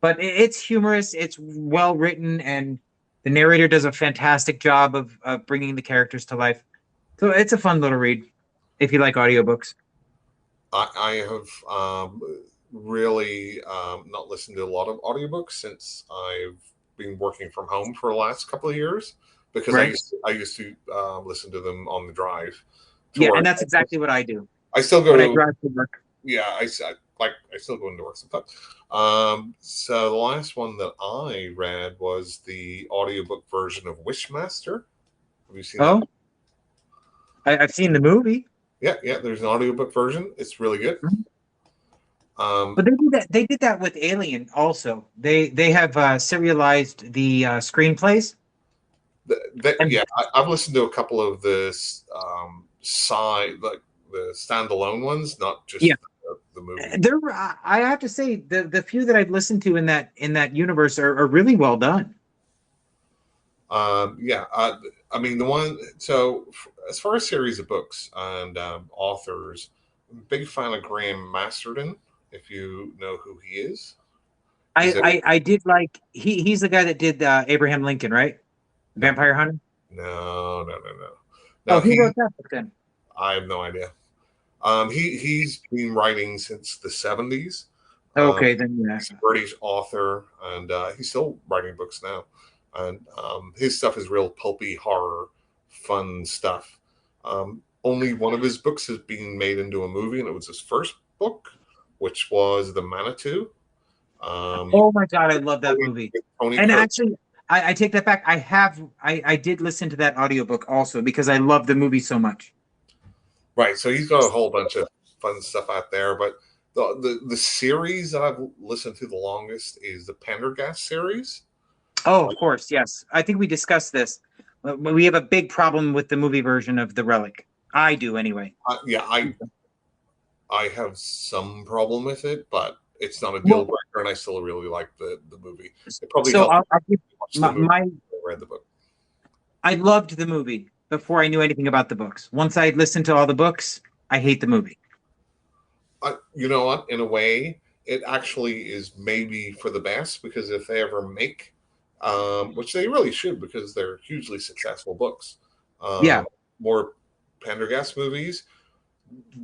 But it's humorous, it's well written, and the narrator does a fantastic job of bringing the characters to life. So it's a fun little read if you like audiobooks. I have really not listened to a lot of audiobooks since I've been working from home for the last couple of years, because right. I used to listen to them on the drive. Yeah, work. And that's exactly what I do. I still go to drive to work. Yeah, I still go into work sometimes. So the last one that I read was the audiobook version of Wishmaster. Have you seen that? I've seen the movie. Yeah, there's an audiobook version. It's really good. Mm-hmm. But they did that with Alien also. They have serialized the screenplays. I've listened to a couple of the the standalone ones, not just the movie. I have to say the few that I've listened to in that universe are really well done. I mean, the one, so as far as series of books and authors, I'm a big fan of Graham Masterton, if you know who he is. I did like, he's the guy that did Abraham Lincoln, right? Vampire Hunter? No. He wrote that book then. I have no idea. He's been writing since the 70s. Okay, then yeah. He's a British author, and he's still writing books now. And his stuff is real pulpy horror, fun stuff. Only one of his books has been made into a movie, and it was his first book, which was The Manitou. Oh my God, I love that movie. And Kirk. Actually, I take that back. I did listen to that audiobook also because I love the movie so much. Right. So he's got a whole bunch of fun stuff out there. But the series that I've listened to the longest is the Pendergast series. Oh, of course, yes. I think we discussed this. We have a big problem with the movie version of The Relic. I do anyway. Yeah, I have some problem with it, but it's not a deal Well, breaker, and I still really like the movie. It probably so helped I'll give me watch the movie. my I read the book. I loved the movie before I knew anything about the books. Once I listened to all the books, I hate the movie. You know what? In a way, it actually is maybe for the best because if they ever make, which they really should because they're hugely successful books, Yeah, more Pendergast movies,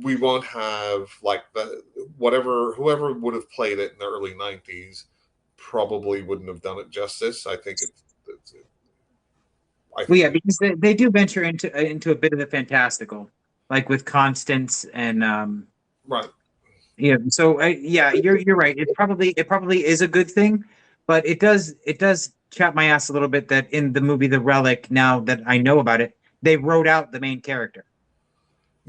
we won't have like the whatever whoever would have played it in the early '90s probably wouldn't have done it justice. I well, think yeah, because they do venture into a bit of the fantastical, like with Constance and right. yeah. So yeah, you're right. It probably is a good thing, but it does chap my ass a little bit that in the movie The Relic, now that I know about it, they wrote out the main character.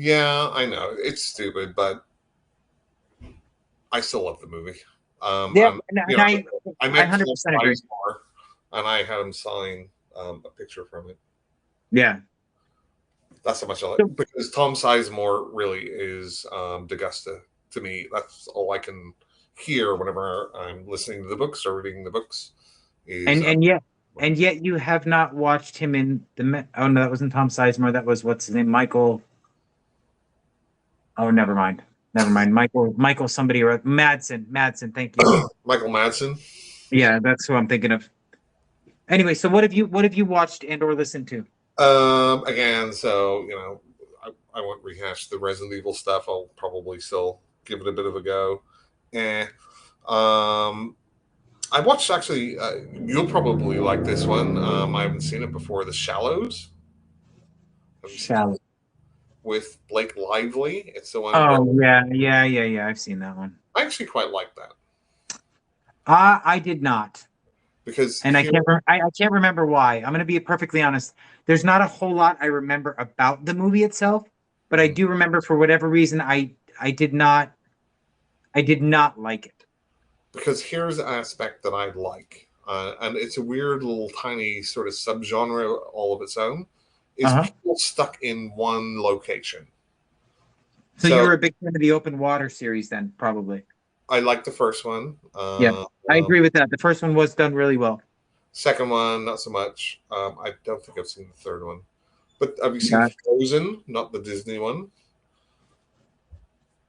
Yeah, I know it's stupid, but I still love the movie. Yeah, I'm, and, you and know, I I I met Tom 100% agree. Sizemore, and I had him sign a picture from it. Yeah. That's how much I So, like because Tom Sizemore really is D'Agusta to me. That's all I can hear whenever I'm listening to the books or reading the books. Is and yet you have not watched him in oh no, that wasn't Tom Sizemore. That was what's his name, Michael. Oh, never mind. Never mind. Michael somebody or Madsen. Thank you. Michael Madsen. Yeah, that's who I'm thinking of. Anyway, so what have you watched and or listened to? Again, so I won't rehash the Resident Evil stuff. I'll probably still give it a bit of a go. Eh. Um, I watched actually. You'll probably like this one. I haven't seen it before. The Shallows. Have you seen that? Shall. With Blake Lively? It's the one where Oh yeah. I've seen that one. I actually quite like that I did not, because and I here, can't. I can't remember why. I'm going to be perfectly honest. There's not a whole lot I remember about the movie itself, but I do remember for whatever reason I did not like it. because here's an aspect that I like, and it's a weird little tiny sort of subgenre all of its own. Is Uh-huh. people stuck in one location? So So you're a big fan of the open water series then, probably. I like the first one. Yeah, I agree with that. The first one was done really well. Second one, not so much. I don't think I've seen the third one. But have you seen Yeah, Frozen? Not the Disney one,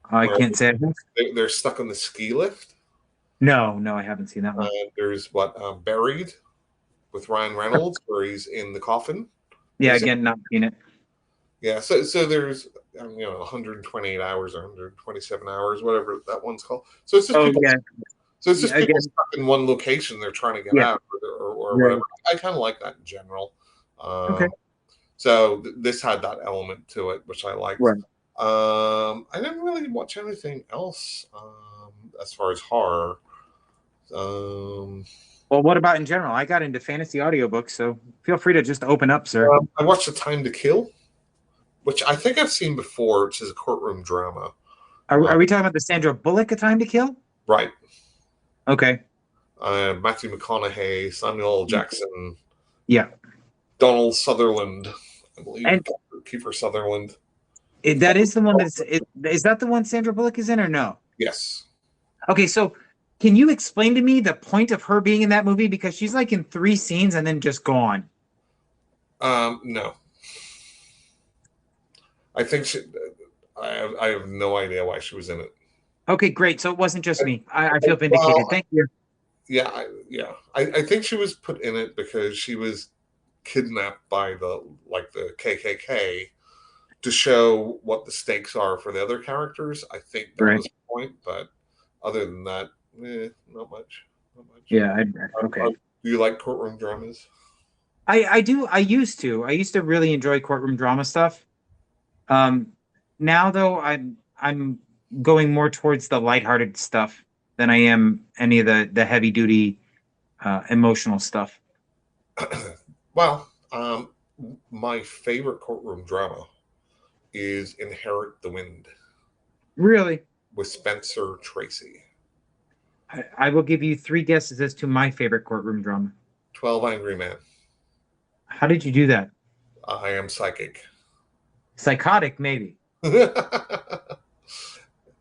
I where can't say. they're stuck on the ski lift. No, I haven't seen that one. There's what Buried with Ryan Reynolds, where he's in the coffin. Yeah, He's again, not seen it. Yeah, so there's 128 hours or 127 hours, whatever that one's called. So it's just Oh people. yeah, So it's yeah, just people again, stuck in one location. They're trying to get yeah, out, or right. whatever. I kind of like that in general. Okay, So this had that element to it, which I liked. right. I didn't really watch anything else as far as horror. Um, Well, what about in general? I got into fantasy audiobooks, so feel free to just open up, sir. I watched The Time to Kill, which I think I've seen before, which is a courtroom drama. Are we talking about the Sandra Bullock, A Time to Kill? Right. Okay. Matthew McConaughey, Samuel L. Jackson, Yeah. Donald Sutherland, I believe, And Kiefer Sutherland. that is the one is that the one Sandra Bullock is in or no? Yes. Okay, so can you explain to me the point of her being in that movie? Because she's like in 3 scenes and then just gone. No. I think I have no idea why she was in it. Okay, great. So it wasn't just me. I feel vindicated. Well, Thank you. yeah, I think she was put in it because she was kidnapped by the KKK to show what the stakes are for the other characters. I think that Right. was the point, but other than that, not much. Not much. Yeah. Okay. Do you like courtroom dramas? I do. I used to really enjoy courtroom drama stuff. Now though, I'm going more towards the lighthearted stuff than I am any of the heavy duty emotional stuff. Well, my favorite courtroom drama is Inherit the Wind Really? with Spencer Tracy. I will give you three guesses as to my favorite courtroom drama. 12 Angry Men. How did you do that? I Am Psychic. Psychotic, maybe. It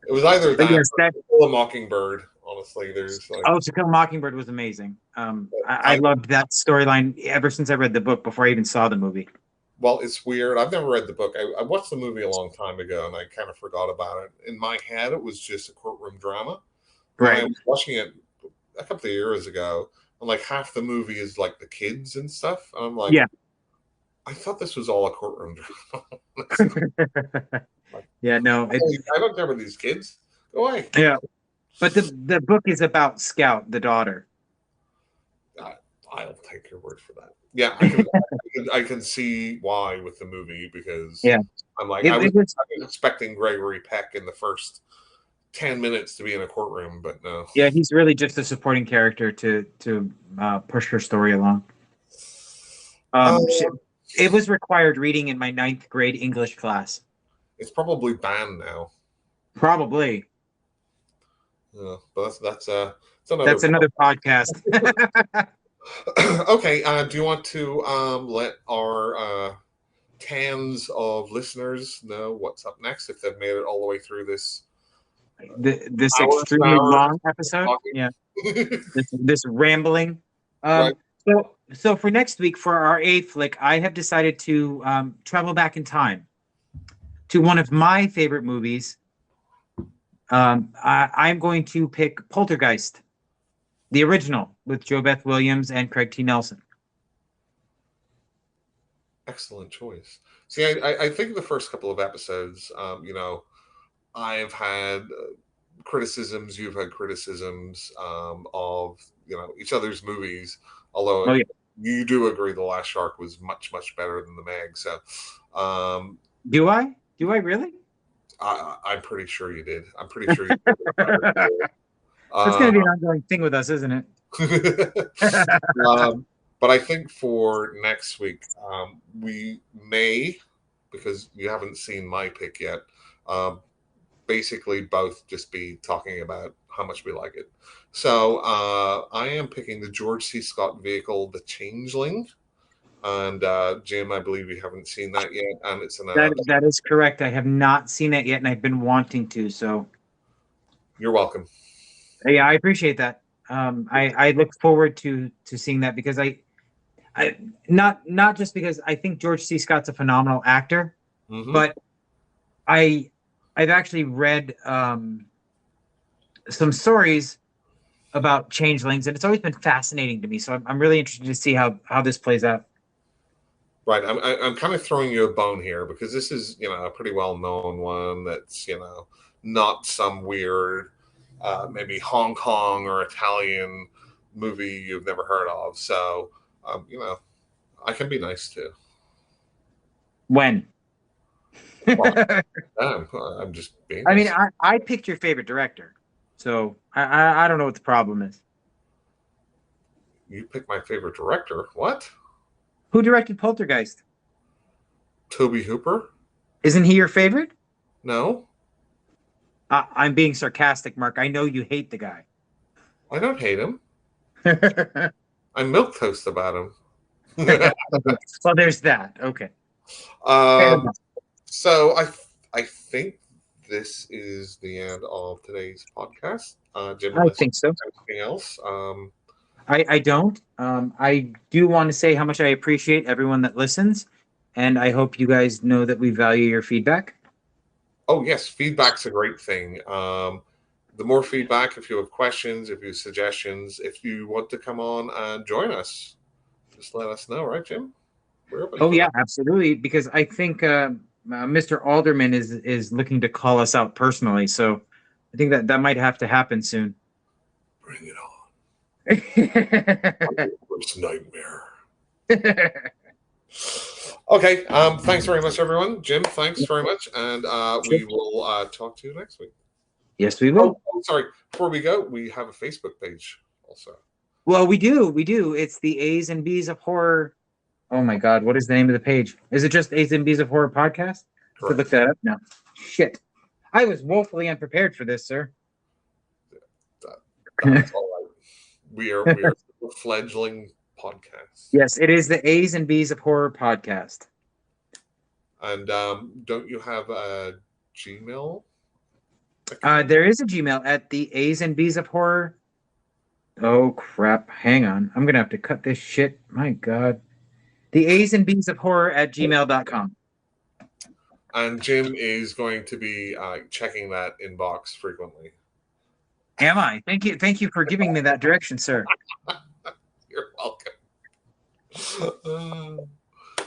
was either But that yes, or that. To Kill a Mockingbird. Honestly, there's like Oh, To Kill a Mockingbird was amazing. I I loved that storyline ever since I read the book before I even saw the movie. well, it's weird. I've never read the book. I watched the movie a long time ago, and I kind of forgot about it. In my head, it was just a courtroom drama. When I Right. was watching it a couple of years ago, and like half the movie is like the kids and stuff, and I'm like, Yeah. I thought this was all a courtroom drama. Yeah, no. I don't care about these kids. Go away. Yeah. But the book is about Scout, the daughter. I'll take your word for that. Yeah, I can see why with the movie because Yeah. I'm like It I was was expecting Gregory Peck in the first 10 minutes to be in a courtroom, but no. Yeah, he's really just a supporting character to push her story along. It was required reading in my 9th grade English class. It's probably banned now. Probably. Yeah, but that's another podcast. Okay. Do you want to let our tens of listeners know what's up next if they've made it all the way through this This hour, extremely long episode? talking? Yeah. This rambling. Right. So for next week for our A flick, I have decided to travel back in time to one of my favorite movies. I'm going to pick Poltergeist, the original with JoBeth Williams and Craig T. Nelson. Excellent choice. See, I think the first couple of episodes, I've had criticisms. You've had criticisms of each other's movies. Although you do agree the Last Shark was much better than the Meg. So, do I? Do I really? I'm pretty sure you did. I'm pretty sure you did. That's going to be an ongoing thing with us, isn't it? But I think for next week, we may, because you haven't seen my pick yet, basically both just be talking about how much we like it. So I am picking the George C. Scott vehicle, The Changeling. And Jim, I believe you haven't seen that yet. And it's that is correct. I have not seen it yet, and I've been wanting to. So you're welcome. Yeah, I appreciate that. I look forward to seeing that because I not just because I think George C. Scott's a phenomenal actor, but I've actually read some stories about changelings, and it's always been fascinating to me. So I'm really interested to see how this plays out. Right, I'm kind of throwing you a bone here because this is a pretty well known one that's not some weird maybe Hong Kong or Italian movie you've never heard of. So I can be nice too. When? Well, I'm just being I nice. mean, I picked your favorite director, so I don't know what the problem is. You picked my favorite director? What? Who directed Poltergeist? Toby Hooper. Isn't he your favorite? No. I'm being sarcastic, Mark. I know you hate the guy. I don't hate him. I'm milquetoast about him. Well, there's that. Okay. So I think this is the end of today's podcast. Jim, I think so. Anything else? I don't. I do want to say how much I appreciate everyone that listens, and I hope you guys know that we value your feedback. Oh, yes. Feedback's a great thing. The more feedback, if you have questions, if you have suggestions, if you want to come on and join us, just let us know, right, Jim? Oh, yeah, absolutely. Because I think Mr. Alderman is looking to call us out personally. So I think that might have to happen soon. Bring it on. Worst nightmare. Okay. Thanks very much, everyone. Jim, thanks very much. And we will talk to you next week. Yes, we will. Oh, sorry. Before we go, we have a Facebook page also. Well, we do. It's the A's and B's of Horror. Oh, my God. What is the name of the page? Is it just A's and B's of Horror podcast? To look that up now. Shit. I was woefully unprepared for this, sir. That's all right. We are a fledgling podcast. Yes, it is the A's and B's of Horror podcast. And don't you have a Gmail? There is a Gmail at the A's and B's of Horror. Oh crap! Hang on, I'm gonna have to cut this shit. My God, the A's and B's of Horror at gmail.com. And Jim is going to be checking that inbox frequently. Am I? Thank you for giving me that direction, sir. You're welcome.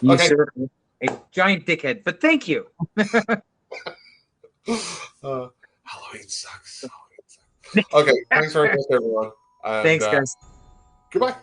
You Okay. sir, a giant dickhead, but thank you. Halloween sucks. Okay, thanks very much, everyone. And, Thanks, guys. Goodbye.